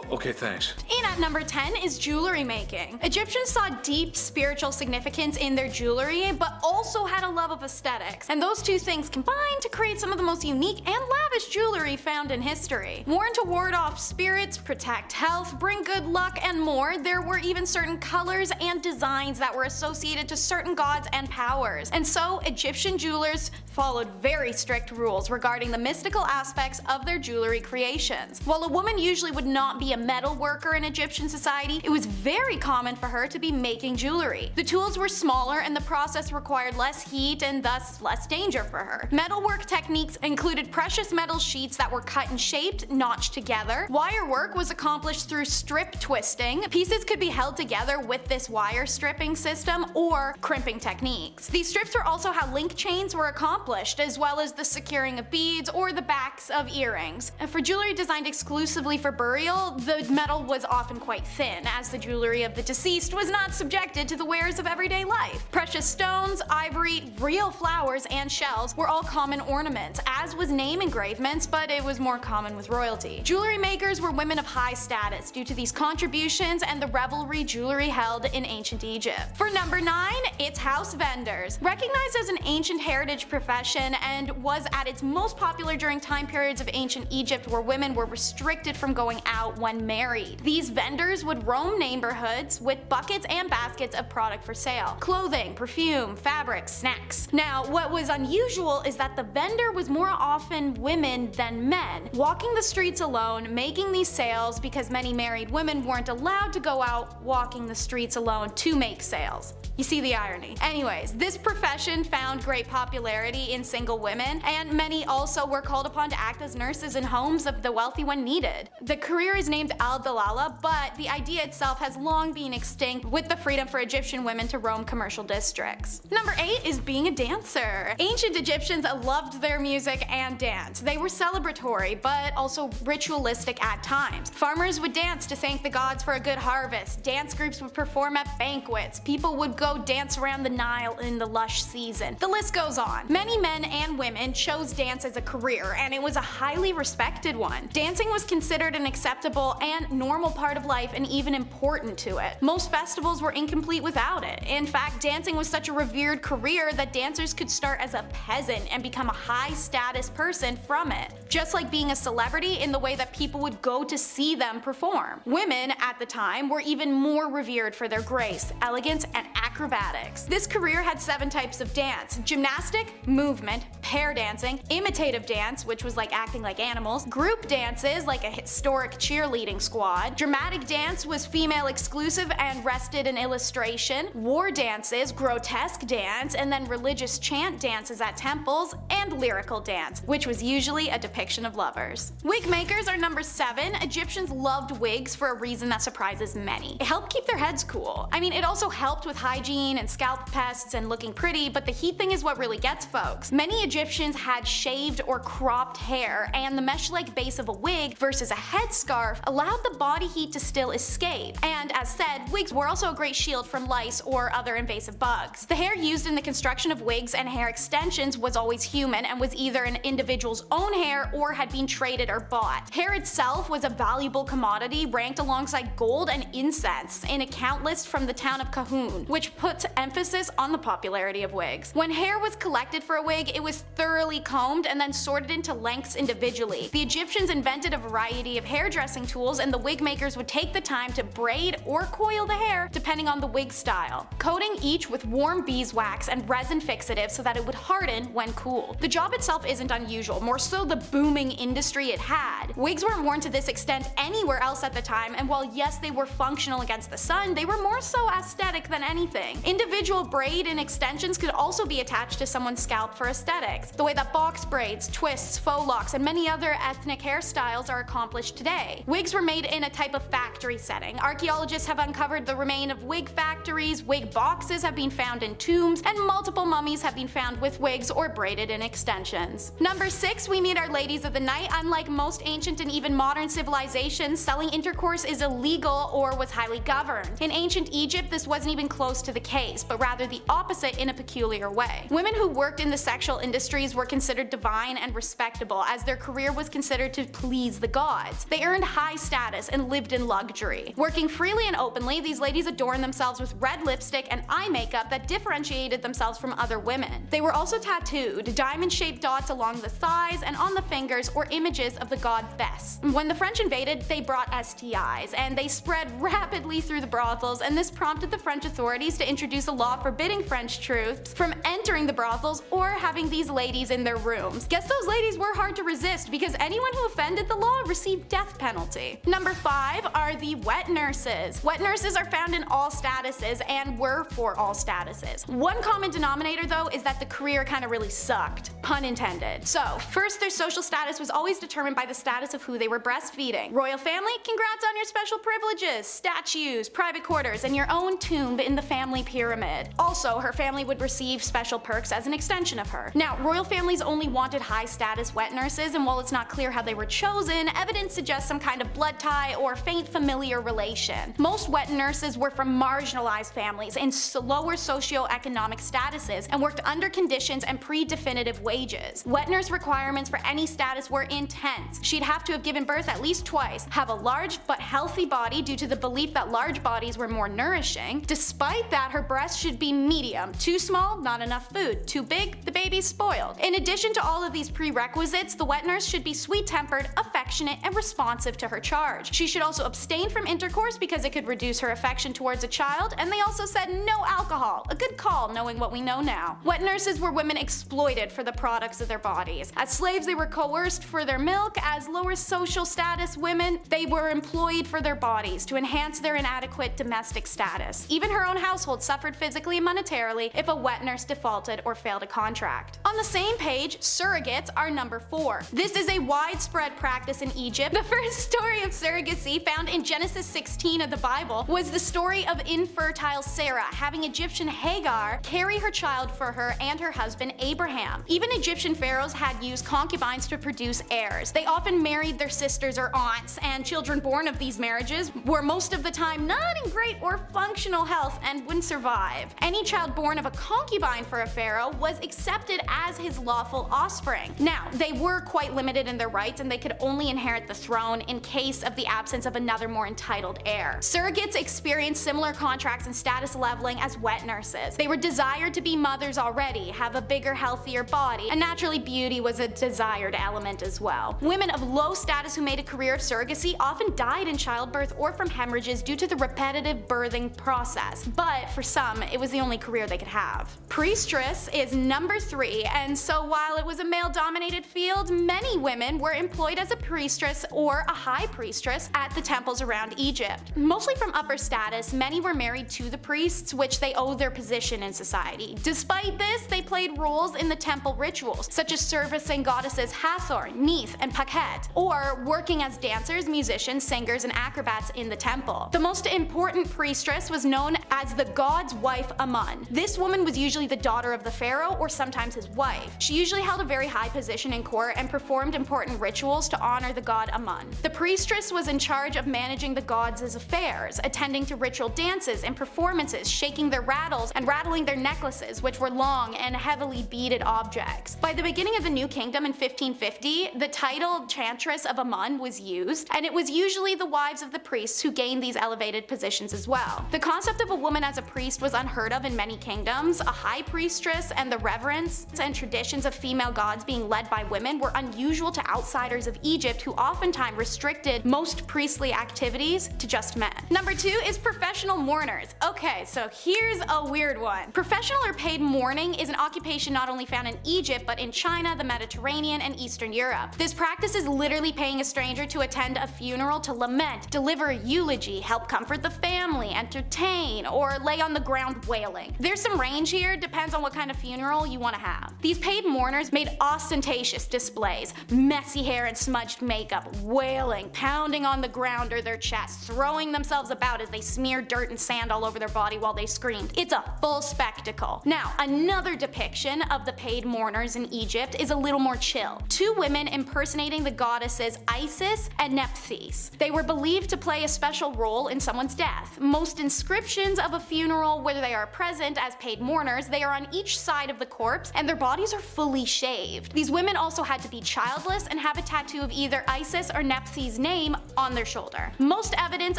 Okay, thanks. And at number 10 is jewelry making. Egyptians saw deep spiritual significance in their jewelry, but also had a love of aesthetics. And those two things combined to create some of the most unique and lavish jewelry found in history. Worn to ward off spirits, protect health, bring good luck, and more, there were even certain colors and designs that were associated to certain gods and powers. And so, Egyptian jewelers followed very strict rules regarding the mystical aspects of their jewelry creations. While a woman usually would not be a metal worker in Egyptian society, it was very common for her to be making jewelry. The tools were smaller and the process required less heat and thus less danger for her. Metalwork techniques included precious metal sheets that were cut and shaped, notched together. Wire work was accomplished through strip twisting. Pieces could be held together with this wire stripping system or crimping techniques. These strips were also how link chains were accomplished, as well as the securing of beads or the backs of earrings. And for jewelry designed exclusively for burial, the metal was often quite thin, as the jewelry of the deceased was not subjected to the wares of everyday life. Precious stones, ivory, real flowers, and shells were all common ornaments, as was name engravements, but it was more common with royalty. Jewelry makers were women of high status due to these contributions and the revelry jewelry held in ancient Egypt. For number 9, it's house vendors. Recognized as an ancient heritage profession and was at its most popular during time periods of ancient Egypt where women were restricted from going out when married. These vendors would roam neighborhoods with buckets and baskets of product for sale. Clothing, perfume, fabrics, snacks. Now, what was unusual is that the vendor was more often women than men, walking the streets alone, making these sales because many married women weren't allowed to go out walking the streets alone to make sales. You see the irony. Anyways, this profession found great popularity in single women, and many also were called upon to act as nurses in homes of the wealthy when needed. The career is named al-dalala, but the idea itself has long been extinct with the freedom for Egyptian women to roam commercial districts. Number 8 is being a dancer. Ancient Egyptians loved their music and dance. They were celebratory, but also ritualistic at times. Farmers would dance to thank the gods for a good harvest. Dance groups would perform at banquets. People would go dance around the Nile in the lush season. The list goes on. Many men and women chose dance as a career, and it was a highly respected one. Dancing was considered an acceptable and normal part of life and even important to it. Most festivals were incomplete without it. In fact, dancing was such a revered career that dancers could start as a peasant and become a high status person from it, just like being a celebrity in the way that people would go to see them perform. Women at the time were even more revered for their grace, elegance, and acrobatics. This career had 7 types of dance: gymnastic, movement, pair dancing, imitative dance, which was like acting like animals, group dances like a historic cheerleading squad, dramatic dance was female exclusive and rested in illustration, war dances, grotesque dance, and then religious chant dances at temples, and lyrical dance, which was usually a depiction of lovers. Wig makers are number 7. Egyptians loved wigs for a reason that surprises many. It helped keep their heads cool. I mean, it also helped with hygiene and scalp pests and looking pretty, but the heat thing is what really gets folks. Many Egyptians had shaved or cropped hair, and the mesh-like base of a wig versus a headscarf allowed the body heat to still escape. And as said, wigs were also a great shield from lice or other invasive bugs. The hair used in the construction of wigs and hair extensions was always human and was either an individual's own hair or had been traded or bought. Hair itself was a valuable commodity ranked alongside gold and incense in a count list from the town of Kahun, which puts emphasis on the popularity of wigs. When hair was collected for a wig, it was thoroughly combed and then sorted into lengths individually. The Egyptians invented a variety of hairdressing tools, and the wig makers would take the time to braid or coil the hair depending on the wig style, coating each with warm beeswax and resin fixative so that it would harden when cooled. The job itself isn't unusual, more so the booming industry it had. Wigs weren't worn to this extent anywhere else at the time, and while yes, they were functional against the sun, they were more so aesthetic than anything. clothing. Individual braid and extensions could also be attached to someone's scalp for aesthetics, the way that box braids, twists, faux locks, and many other ethnic hairstyles are accomplished today. Wigs were made in a type of factory setting. Archaeologists have uncovered the remains of wig factories, wig boxes have been found in tombs, and multiple mummies have been found with wigs or braided in extensions. Number 6, we meet our ladies of the night. Unlike most ancient and even modern civilizations, selling intercourse is illegal or was highly governed. In ancient Egypt, this wasn't even close to the case, but rather the opposite in a peculiar way. Women who worked in the sexual industries were considered divine and respectable, as their career was considered to please the gods. They earned high status and lived in luxury. Working freely and openly, these ladies adorned themselves with red lipstick and eye makeup that differentiated themselves from other women. They were also tattooed, diamond-shaped dots along the thighs and on the fingers, or images of the god Bes. When the French invaded, they brought STIs, and they spread rapidly through the brothels, and this prompted the French authorities to introduce a law forbidding French troops from entering the brothels or having these ladies in their rooms. Guess those ladies were hard to resist, because anyone who offended the law received death penalty. Number 5 are the wet nurses. Wet nurses are found in all statuses and were for all statuses. One common denominator though is that the career kind of really sucked, pun intended. So first, their social status was always determined by the status of who they were breastfeeding. Royal family, congrats on your special privileges, statues, private quarters, and your own tomb in the family pyramid. Also, her family would receive special perks as an extension of her. Now, royal families only wanted high status wet nurses, and while it's not clear how they were chosen, evidence suggests some kind of blood tie or faint familiar relation. Most wet nurses were from marginalized families in lower socioeconomic statuses and worked under conditions and pre-definitive wages. Wet nurse requirements for any status were intense. She'd have to have given birth at least twice, have a large but healthy body due to the belief that large bodies were more nourishing. Despite that, her breasts should be medium. Too small, not enough food. Too big, the baby's spoiled. In addition to all of these prerequisites, the wet nurse should be sweet-tempered, affectionate, and responsive to her charge. She should also abstain from intercourse because it could reduce her affection towards a child, and they also said no alcohol. A good call, knowing what we know now. Wet nurses were women exploited for the products of their bodies. As slaves, they were coerced for their milk. As lower social status women, they were employed for their bodies to enhance their inadequate domestic status. Even her own household suffered physically and monetarily if a wet nurse defaulted or failed a contract. On the same page, surrogates are number 4. This is a widespread practice in Egypt. The first story of surrogacy found in Genesis 16 of the Bible was the story of infertile Sarah having Egyptian Hagar carry her child for her and her husband Abraham. Even Egyptian pharaohs had used concubines to produce heirs. They often married their sisters or aunts, and children born of these marriages were most of the time not in great or functional health and wouldn't survive. Any child born of a concubine for a pharaoh was accepted as his lawful offspring. Now, they were quite limited in their rights, and they could only inherit the throne in case of the absence of another more entitled heir. Surrogates experienced similar contracts and status leveling as wet nurses. They were desired to be mothers already, have a bigger, healthier body, and naturally beauty was a desired element as well. Women of low status who made a career of surrogacy often died in childbirth or from hemorrhages due to the repetitive birthing process, but for some, it was the only career they could have. Priestess is number 3, and so while it was a male-dominated field, many women were employed as a priestess or a high priestess at the temples around Egypt. Mostly from upper status, many were married to the priests, which they owed their position in society. Despite this, they played roles in the temple rituals, such as servicing goddesses Hathor, Neith, and Pakhet, or working as dancers, musicians, singers, and acrobats in the temple. The most important priestess was known as the god's wife Amun. This woman was usually the daughter of the pharaoh or sometimes his wife. She usually held a very high position in court and performed important rituals to honor the god Amun. The priestess was in charge of managing the gods' affairs, attending to ritual dances and performances, shaking their rattles and rattling their necklaces, which were long and heavily beaded objects. By the beginning of the New Kingdom in 1550, the title Chantress of Amun was used, and it was usually the wives of the priests who gained these elevated positions as well. The concept of a woman as a priest was unheard of in many kingdoms. A high priestess and the reverence and traditions of female gods being led by women were unusual to outsiders of Egypt, who oftentimes restricted most priestly activities to just men. Number 2 is professional mourners. Okay, so here's a weird one. Professional or paid mourning is an occupation not only found in Egypt, but in China, the Mediterranean, and Eastern Europe. This practice is literally paying a stranger to attend a funeral to lament, deliver a eulogy, help comfort the family, entertain, or lay on the ground wailing. There's some range here, depends on what kind of funeral you want to have. These paid mourners made ostentatious displays, messy hair and smudged makeup, wailing, pounding on the ground or their chests, throwing themselves about as they smeared dirt and sand all over their body while they screamed. It's a full spectacle. Now, another depiction of the paid mourners in Egypt is a little more chill. Two women impersonating the goddesses Isis and Nephthys. They were believed to play a special role in someone's death. Most inscriptions of a funeral where they are present as paid mourners, they are on each side of the corpse and their bodies are fully shaved. These women also had to be childless and have a tattoo of either Isis or Nephthys' name on their shoulder. Most evidence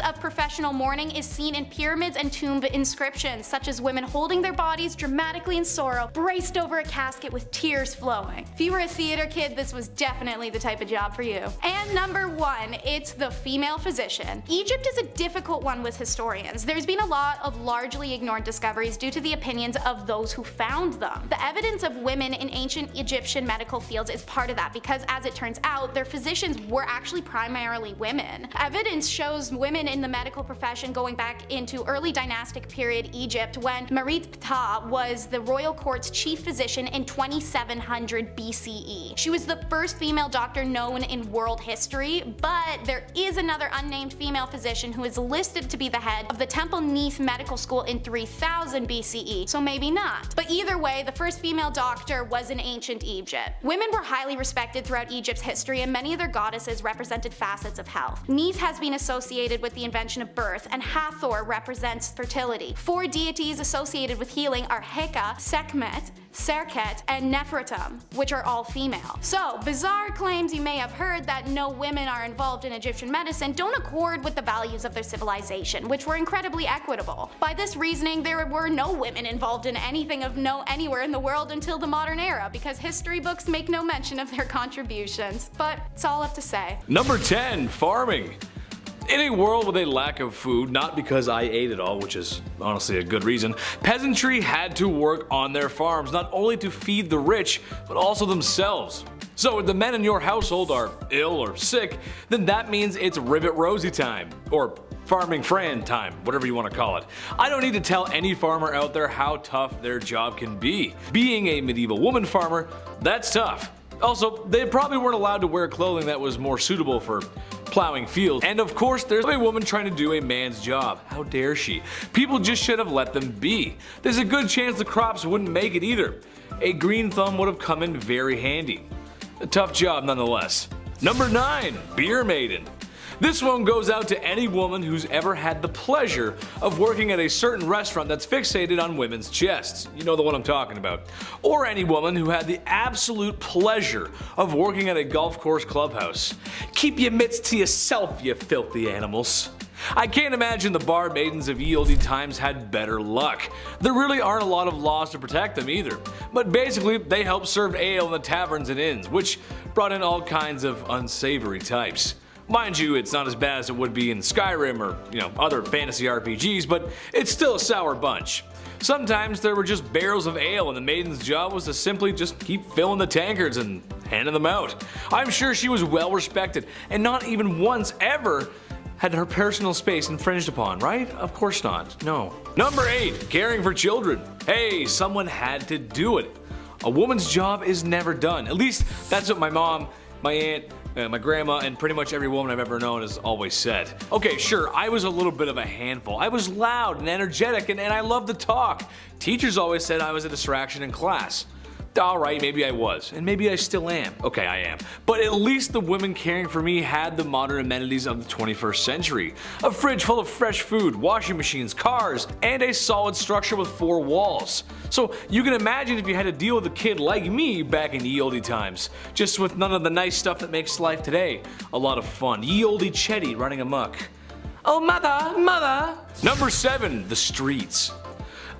of professional mourning is seen in pyramids and tomb inscriptions, such as women holding their bodies dramatically in sorrow, braced over a casket with tears flowing. If you were a theater kid, this was definitely the type of job for you. And number 1, it's the female physician. Egypt is a difficult one with historians. There's been a lot of largely ignored discoveries due to the opinions of those who found them. The evidence of women in ancient Egyptian medical fields is part of that because, as it turns out, their physicians were actually primarily women. Evidence shows women in the medical profession going back into early dynastic period Egypt when Merit Ptah was the royal court's chief physician in 2700 BCE. She was the first female doctor known in world history, but there is another unnamed female physician who is listed to be the head of the Temple Neith Medical School in 3000 BCE, so maybe not. But either way, the first female doctor was in ancient Egypt. Women were highly respected throughout Egypt's history, and many of their goddesses represented facets of health. Neith has been associated with the invention of birth, and Hathor represents fertility. 4 deities associated with healing are Heka, Sekhmet, Serket, and Nefertum, which are all female. So, bizarre claims you may have heard that no women are involved in Egyptian medicine don't accord with the values of their civilization, which were incredibly equitable. By this reasoning, there were no women involved in anything of note anywhere in the world until the modern era, because history books make no mention of their contributions. But it's all up to say. Number 10, farming. In a world with a lack of food, not because I ate it all, which is honestly a good reason, peasantry had to work on their farms, not only to feed the rich, but also themselves. So if the men in your household are ill or sick, then that means it's Rivet Rosie time, or Farming Fran time, whatever you want to call it. I don't need to tell any farmer out there how tough their job can be. Being a medieval woman farmer, that's tough. Also, they probably weren't allowed to wear clothing that was more suitable for plowing fields. And of course, there's a woman trying to do a man's job. How dare she? People just should have let them be. There's a good chance the crops wouldn't make it either. A green thumb would have come in very handy. A tough job nonetheless. Number 9, beer maiden. This one goes out to any woman who's ever had the pleasure of working at a certain restaurant that's fixated on women's chests. You know the one I'm talking about. Or any woman who had the absolute pleasure of working at a golf course clubhouse. Keep your mitts to yourself, you filthy animals. I can't imagine the bar maidens of ye olde times had better luck. There really aren't a lot of laws to protect them either. But basically, they helped serve ale in the taverns and inns, which brought in all kinds of unsavory types. Mind you, it's not as bad as it would be in Skyrim or, other fantasy RPGs, but it's still a sour bunch. Sometimes there were just barrels of ale and the maiden's job was to simply just keep filling the tankards and handing them out. I'm sure she was well respected and not even once ever had her personal space infringed upon, right? Of course not, no. Number 8, caring for children. Hey, someone had to do it. A woman's job is never done. At least that's what my mom, my aunt, my grandma, and pretty much every woman I've ever known has always said. Okay, sure, I was a little bit of a handful. I was loud and energetic and I loved to talk. Teachers always said I was a distraction in class. Alright, maybe I was, and maybe I still am. Okay, I am. But at least the women caring for me had the modern amenities of the 21st century. A fridge full of fresh food, washing machines, cars, and a solid structure with 4 walls. So you can imagine if you had to deal with a kid like me back in ye olde times, just with none of the nice stuff that makes life today a lot of fun. Ye olde Chetty running amok. Oh mother, mother! Number 7, the streets.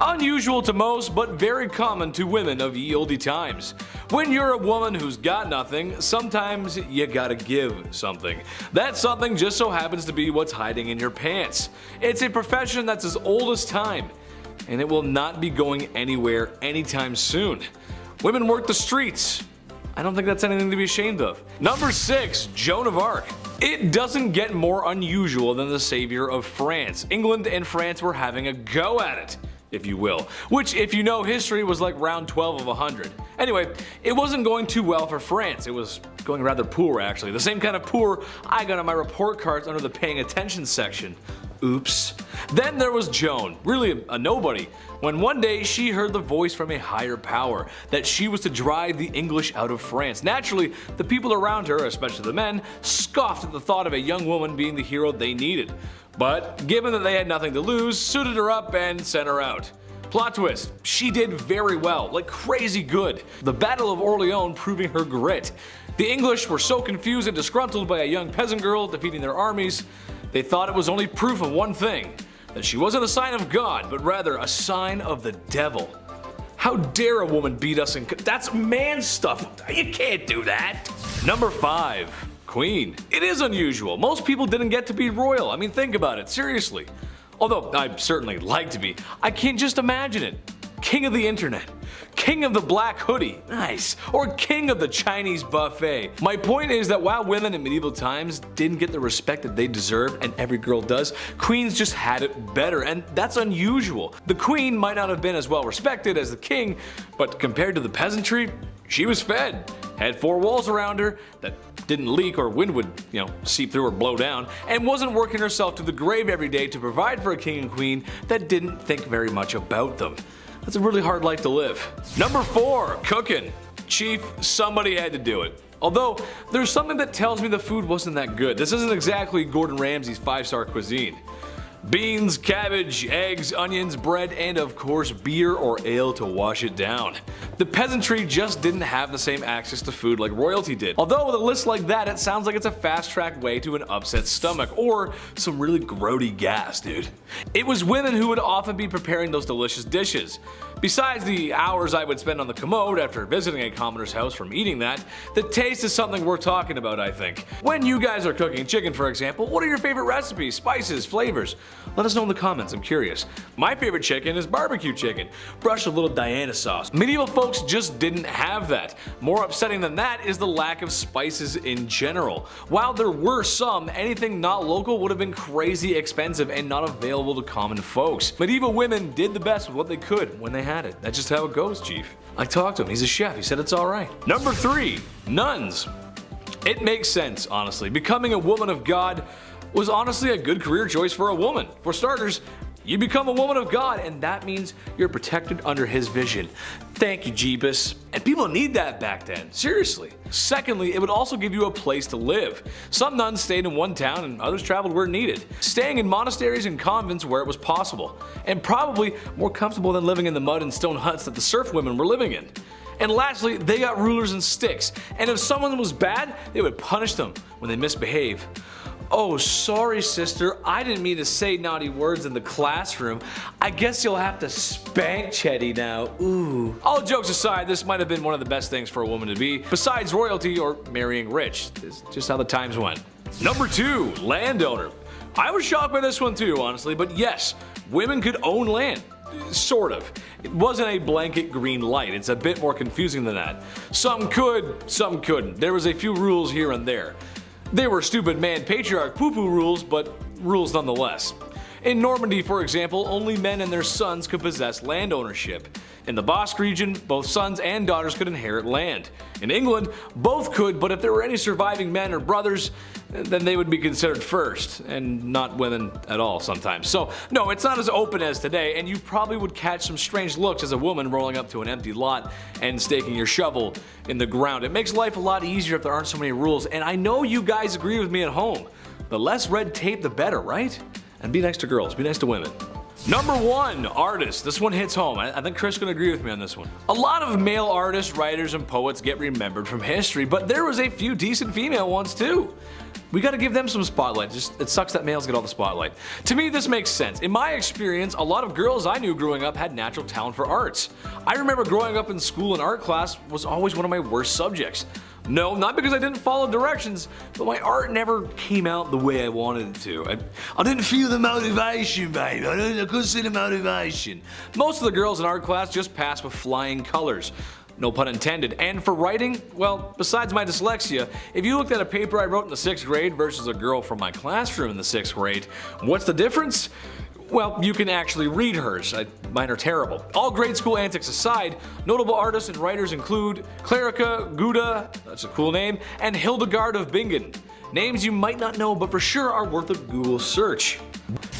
Unusual to most, but very common to women of ye olde times. When you're a woman who's got nothing, sometimes you gotta give something. That something just so happens to be what's hiding in your pants. It's a profession that's as old as time, and it will not be going anywhere anytime soon. Women work the streets. I don't think that's anything to be ashamed of. Number 6, Joan of Arc. It doesn't get more unusual than the savior of France. England and France were having a go at it, if you will, which, if you know history, was like round 12 of 100. Anyway, it wasn't going too well for France. It was going rather poor, actually. The same kind of poor I got on my report cards under the paying attention section. Oops. Then there was Joan, really a nobody, when one day she heard the voice from a higher power that she was to drive the English out of France. Naturally, the people around her, especially the men, scoffed at the thought of a young woman being the hero they needed. But given that they had nothing to lose, suited her up and sent her out. Plot twist, she did very well, like crazy good. The Battle of Orleans proving her grit. The English were so confused and disgruntled by a young peasant girl defeating their armies, they thought it was only proof of one thing, that she wasn't a sign of God, but rather a sign of the devil. How dare a woman beat us that's man stuff, you can't do that. Number 5. Queen. It is unusual. Most people didn't get to be royal. I mean, think about it, seriously. Although I'd certainly like to be, I can't just imagine it. King of the internet. King of the black hoodie, nice, or king of the Chinese buffet. My point is that while women in medieval times didn't get the respect that they deserved, and every girl does, queens just had it better, and that's unusual. The queen might not have been as well respected as the king, but compared to the peasantry, she was fed, had 4 walls around her that didn't leak or wind would, seep through or blow down, and wasn't working herself to the grave every day to provide for a king and queen that didn't think very much about them. That's a really hard life to live. Number 4, cooking. Chief, somebody had to do it. Although, there's something that tells me the food wasn't that good. This isn't exactly Gordon Ramsay's 5-star cuisine. Beans, cabbage, eggs, onions, bread, and of course beer or ale to wash it down. The peasantry just didn't have the same access to food like royalty did. Although with a list like that, it sounds like it's a fast-track way to an upset stomach or some really grody gas, dude. It was women who would often be preparing those delicious dishes. Besides the hours I would spend on the commode after visiting a commoner's house from eating that, the taste is something worth talking about, I think. When you guys are cooking chicken, for example, what are your favorite recipes, spices, flavors? Let us know in the comments, I'm curious. My favorite chicken is barbecue chicken. Brush a little Diana sauce. Medieval folks just didn't have that. More upsetting than that is the lack of spices in general. While there were some, anything not local would have been crazy expensive and not available to common folks. Medieval women did the best with what they could when they had it. That's just how it goes, Chief. I talked to him, he's a chef, he said it's alright. Number 3, nuns. It makes sense, honestly. Becoming a woman of God was honestly a good career choice for a woman. For starters, you become a woman of God, and that means you're protected under his vision. Thank you, Jeebus. And people need that back then, seriously. Secondly, it would also give you a place to live. Some nuns stayed in one town and others traveled where needed, staying in monasteries and convents where it was possible, and probably more comfortable than living in the mud and stone huts that the serf women were living in. And lastly, they got rulers and sticks, and if someone was bad, they would punish them when they misbehave. Oh, sorry sister, I didn't mean to say naughty words in the classroom. I guess you'll have to spank Chetty now, ooh. All jokes aside, this might have been one of the best things for a woman to be, besides royalty or marrying rich. It's just how the times went. Number 2, landowner. I was shocked by this one too, honestly, but yes, women could own land. Sort of. It wasn't a blanket green light, it's a bit more confusing than that. Some could, some couldn't. There was a few rules here and there. They were stupid man patriarch poo-poo rules, but rules nonetheless. In Normandy, for example, only men and their sons could possess land ownership. In the Basque region, both sons and daughters could inherit land. In England, both could, but if there were any surviving men or brothers, then they would be considered first, and not women at all sometimes. So, no, it's not as open as today, and you probably would catch some strange looks as a woman rolling up to an empty lot and staking your shovel in the ground. It makes life a lot easier if there aren't so many rules, and I know you guys agree with me at home. The less red tape, the better, right? And be nice to girls, be nice to women. Number 1, artists. This one hits home. I think Chris can agree with me on this one. A lot of male artists, writers, and poets get remembered from history, but there was a few decent female ones too. We gotta give them some spotlight. Just, it sucks that males get all the spotlight. To me, this makes sense. In my experience, a lot of girls I knew growing up had natural talent for arts. I remember growing up in school, and art class was always one of my worst subjects. No, not because I didn't follow directions, but my art never came out the way I wanted it to. I didn't feel the motivation, babe. I couldn't see the motivation. Most of the girls in art class just passed with flying colors. no pun intended. And for writing, well, besides my dyslexia, if you looked at a paper I wrote in the 6th grade versus a girl from my classroom in the 6th grade, what's the difference? Well, you can actually read hers. Mine are terrible. All grade school antics aside, notable artists and writers include Clarica Gouda, that's a cool name, and Hildegard of Bingen. Names you might not know, but for sure are worth a Google search.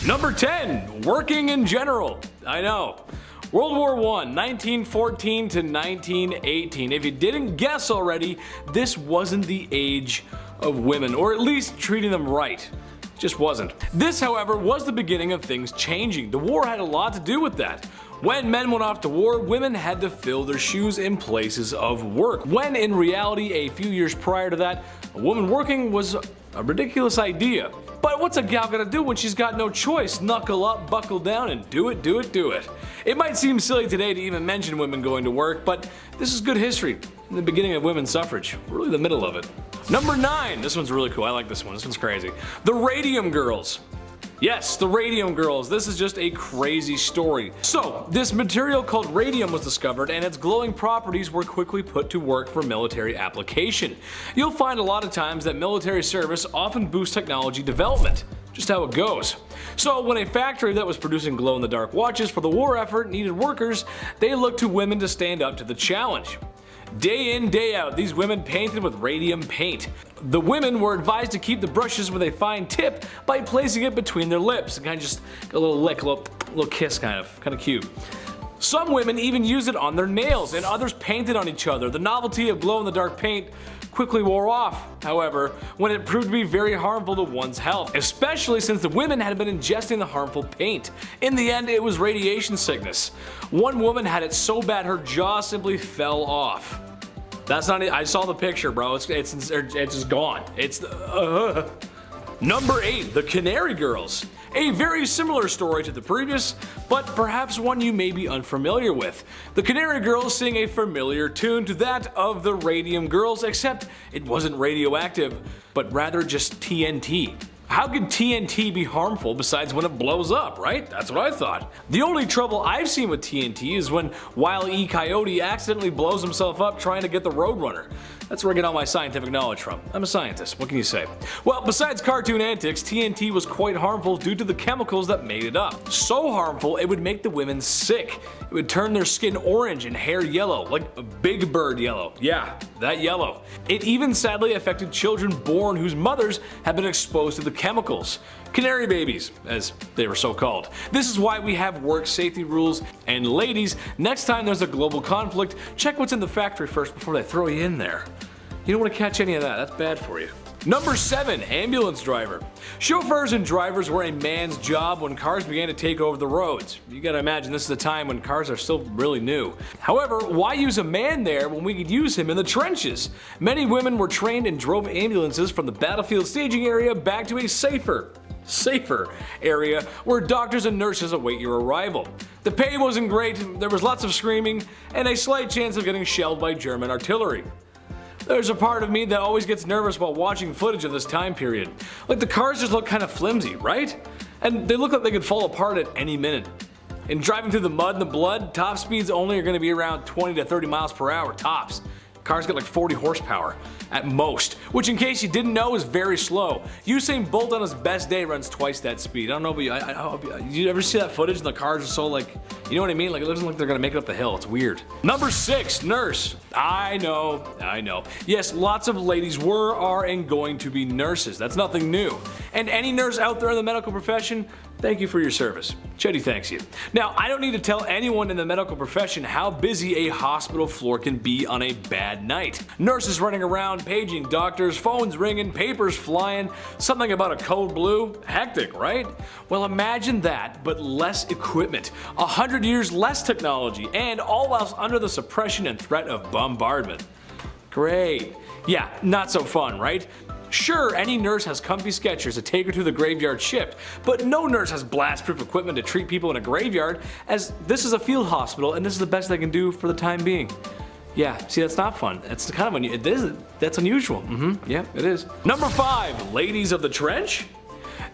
Number 10, working in general. I know. World War I, 1914 to 1918. If you didn't guess already, this wasn't the age of women, or at least treating them right. Just wasn't. This, however, was the beginning of things changing. The war had a lot to do with that. When men went off to war, women had to fill their shoes in places of work. When in reality, a few years prior to that, a woman working was a ridiculous idea. But what's a gal gonna do when she's got no choice? Knuckle up, buckle down, and do it, do it, do it. It might seem silly today to even mention women going to work, but this is good history. In the beginning of women's suffrage, really the middle of it. Number 9, this one's really cool, I like this one, this one's crazy. The Radium Girls. Yes, the Radium Girls. This is just a crazy story. So, this material called radium was discovered and its glowing properties were quickly put to work for military application. You'll find a lot of times that military service often boosts technology development. Just how it goes. So when a factory that was producing glow-in-the-dark watches for the war effort needed workers, they looked to women to stand up to the challenge. Day in, day out, these women painted with radium paint. The women were advised to keep the brushes with a fine tip by placing it between their lips and kind of just a little lick, a little kiss kind of cute. Some women even used it on their nails and others painted on each other. The novelty of glow-in-the-dark paint quickly wore off, however, when it proved to be very harmful to one's health, especially since the women had been ingesting the harmful paint. In the end, it was radiation sickness. One woman had it so bad her jaw simply fell off. That's not it. I saw the picture, bro. It's just gone. Number 8, the Canary Girls. A very similar story to the previous, but perhaps one you may be unfamiliar with. The Canary Girls sing a familiar tune to that of the Radium Girls, except it wasn't radioactive, but rather just TNT. How could TNT be harmful besides when it blows up, right? That's what I thought. The only trouble I've seen with TNT is when Wile E. Coyote accidentally blows himself up trying to get the Roadrunner. That's where I get all my scientific knowledge from. I'm a scientist, what can you say? Well, besides cartoon antics, TNT was quite harmful due to the chemicals that made it up. So harmful, it would make the women sick. It would turn their skin orange and hair yellow, like a Big Bird yellow. Yeah, that yellow. It even sadly affected children born whose mothers had been exposed to the chemicals. Canary babies, as they were so called. This is why we have work safety rules. And ladies, next time there's a global conflict, check what's in the factory first before they throw you in there. You don't want to catch any of that, that's bad for you. Number 7, ambulance driver. Chauffeurs and drivers were a man's job when cars began to take over the roads. You gotta imagine this is a time when cars are still really new. However, why use a man there when we could use him in the trenches? Many women were trained and drove ambulances from the battlefield staging area back to a safer area where doctors and nurses await your arrival. The pay wasn't great, there was lots of screaming, and a slight chance of getting shelled by German artillery. There's a part of me that always gets nervous while watching footage of this time period. Like the cars just look kind of flimsy, right? And they look like they could fall apart at any minute. And driving through the mud and the blood, top speeds only are going to be around 20 to 30 miles per hour tops. Cars get like 40 horsepower at most, which in case you didn't know is very slow. Usain Bolt on his best day runs twice that speed. I don't know, but you ever see that footage and the cars are so like, you know what I mean? Like it looks like they're gonna make it up the hill. It's weird. Number 6, nurse. I know. Yes, lots of ladies were, are, and going to be nurses. That's nothing new. And any nurse out there in the medical profession, thank you for your service. Chetty thanks you. Now, I don't need to tell anyone in the medical profession how busy a hospital floor can be on a bad night. Nurses running around, paging doctors, phones ringing, papers flying, something about a code blue. Hectic, right? Well, imagine that, but less equipment. 100 years less technology, and all else under the suppression and threat of bombardment. Great. Yeah, not so fun, right? Sure, any nurse has comfy Skechers to take her to the graveyard shift, but no nurse has blast-proof equipment to treat people in a graveyard, as this is a field hospital and this is the best they can do for the time being. Yeah, see, that's not fun. That's kind of unusual. That's unusual. Yeah, it is. Number 5, ladies of the trench.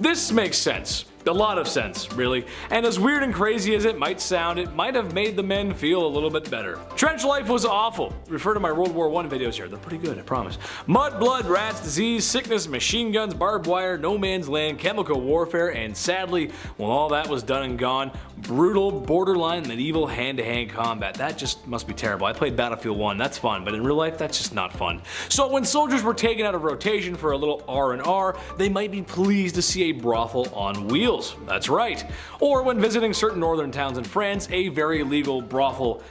This makes sense. A lot of sense, really. And as weird and crazy as it might sound, it might have made the men feel a little bit better. Trench life was awful. Refer to my World War I videos here. They're pretty good, I promise. Mud, blood, rats, disease, sickness, machine guns, barbed wire, no man's land, chemical warfare, and sadly, when all that was done and gone, brutal, borderline medieval hand-to-hand combat. That just must be terrible. I played Battlefield 1, that's fun, but in real life, that's just not fun. So when soldiers were taken out of rotation for a little R&R, they might be pleased to see a brothel on wheels. That's right. Or when visiting certain northern towns in France, a very legal brothel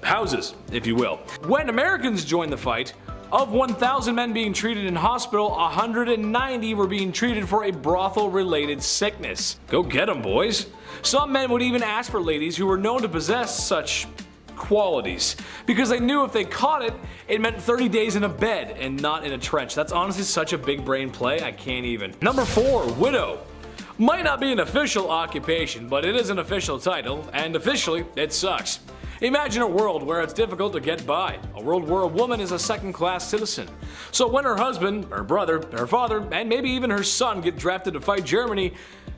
houses, if you will. When Americans joined the fight, of 1,000 men being treated in hospital, 190 were being treated for a brothel-related sickness. Go get them, boys. Some men would even ask for ladies who were known to possess such qualities, because they knew if they caught it, it meant 30 days in a bed and not in a trench. That's honestly such a big brain play, I can't even. Number 4, widow. Might not be an official occupation, but it is an official title, and officially, it sucks. Imagine a world where it's difficult to get by, a world where a woman is a second-class citizen. So when her husband, her brother, her father, and maybe even her son get drafted to fight Germany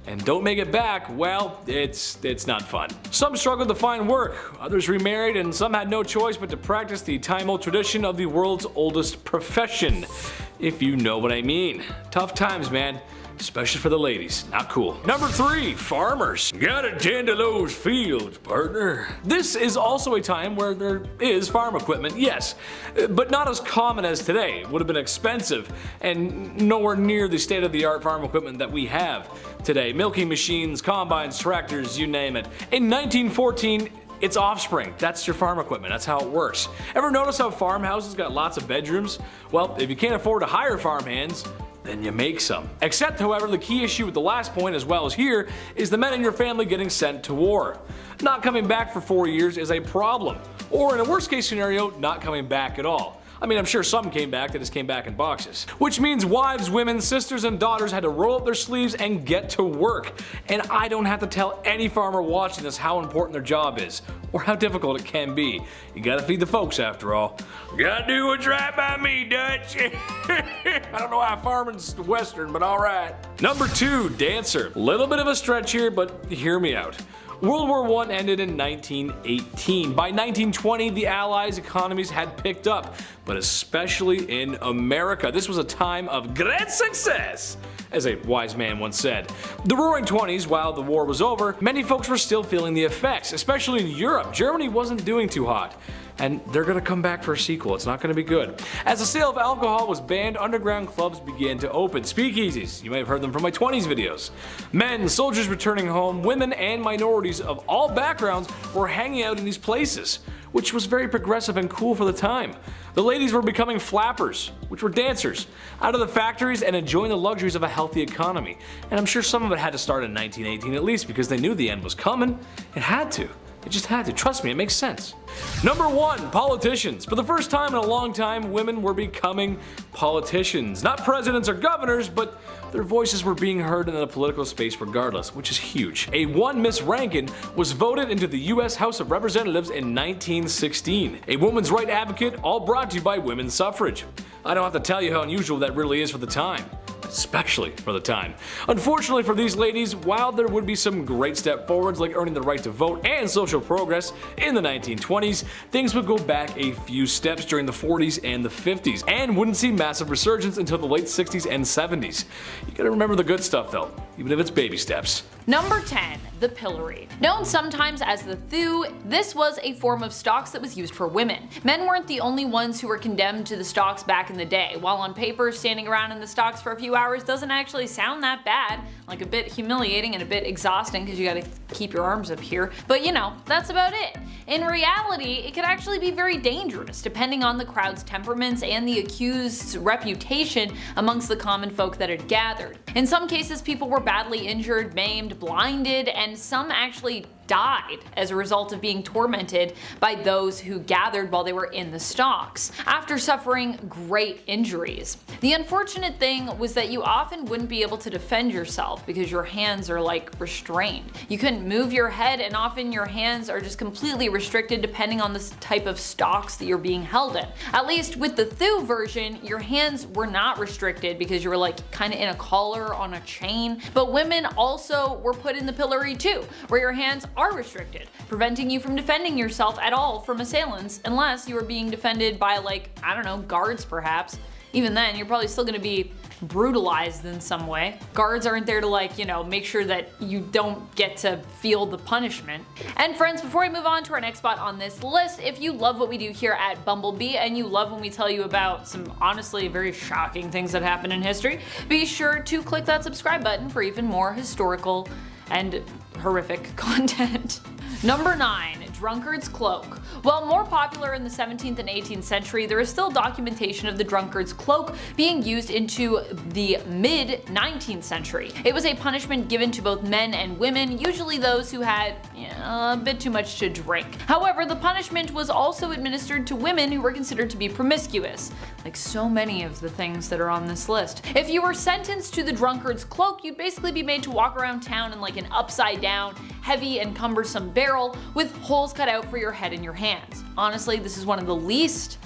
and don't make it back, well, it's not fun. Some struggled to find work, others remarried, and some had no choice but to practice the time-old tradition of the world's oldest profession, if you know what I mean. Tough times, man. Especially for the ladies. Not cool. Number 3, farmers. Gotta tend to those fields, partner. This is also a time where there is farm equipment, yes, but not as common as today. It would have been expensive and nowhere near the state-of-the-art farm equipment that we have today. Milking machines, combines, tractors, you name it. In 1914, it's offspring. That's your farm equipment. That's how it works. Ever notice how farmhouses got lots of bedrooms? Well, if you can't afford to hire farmhands, then you make some. Except, however, the key issue with the last point as well as here is the men in your family getting sent to war. Not coming back for 4 years is a problem. Or in a worst case scenario, not coming back at all. I mean, I'm sure some came back, they just came back in boxes. Which means wives, women, sisters, and daughters had to roll up their sleeves and get to work. And I don't have to tell any farmer watching this how important their job is, or how difficult it can be. You gotta feed the folks after all. Gotta do what's right by me, Dutch. I don't know how farming's Western, but alright. Number 2, dancer. Little bit of a stretch here, but hear me out. World War I ended in 1918. By 1920, the Allies' economies had picked up, but especially in America. This was a time of great success, as a wise man once said. The Roaring 20s, while the war was over, many folks were still feeling the effects, especially in Europe. Germany wasn't doing too hot. And they're gonna come back for a sequel. It's not gonna be good. As the sale of alcohol was banned, underground clubs began to open. Speakeasies, you may have heard them from my 20s videos. Men, soldiers returning home, women, and minorities of all backgrounds were hanging out in these places, which was very progressive and cool for the time. The ladies were becoming flappers, which were dancers, out of the factories and enjoying the luxuries of a healthy economy. And I'm sure some of it had to start in 1918 at least, because they knew the end was coming. It had to. It just had to. Trust me, it makes sense. Number 1, politicians. For the first time in a long time, women were becoming politicians. Not presidents or governors, but their voices were being heard in the political space regardless, which is huge. A one Miss Rankin was voted into the US House of Representatives in 1916. A woman's right advocate, all brought to you by women's suffrage. I don't have to tell you how unusual that really is for the time. Especially for the time. Unfortunately for these ladies, while there would be some great step forwards like earning the right to vote and social progress in the 1920s, things would go back a few steps during the 40s and the 50s, and wouldn't see massive resurgence until the late 60s and 70s. You gotta remember the good stuff though, even if it's baby steps. Number 10, the pillory. Known sometimes as the thew, this was a form of stocks that was used for women. Men weren't the only ones who were condemned to the stocks back in the day. While on paper, standing around in the stocks for a few hours doesn't actually sound that bad, like a bit humiliating and a bit exhausting because you gotta keep your arms up here, but you know, that's about it. In reality, it could actually be very dangerous depending on the crowd's temperaments and the accused's reputation amongst the common folk that had gathered. In some cases, people were badly injured, maimed, blinded, and some actually died as a result of being tormented by those who gathered while they were in the stocks, after suffering great injuries. The unfortunate thing was that you often wouldn't be able to defend yourself because your hands are like restrained. You couldn't move your head, and often your hands are just completely restricted depending on the type of stocks that you're being held in. At least with the Thu version, your hands were not restricted because you were like kind of in a collar on a chain, but women also were put in the pillory too, where your hands are restricted, preventing you from defending yourself at all from assailants unless you were being defended by, like, I don't know, guards perhaps. Even then, you're probably still gonna be brutalized in some way. Guards aren't there to, like, you know, make sure that you don't get to feel the punishment. And friends, before I move on to our next spot on this list, if you love what we do here at Bumblebee and you love when we tell you about some honestly very shocking things that happen in history, be sure to click that subscribe button for even more historical and horrific content. Number 9. Drunkard's cloak. While more popular in the 17th and 18th century, there is still documentation of the drunkard's cloak being used into the mid-19th century. It was a punishment given to both men and women, usually those who had a bit too much to drink. However, the punishment was also administered to women who were considered to be promiscuous, like so many of the things that are on this list. If you were sentenced to the drunkard's cloak, you'd basically be made to walk around town in like an upside down, heavy and cumbersome barrel with holes cut out for your head and your hands. Honestly, this is one of the least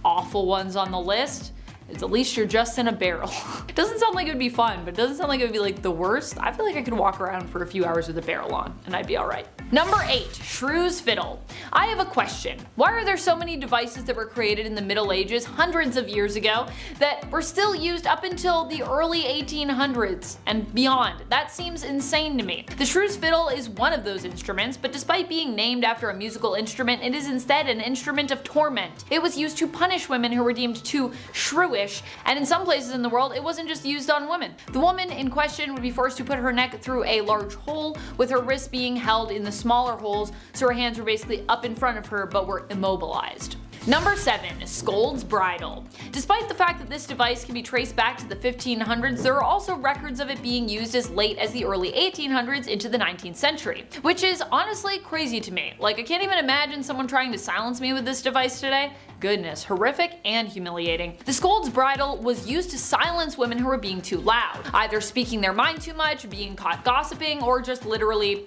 awful ones on the list. At least you're just in a barrel. It doesn't sound like it would be fun, but it doesn't sound like it would be like the worst. I feel like I could walk around for a few hours with a barrel on and I'd be alright. Number 8. Shrew's fiddle. I have a question. Why are there so many devices that were created in the Middle Ages hundreds of years ago that were still used up until the early 1800s and beyond? That seems insane to me. The shrew's fiddle is one of those instruments, but despite being named after a musical instrument, it is instead an instrument of torment. It was used to punish women who were deemed too shrewish, and in some places in the world, it wasn't just used on women. The woman in question would be forced to put her neck through a large hole, with her wrists being held in the smaller holes, so her hands were basically up in front of her but were immobilized. Number 7. Scold's bridle. Despite the fact that this device can be traced back to the 1500s, there are also records of it being used as late as the early 1800s into the 19th century, which is honestly crazy to me. Like, I can't even imagine someone trying to silence me with this device today. Goodness, horrific and humiliating. The scold's bridle was used to silence women who were being too loud, either speaking their mind too much, being caught gossiping, or just literally,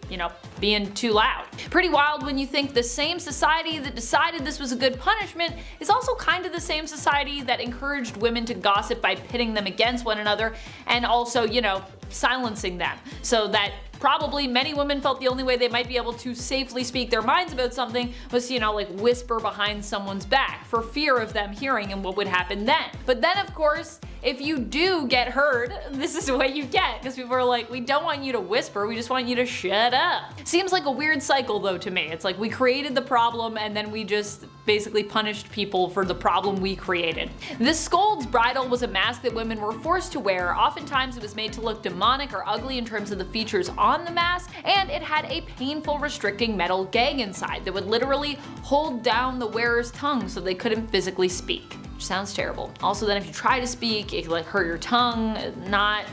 being too loud. Pretty wild when you think the same society that decided this was a good punishment is also kind of the same society that encouraged women to gossip by pitting them against one another and also, silencing them, so that probably many women felt the only way they might be able to safely speak their minds about something was to, like whisper behind someone's back for fear of them hearing and what would happen then. But then of course, if you do get heard, this is what you get, because people are like, we don't want you to whisper, we just want you to shut up. Seems like a weird cycle though to me. It's like we created the problem and then we just basically punished people for the problem we created. This scold's bridle was a mask that women were forced to wear. Oftentimes it was made to look demonic or ugly in terms of the features on the mask, and it had a painful restricting metal gag inside that would literally hold down the wearer's tongue so they couldn't physically speak. Sounds terrible. Also, then if you try to speak, it could like hurt your tongue. Not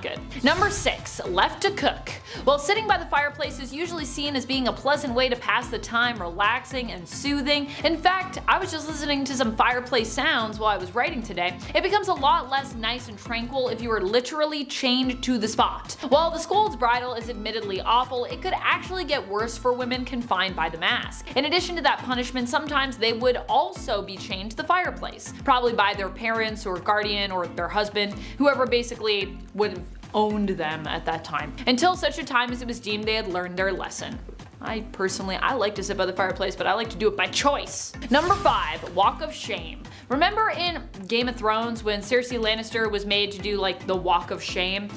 good. Number 6. Left to cook. While sitting by the fireplace is usually seen as being a pleasant way to pass the time, relaxing and soothing. In fact, I was just listening to some fireplace sounds while I was writing today. It becomes a lot less nice and tranquil if you are literally chained to the spot. While the scold's bridle is admittedly awful, it could actually get worse for women confined by the mask. In addition to that punishment, sometimes they would also be chained to the fireplace. Probably by their parents or guardian or their husband, whoever basically would have owned them at that time, until such a time as it was deemed they had learned their lesson. I like to sit by the fireplace, but I like to do it by choice. Number 5. Walk of shame. Remember in Game of Thrones when Cersei Lannister was made to do like the walk of shame?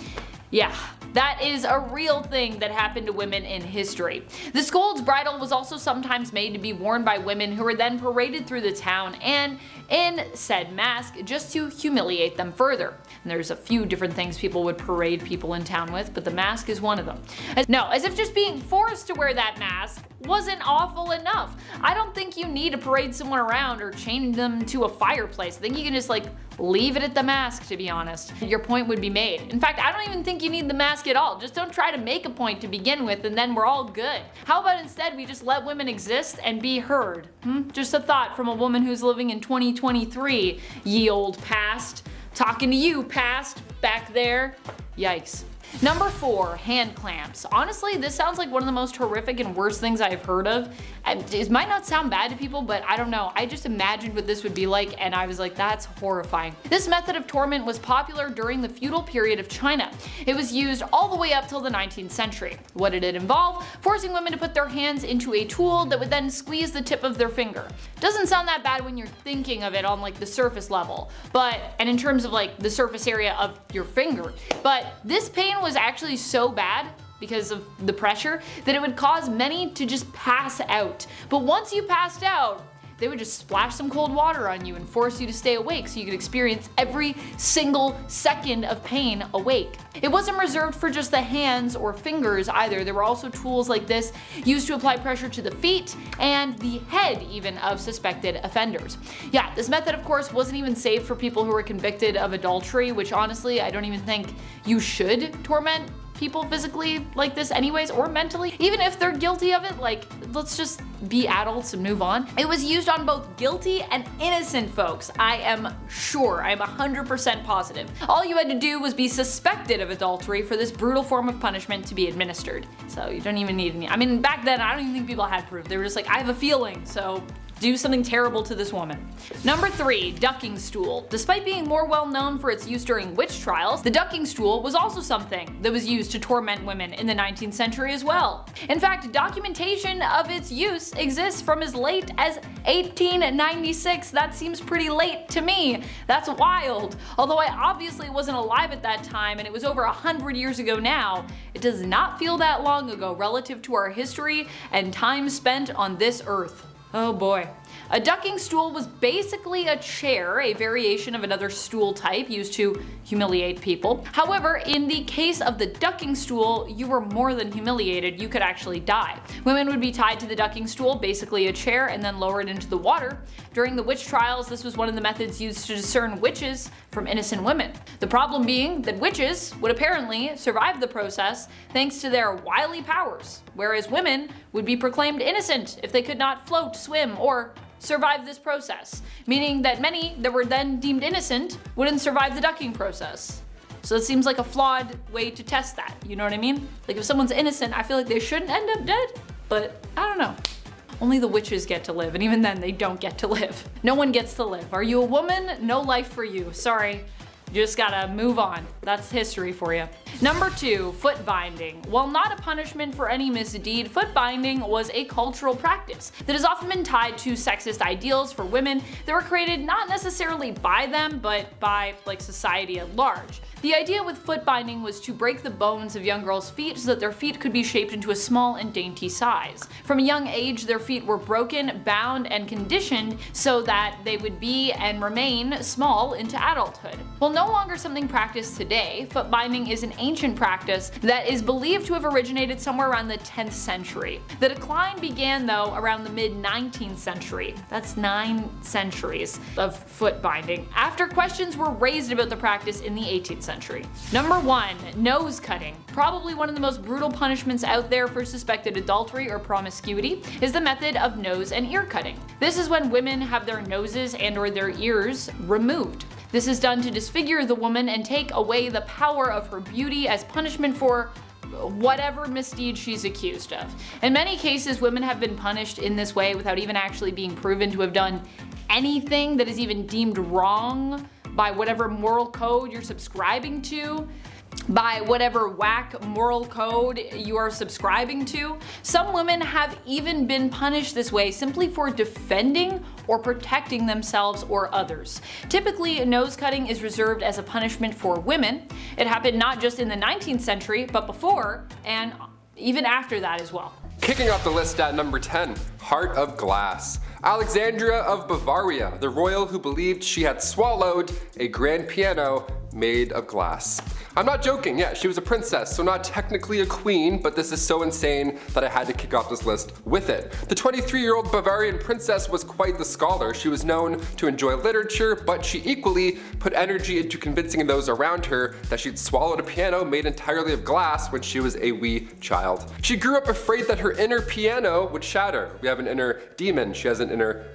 Yeah, that is a real thing that happened to women in history. The scold's bridle was also sometimes made to be worn by women who were then paraded through the town and in said mask just to humiliate them further. And there's a few different things people would parade people in town with, but the mask is one of them. As if just being forced to wear that mask wasn't awful enough. I don't think you need to parade someone around or chain them to a fireplace. I think you can just like Leave it at the mask, to be honest. Your point would be made. In fact, I don't even think you need the mask at all. Just don't try to make a point to begin with and then we're all good. How about instead we just let women exist and be heard? Just a thought from a woman who's living in 2023, ye old past. Talking to you, past, back there. Yikes. Number 4, hand clamps. Honestly, this sounds like one of the most horrific and worst things I've heard of. It might not sound bad to people, but I don't know. I just imagined what this would be like and I was like, that's horrifying. This method of torment was popular during the feudal period of China. It was used all the way up till the 19th century. What did it involve? Forcing women to put their hands into a tool that would then squeeze the tip of their finger. Doesn't sound that bad when you're thinking of it on like the surface level, and in terms of like the surface area of your finger. But this pain was actually so bad because of the pressure that it would cause many to just pass out. But once you passed out, they would just splash some cold water on you and force you to stay awake so you could experience every single second of pain awake. It wasn't reserved for just the hands or fingers either. There were also tools like this used to apply pressure to the feet and the head even of suspected offenders. Yeah, this method of course wasn't even saved for people who were convicted of adultery, which honestly I don't even think you should torment people physically like this anyways, or mentally. Even if they're guilty of it, like, let's just be adults and move on. It was used on both guilty and innocent folks. I am sure, I'm 100% positive. All you had to do was be suspected of adultery for this brutal form of punishment to be administered. So you don't even need any, I mean, back then I don't even think people had proof. They were just like, I have a feeling, so do something terrible to this woman. Number 3, ducking stool. Despite being more well known for its use during witch trials, the ducking stool was also something that was used to torment women in the 19th century as well. In fact, documentation of its use exists from as late as 1896. That seems pretty late to me. That's wild. Although I obviously wasn't alive at that time and it was over 100 years ago now, it does not feel that long ago relative to our history and time spent on this earth. Oh boy. A ducking stool was basically a chair, a variation of another stool type used to humiliate people. However, in the case of the ducking stool, you were more than humiliated, you could actually die. Women would be tied to the ducking stool, basically a chair, and then lowered into the water. During the witch trials, this was one of the methods used to discern witches from innocent women. The problem being that witches would apparently survive the process thanks to their wily powers, whereas women would be proclaimed innocent if they could not float, swim, or survive this process, meaning that many that were then deemed innocent wouldn't survive the ducking process. So it seems like a flawed way to test that, you know what I mean? Like if someone's innocent, I feel like they shouldn't end up dead, but I don't know. Only the witches get to live, and even then they don't get to live. No one gets to live. Are you a woman? No life for you. Sorry. You just gotta move on. That's history for you. Number 2, foot binding. While not a punishment for any misdeed, foot binding was a cultural practice that has often been tied to sexist ideals for women that were created not necessarily by them, but by like society at large. The idea with foot binding was to break the bones of young girls' feet so that their feet could be shaped into a small and dainty size. From a young age, their feet were broken, bound, and conditioned so that they would be and remain small into adulthood. While no longer something practiced today, foot binding is an ancient practice that is believed to have originated somewhere around the 10th century. The decline began though around the mid-19th century. That's 9 centuries of foot binding, after questions were raised about the practice in the 18th century. Number 1, nose cutting. Probably one of the most brutal punishments out there for suspected adultery or promiscuity is the method of nose and ear cutting. This is when women have their noses and or their ears removed. This is done to disfigure the woman and take away the power of her beauty as punishment for whatever misdeed she's accused of. In many cases, women have been punished in this way without even actually being proven to have done anything that is even deemed wrong by whatever moral code you're subscribing to, by whatever whack moral code you are subscribing to. Some women have even been punished this way simply for defending or protecting themselves or others. Typically, nose cutting is reserved as a punishment for women. It happened not just in the 19th century, but before and even after that as well. Kicking off the list at number 10, Heart of Glass. Alexandria of Bavaria, the royal who believed she had swallowed a grand piano made of glass. I'm not joking, yeah, she was a princess, so not technically a queen, but this is so insane that I had to kick off this list with it. The 23-year-old Bavarian princess was quite the scholar. She was known to enjoy literature, but she equally put energy into convincing those around her that she'd swallowed a piano made entirely of glass when she was a wee child. She grew up afraid that her inner piano would shatter. We have an inner demon, she has an inner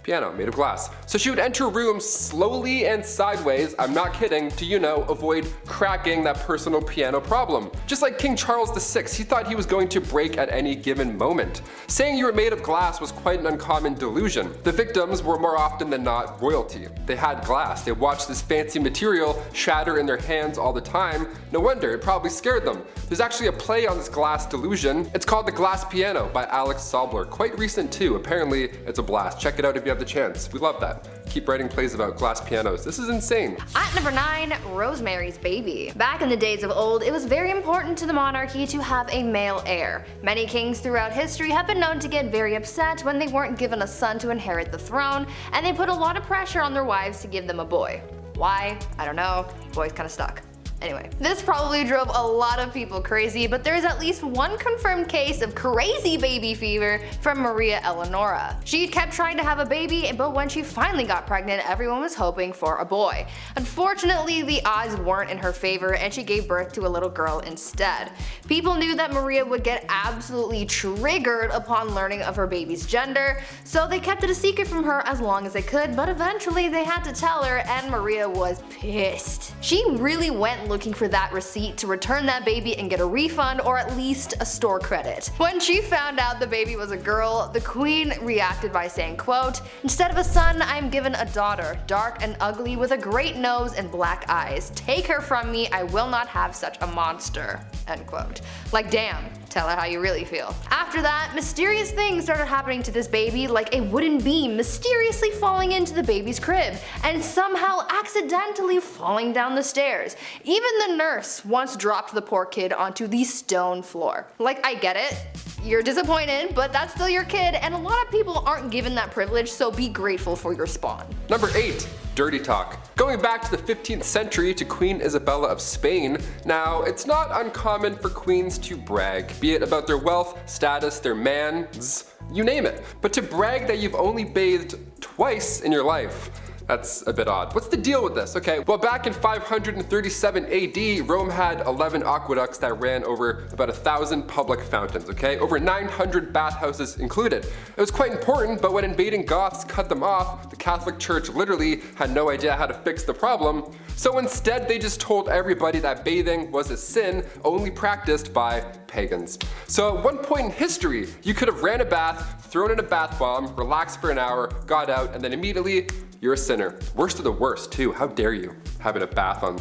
piano made of glass. So she would enter rooms slowly and sideways, I'm not kidding, to, you know, avoid cracking that personal piano problem. Just like King Charles VI, he thought he was going to break at any given moment. Saying you were made of glass was quite an uncommon delusion. The victims were more often than not royalty. They had glass, they watched this fancy material shatter in their hands all the time. No wonder, it probably scared them. There's actually a play on this glass delusion. It's called The Glass Piano by Alex Sobler. Quite recent too, apparently it's a blast. Check it out if you have the chance. We love that. Keep writing plays about glass pianos. This is insane. At number 9, Rosemary's Baby. Back in the days of old, it was very important to the monarchy to have a male heir. Many kings throughout history have been known to get very upset when they weren't given a son to inherit the throne, and they put a lot of pressure on their wives to give them a boy. Why? I don't know. Boys kinda stuck. Anyway, this probably drove a lot of people crazy, but there's at least one confirmed case of crazy baby fever from Maria Eleonora. She kept trying to have a baby, but when she finally got pregnant, everyone was hoping for a boy. Unfortunately, the odds weren't in her favor, and she gave birth to a little girl instead. People knew that Maria would get absolutely triggered upon learning of her baby's gender, so they kept it a secret from her as long as they could, but eventually they had to tell her, and Maria was pissed. She really went looking for that receipt to return that baby and get a refund, or at least a store credit. When she found out the baby was a girl, the queen reacted by saying, quote, "Instead of a son, I am given a daughter, dark and ugly with a great nose and black eyes. Take her from me, I will not have such a monster." End quote. Like, damn. Tell her how you really feel. After that, mysterious things started happening to this baby, like a wooden beam mysteriously falling into the baby's crib, and somehow accidentally falling down the stairs. Even the nurse once dropped the poor kid onto the stone floor. Like, I get it. You're disappointed, but that's still your kid, and a lot of people aren't given that privilege, so be grateful for your spawn. Number 8. Dirty talk. Going back to the 15th century to Queen Isabella of Spain, now it's not uncommon for queens to brag, be it about their wealth, status, their mans, you name it. But to brag that you've only bathed twice in your life, that's a bit odd. What's the deal with this? Okay, well, back in 537 AD, Rome had 11 aqueducts that ran over about 1,000 public fountains, okay? Over 900 bathhouses included. It was quite important, but when invading Goths cut them off, the Catholic Church literally had no idea how to fix the problem. So instead, they just told everybody that bathing was a sin only practiced by pagans. So at one point in history, you could have ran a bath, thrown in a bath bomb, relaxed for an hour, got out, and then immediately you're a sinner. Worst of the worst too. How dare you having a bath on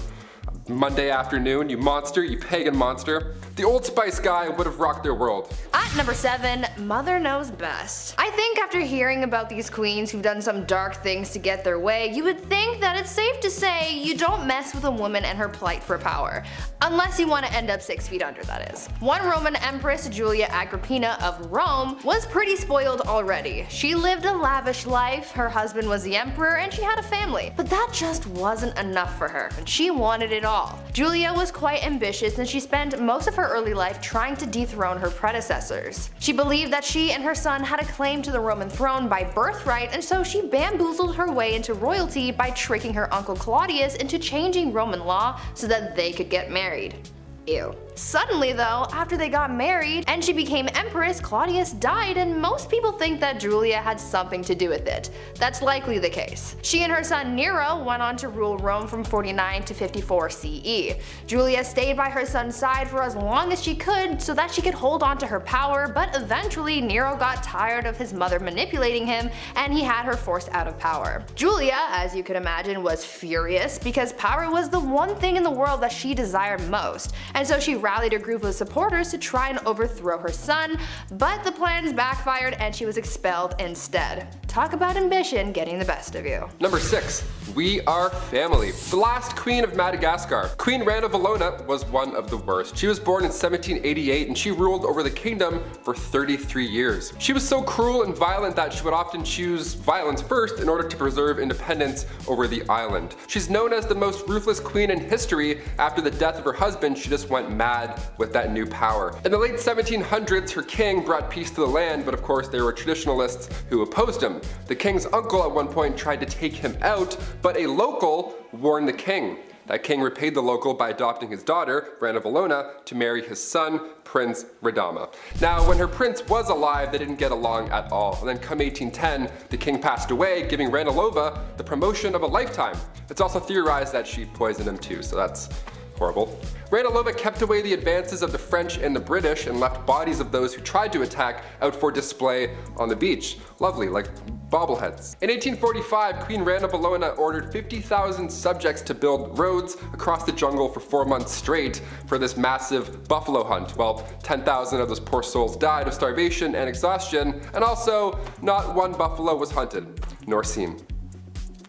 Monday afternoon, you monster, you pagan monster. The Old Spice guy would have rocked their world. At number 7, Mother Knows Best. I think after hearing about these queens who've done some dark things to get their way, you would think that it's safe to say you don't mess with a woman and her plight for power. Unless you want to end up 6 feet under, that is. One Roman Empress, Julia Agrippina of Rome, was pretty spoiled already. She lived a lavish life, her husband was the emperor, and she had a family. But that just wasn't enough for her, and she wanted it all. Julia was quite ambitious, and she spent most of her early life trying to dethrone her predecessors. She believed that she and her son had a claim to the Roman throne by birthright, and so she bamboozled her way into royalty by tricking her uncle Claudius into changing Roman law so that they could get married. Ew. Suddenly though, after they got married and she became empress, Claudius died, and most people think that Julia had something to do with it. That's likely the case. She and her son Nero went on to rule Rome from 49 to 54 CE. Julia stayed by her son's side for as long as she could so that she could hold on to her power, but eventually Nero got tired of his mother manipulating him and he had her forced out of power. Julia, as you could imagine, was furious because power was the one thing in the world that she desired most, and so she rallied a group of supporters to try and overthrow her son, but the plans backfired and she was expelled instead. Talk about ambition getting the best of you. Number 6. We are family. The last queen of Madagascar. Queen Rana Valona was one of the worst. She was born in 1788 and she ruled over the kingdom for 33 years. She was so cruel and violent that she would often choose violence first in order to preserve independence over the island. She's known as the most ruthless queen in history. After the death of her husband, she just went mad with that new power. In the late 1700s, her king brought peace to the land, but of course there were traditionalists who opposed him. The king's uncle at one point tried to take him out, but a local warned the king. That king repaid the local by adopting his daughter, Rana Valona, to marry his son, Prince Radama. Now, when her prince was alive, they didn't get along at all. And then come 1810, the king passed away, giving Ranilova the promotion of a lifetime. It's also theorized that she poisoned him too, so that's horrible. Ranilova kept away the advances of the French and the British and left bodies of those who tried to attack out for display on the beach. Lovely, like bobbleheads. In 1845, Queen Rana Valona ordered 50,000 subjects to build roads across the jungle for 4 months straight for this massive buffalo hunt. Well, 10,000 of those poor souls died of starvation and exhaustion, and also not one buffalo was hunted, nor seen.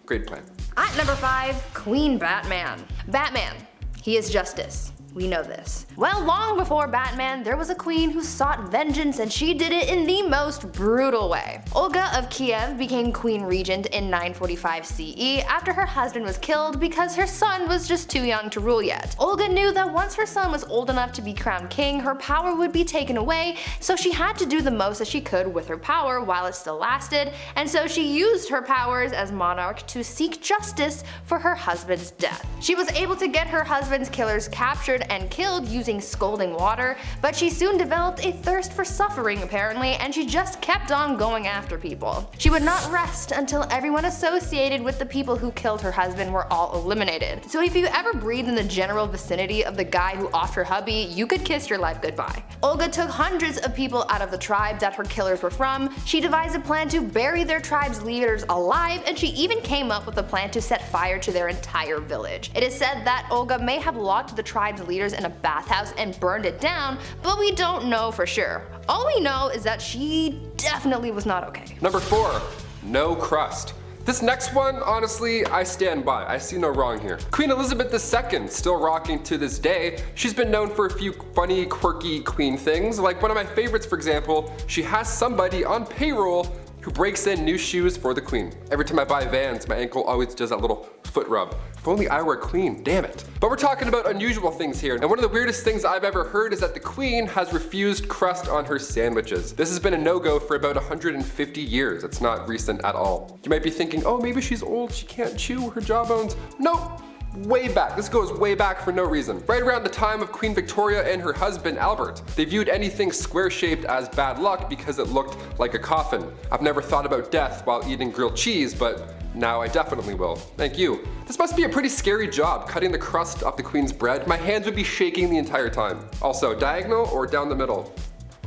Great plan. At number 5, Queen Batman. Batman. He is justice. We know this. Well, long before Batman, there was a queen who sought vengeance, and she did it in the most brutal way. Olga of Kiev became queen regent in 945 CE after her husband was killed because her son was just too young to rule yet. Olga knew that once her son was old enough to be crowned king, her power would be taken away, so she had to do the most that she could with her power while it still lasted, and so she used her powers as monarch to seek justice for her husband's death. She was able to get her husband's killers captured and killed using scalding water, but she soon developed a thirst for suffering apparently, and she just kept on going after people. She would not rest until everyone associated with the people who killed her husband were all eliminated. So if you ever breathed in the general vicinity of the guy who offed her hubby, you could kiss your life goodbye. Olga took hundreds of people out of the tribe that her killers were from. She devised a plan to bury their tribe's leaders alive, and she even came up with a plan to set fire to their entire village. It is said that Olga may have locked the tribe's leaders in a bathhouse and burned it down, but we don't know for sure. All we know is that she definitely was not okay. Number 4, no crust. This next one, honestly, I stand by. I see no wrong here. Queen Elizabeth II, still rocking to this day. She's been known for a few funny, quirky queen things. Like one of my favorites, for example, she has somebody on payroll who breaks in new shoes for the queen. Every time I buy Vans, my ankle always does that little foot rub. If only I were queen, damn it. But we're talking about unusual things here, and one of the weirdest things I've ever heard is that the queen has refused crust on her sandwiches. This has been a no-go for about 150 years. It's not recent at all. You might be thinking, oh, maybe she's old, she can't chew her jawbones. Nope. Way back. This goes way back for no reason. Right around the time of Queen Victoria and her husband Albert. They viewed anything square-shaped as bad luck because it looked like a coffin. I've never thought about death while eating grilled cheese, but now I definitely will. Thank you. This must be a pretty scary job, cutting the crust off the queen's bread. My hands would be shaking the entire time. Also, diagonal or down the middle?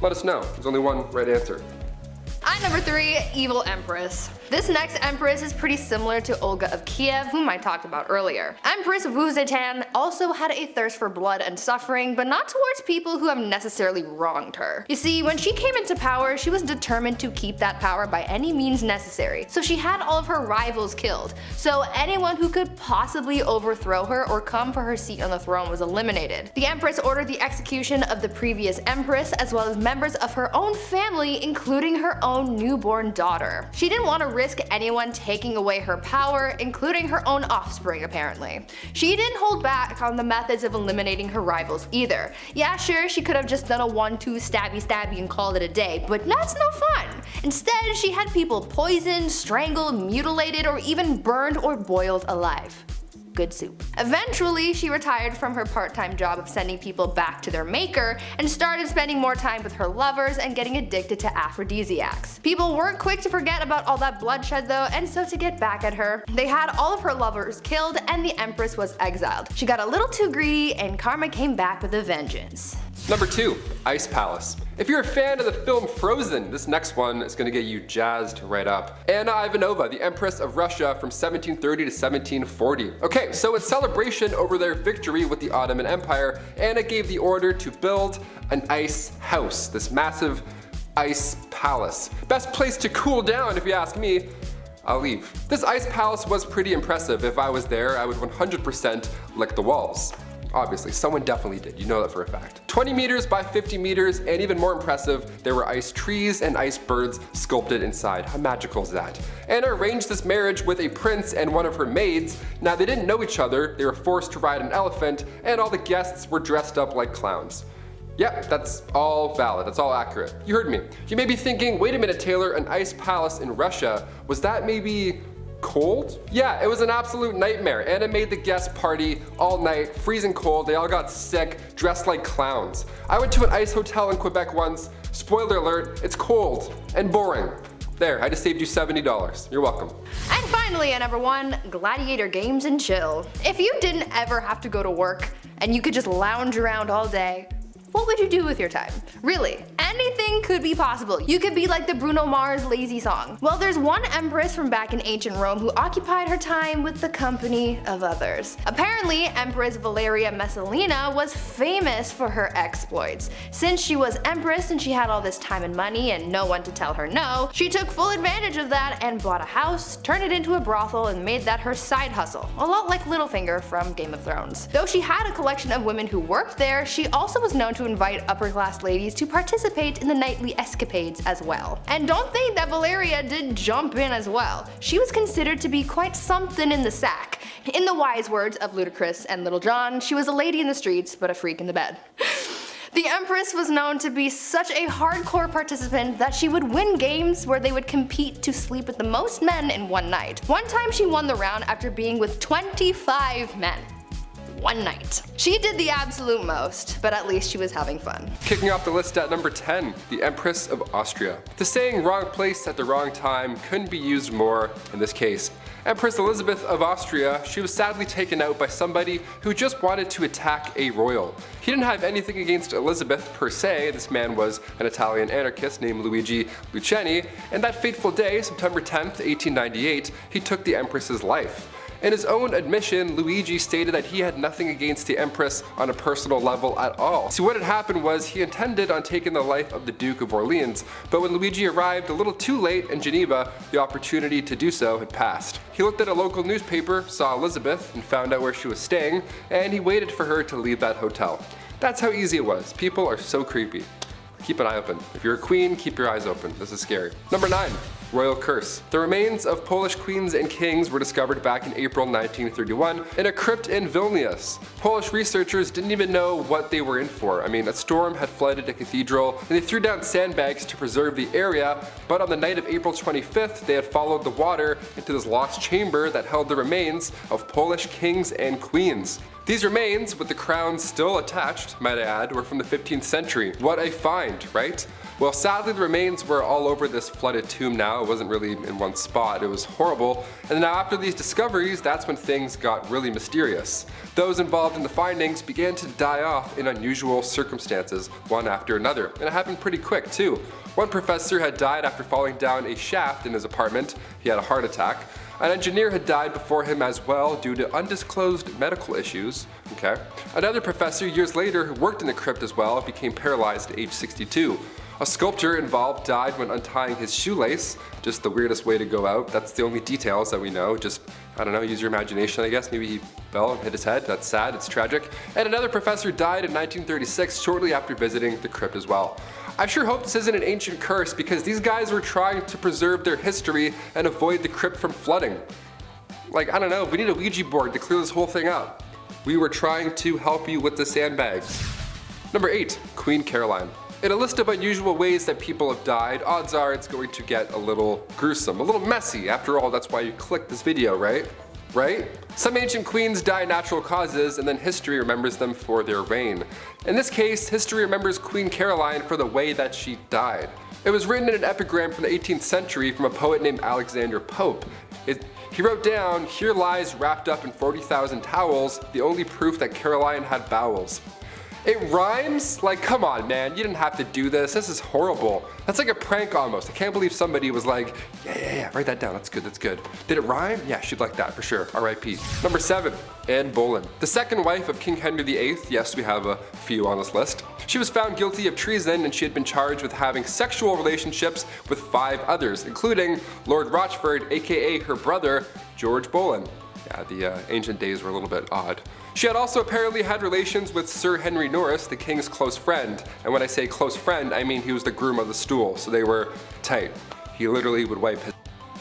Let us know. There's only one right answer. At number 3, Evil Empress. This next empress is pretty similar to Olga of Kiev, whom I talked about earlier. Empress Wu Zetian also had a thirst for blood and suffering, but not towards people who have necessarily wronged her. You see, when she came into power, she was determined to keep that power by any means necessary, so she had all of her rivals killed, so anyone who could possibly overthrow her or come for her seat on the throne was eliminated. The empress ordered the execution of the previous empress, as well as members of her own family, including her own newborn daughter. She didn't want to risk anyone taking away her power, including her own offspring apparently. She didn't hold back on the methods of eliminating her rivals either. Yeah, sure, she could have just done a 1-2 stabby stabby and called it a day, but that's no fun. Instead, she had people poisoned, strangled, mutilated, or even burned or boiled alive. Good soup. Eventually, she retired from her part-time job of sending people back to their maker and started spending more time with her lovers and getting addicted to aphrodisiacs. People weren't quick to forget about all that bloodshed though, and so to get back at her, they had all of her lovers killed and the empress was exiled. She got a little too greedy and karma came back with a vengeance. Number 2, Ice Palace. If you're a fan of the film Frozen, this next one is gonna get you jazzed right up. Anna Ivanova, the Empress of Russia from 1730 to 1740. Okay, so in celebration over their victory with the Ottoman Empire, Anna gave the order to build an ice house, this massive ice palace. Best place to cool down if you ask me. I'll leave. This ice palace was pretty impressive. If I was there, I would 100% lick the walls. Obviously, someone definitely did, you know that for a fact. 20 meters by 50 meters, and even more impressive, there were ice trees and ice birds sculpted inside. How magical is that? Anna arranged this marriage with a prince and one of her maids. Now they didn't know each other, they were forced to ride an elephant, and all the guests were dressed up like clowns. Yep, that's all valid, that's all accurate. You heard me. You may be thinking, wait a minute Taylor, an ice palace in Russia, was that maybe cold? Yeah, it was an absolute nightmare. Anna made the guest party all night, freezing cold, they all got sick, dressed like clowns. I went to an ice hotel in Quebec once, spoiler alert, it's cold and boring. There, I just saved you $70. You're welcome. And finally at number 1, gladiator games and chill. If you didn't ever have to go to work and you could just lounge around all day, what would you do with your time? Really, anything could be possible. You could be like the Bruno Mars lazy song. Well, there's one empress from back in ancient Rome who occupied her time with the company of others. Apparently, Empress Valeria Messalina was famous for her exploits. Since she was empress and she had all this time and money and no one to tell her no, she took full advantage of that and bought a house, turned it into a brothel, and made that her side hustle. A lot like Littlefinger from Game of Thrones. Though she had a collection of women who worked there, she also was known to invite upper class ladies to participate in the nightly escapades as well. And don't think that Valeria did jump in as well. She was considered to be quite something in the sack. In the wise words of Ludacris and Little John, she was a lady in the streets but a freak in the bed. The Empress was known to be such a hardcore participant that she would win games where they would compete to sleep with the most men in one night. One time she won the round after being with 25 men. One night. She did the absolute most, but at least she was having fun. Kicking off the list at number 10, the Empress of Austria. The saying wrong place at the wrong time couldn't be used more in this case. Empress Elizabeth of Austria, she was sadly taken out by somebody who just wanted to attack a royal. He didn't have anything against Elizabeth per se, this man was an Italian anarchist named Luigi Lucchini, and that fateful day, September 10th, 1898, he took the Empress's life. In his own admission, Luigi stated that he had nothing against the Empress on a personal level at all. So what had happened was he intended on taking the life of the Duke of Orleans, but when Luigi arrived a little too late in Geneva, the opportunity to do so had passed. He looked at a local newspaper, saw Elizabeth, and found out where she was staying, and he waited for her to leave that hotel. That's how easy it was. People are so creepy. Keep an eye open. If you're a queen, keep your eyes open. This is scary. Number 9. Royal curse. The remains of Polish queens and kings were discovered back in April 1931 in a crypt in Vilnius. Polish researchers didn't even know what they were in for. I mean, a storm had flooded a cathedral and they threw down sandbags to preserve the area, but on the night of April 25th, they had followed the water into this lost chamber that held the remains of Polish kings and queens. These remains, with the crowns still attached, might I add, were from the 15th century. What a find, right? Well, sadly the remains were all over this flooded tomb now. It wasn't really in one spot. It was horrible. And now after these discoveries, that's when things got really mysterious. Those involved in the findings began to die off in unusual circumstances, one after another. And it happened pretty quick too. One professor had died after falling down a shaft in his apartment. He had a heart attack. An engineer had died before him as well due to undisclosed medical issues. Okay. Another professor years later who worked in the crypt as well became paralyzed at age 62. A sculptor involved died when untying his shoelace. Just the weirdest way to go out. That's the only details that we know. Just, I don't know, use your imagination I guess. Maybe he fell and hit his head. That's sad, it's tragic. And another professor died in 1936 shortly after visiting the crypt as well. I sure hope this isn't an ancient curse because these guys were trying to preserve their history and avoid the crypt from flooding. Like, I don't know, we need a Ouija board to clear this whole thing up. We were trying to help you with the sandbags. Number 8, Queen Caroline. In a list of unusual ways that people have died, odds are it's going to get a little gruesome, a little messy. After all, that's why you clicked this video, right? Right? Some ancient queens die natural causes and then history remembers them for their reign. In this case, history remembers Queen Caroline for the way that she died. It was written in an epigram from the 18th century from a poet named Alexander Pope. He wrote down, "Here lies wrapped up in 40,000 towels, the only proof that Caroline had bowels." It rhymes? Like, come on, man, you didn't have to do this. This is horrible. That's like a prank almost. I can't believe somebody was like, yeah, write that down. That's good. Did it rhyme? Yeah, she'd like that for sure. R.I.P. Number 7, Anne Boleyn. The second wife of King Henry VIII. Yes, we have a few on this list. She was found guilty of treason and she had been charged with having sexual relationships with 5 others, including Lord Rochford, aka her brother, George Boleyn. Yeah, the ancient days were a little bit odd. She had also apparently had relations with Sir Henry Norris, the king's close friend. And when I say close friend, I mean he was the groom of the stool, so they were tight. He literally would wipe his.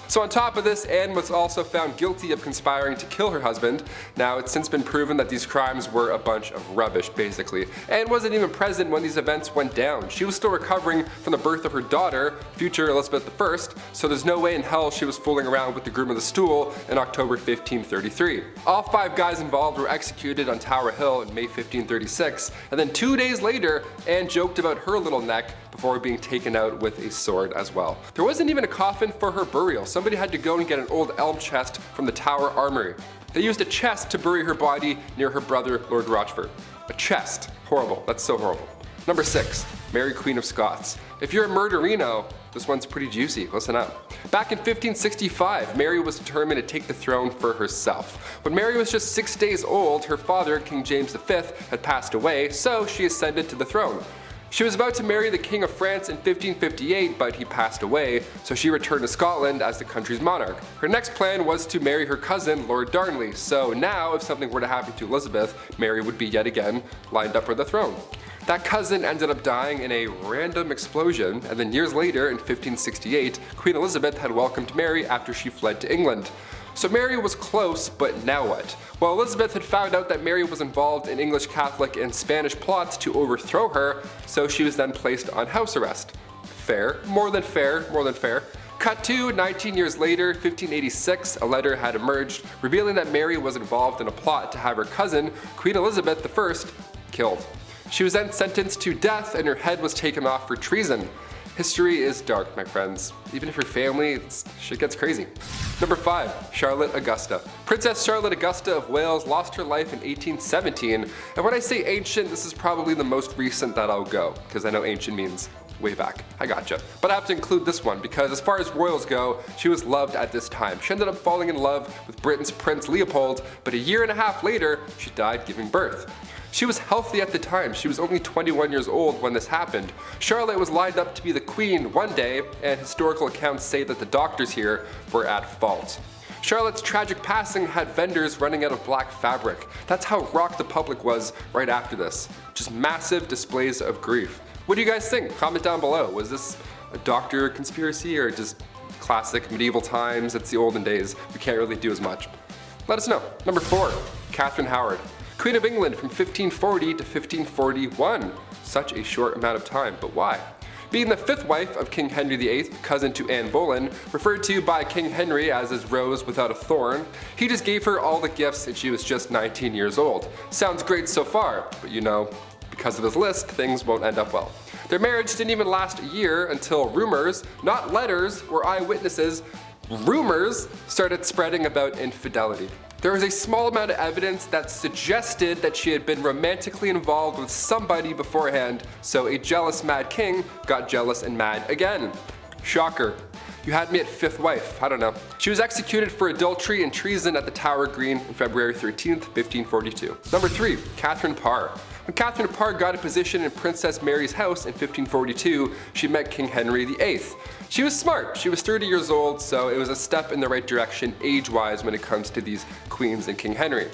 So on top of this, Anne was also found guilty of conspiring to kill her husband. Now, it's since been proven that these crimes were a bunch of rubbish, basically. Anne wasn't even present when these events went down. She was still recovering from the birth of her daughter, future Elizabeth I, so there's no way in hell she was fooling around with the groom of the stool in October 1533. All 5 guys involved were executed on Tower Hill in May 1536, and then 2 days later, Anne joked about her little neck before being taken out with a sword as well. There wasn't even a coffin for her burial. Somebody had to go and get an old elm chest from the Tower Armory. They used a chest to bury her body near her brother, Lord Rochford. A chest. Horrible. That's so horrible. Number 6, Mary Queen of Scots. If you're a murderino, this one's pretty juicy. Listen up. Back in 1565, Mary was determined to take the throne for herself. When Mary was just 6 days old, her father, King James V, had passed away, so she ascended to the throne. She was about to marry the King of France in 1558, but he passed away, so she returned to Scotland as the country's monarch. Her next plan was to marry her cousin, Lord Darnley, so now if something were to happen to Elizabeth, Mary would be yet again lined up for the throne. That cousin ended up dying in a random explosion, and then years later, in 1568, Queen Elizabeth had welcomed Mary after she fled to England. So Mary was close, but now what? Well, Elizabeth had found out that Mary was involved in English Catholic and Spanish plots to overthrow her, so she was then placed on house arrest. Fair, more than fair. Cut to 19 years later, 1586, a letter had emerged revealing that Mary was involved in a plot to have her cousin, Queen Elizabeth I, killed. She was then sentenced to death and her head was taken off for treason. History is dark, my friends. Even if you're family, shit gets crazy. Number 5, Charlotte Augusta. Princess Charlotte Augusta of Wales lost her life in 1817, and when I say ancient, this is probably the most recent that I'll go, because I know ancient means way back. I gotcha. But I have to include this one, because as far as royals go, she was loved at this time. She ended up falling in love with Britain's Prince Leopold, but a year and a half later, she died giving birth. She was healthy at the time. She was only 21 years old when this happened. Charlotte was lined up to be the queen one day, and historical accounts say that the doctors here were at fault. Charlotte's tragic passing had vendors running out of black fabric. That's how rocked the public was right after this. Just massive displays of grief. What do you guys think? Comment down below. Was this a doctor conspiracy or just classic medieval times? It's the olden days. We can't really do as much. Let us know. Number 4, Catherine Howard. Queen of England from 1540 to 1541. Such a short amount of time, but why? Being the 5th wife of King Henry VIII, cousin to Anne Boleyn, referred to by King Henry as his rose without a thorn, he just gave her all the gifts and she was just 19 years old. Sounds great so far, but you know, because of his list, things won't end up well. Their marriage didn't even last a year until rumors, not letters or eyewitnesses, rumors started spreading about infidelity. There was a small amount of evidence that suggested that she had been romantically involved with somebody beforehand, so a jealous mad king got jealous and mad again. Shocker. You had me at 5th wife, I don't know. She was executed for adultery and treason at the Tower Green on February 13th, 1542. Number 3, Catherine Parr. When Catherine Parr got a position in Princess Mary's house in 1542, she met King Henry VIII. She was smart. She was 30 years old, so it was a step in the right direction age-wise when it comes to these queens and King Henry.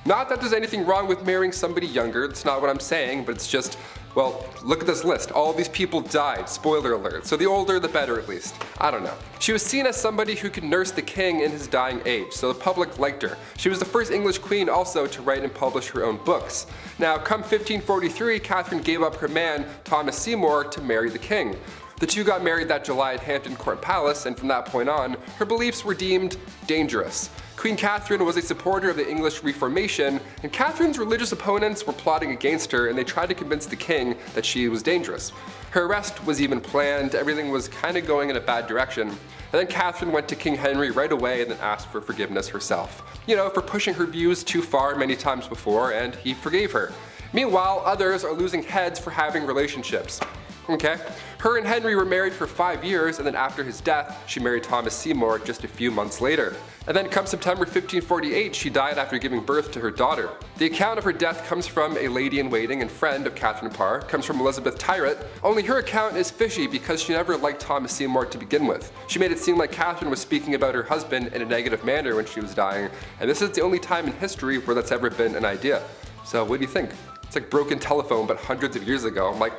Not that there's anything wrong with marrying somebody younger, that's not what I'm saying, but it's just, well, look at this list. All of these people died, spoiler alert, so the older the better at least. I don't know. She was seen as somebody who could nurse the king in his dying age, so the public liked her. She was the first English queen also to write and publish her own books. Now, come 1543, Catherine gave up her man, Thomas Seymour, to marry the king. The two got married that July at Hampton Court Palace, and from that point on, her beliefs were deemed dangerous. Queen Catherine was a supporter of the English Reformation, and Catherine's religious opponents were plotting against her and they tried to convince the king that she was dangerous. Her arrest was even planned, everything was kind of going in a bad direction, and then Catherine went to King Henry right away and then asked for forgiveness herself. You know, for pushing her views too far many times before, and he forgave her. Meanwhile, others are losing heads for having relationships. Okay? Her and Henry were married for 5 years, and then after his death, she married Thomas Seymour just a few months later. And then come September 1548, she died after giving birth to her daughter. The account of her death comes from a lady-in-waiting and friend of Catherine Parr, comes from Elizabeth Tyrrett, only her account is fishy because she never liked Thomas Seymour to begin with. She made it seem like Catherine was speaking about her husband in a negative manner when she was dying, and this is the only time in history where that's ever been an idea. So what do you think? It's like broken telephone, but hundreds of years ago. I'm like,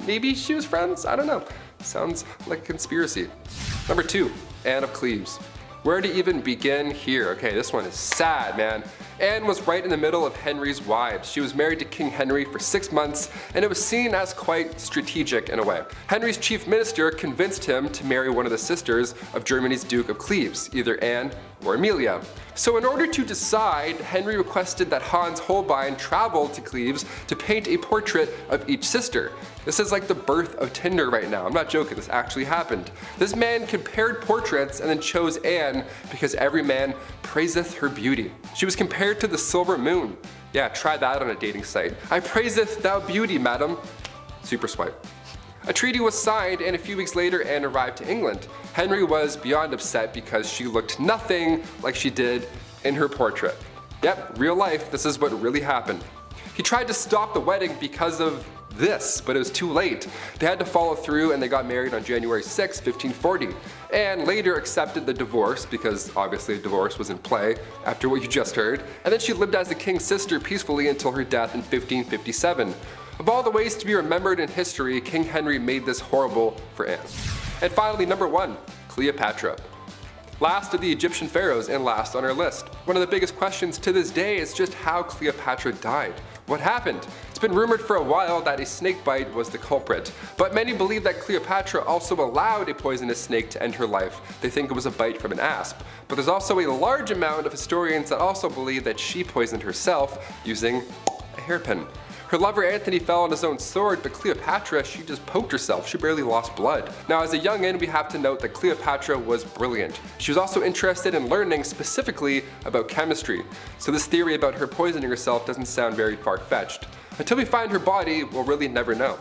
maybe she was friends? I don't know. Sounds like a conspiracy. Number 2, Anne of Cleves. Where to even begin here? Okay, this one is sad, man. Anne was right in the middle of Henry's wives. She was married to King Henry for 6 months, and it was seen as quite strategic in a way. Henry's chief minister convinced him to marry one of the sisters of Germany's Duke of Cleves, either Anne or Amelia. So in order to decide, Henry requested that Hans Holbein travel to Cleves to paint a portrait of each sister. This is like the birth of Tinder right now. I'm not joking, this actually happened. This man compared portraits and then chose Anne because every man praiseth her beauty. She was compared to the silver moon. Yeah, try that on a dating site. I praiseth thou beauty, madam. Super swipe. A treaty was signed, and a few weeks later Anne arrived to England. Henry was beyond upset because she looked nothing like she did in her portrait. Yep, real life, this is what really happened. He tried to stop the wedding because of this, but it was too late. They had to follow through, and they got married on January 6, 1540. Anne later accepted the divorce because obviously a divorce was in play after what you just heard, and then she lived as the king's sister peacefully until her death in 1557. Of all the ways to be remembered in history, King Henry made this horrible for Anne. And finally, number 1, Cleopatra. Last of the Egyptian pharaohs and last on our list. One of the biggest questions to this day is just how Cleopatra died. What happened? It's been rumored for a while that a snake bite was the culprit, but many believe that Cleopatra also allowed a poisonous snake to end her life. They think it was a bite from an asp. But there's also a large amount of historians that also believe that she poisoned herself using a hairpin. Her lover Antony fell on his own sword, but Cleopatra, she just poked herself. She barely lost blood. Now, as a youngin', we have to note that Cleopatra was brilliant. She was also interested in learning specifically about chemistry. So this theory about her poisoning herself doesn't sound very far-fetched. Until we find her body, we'll really never know.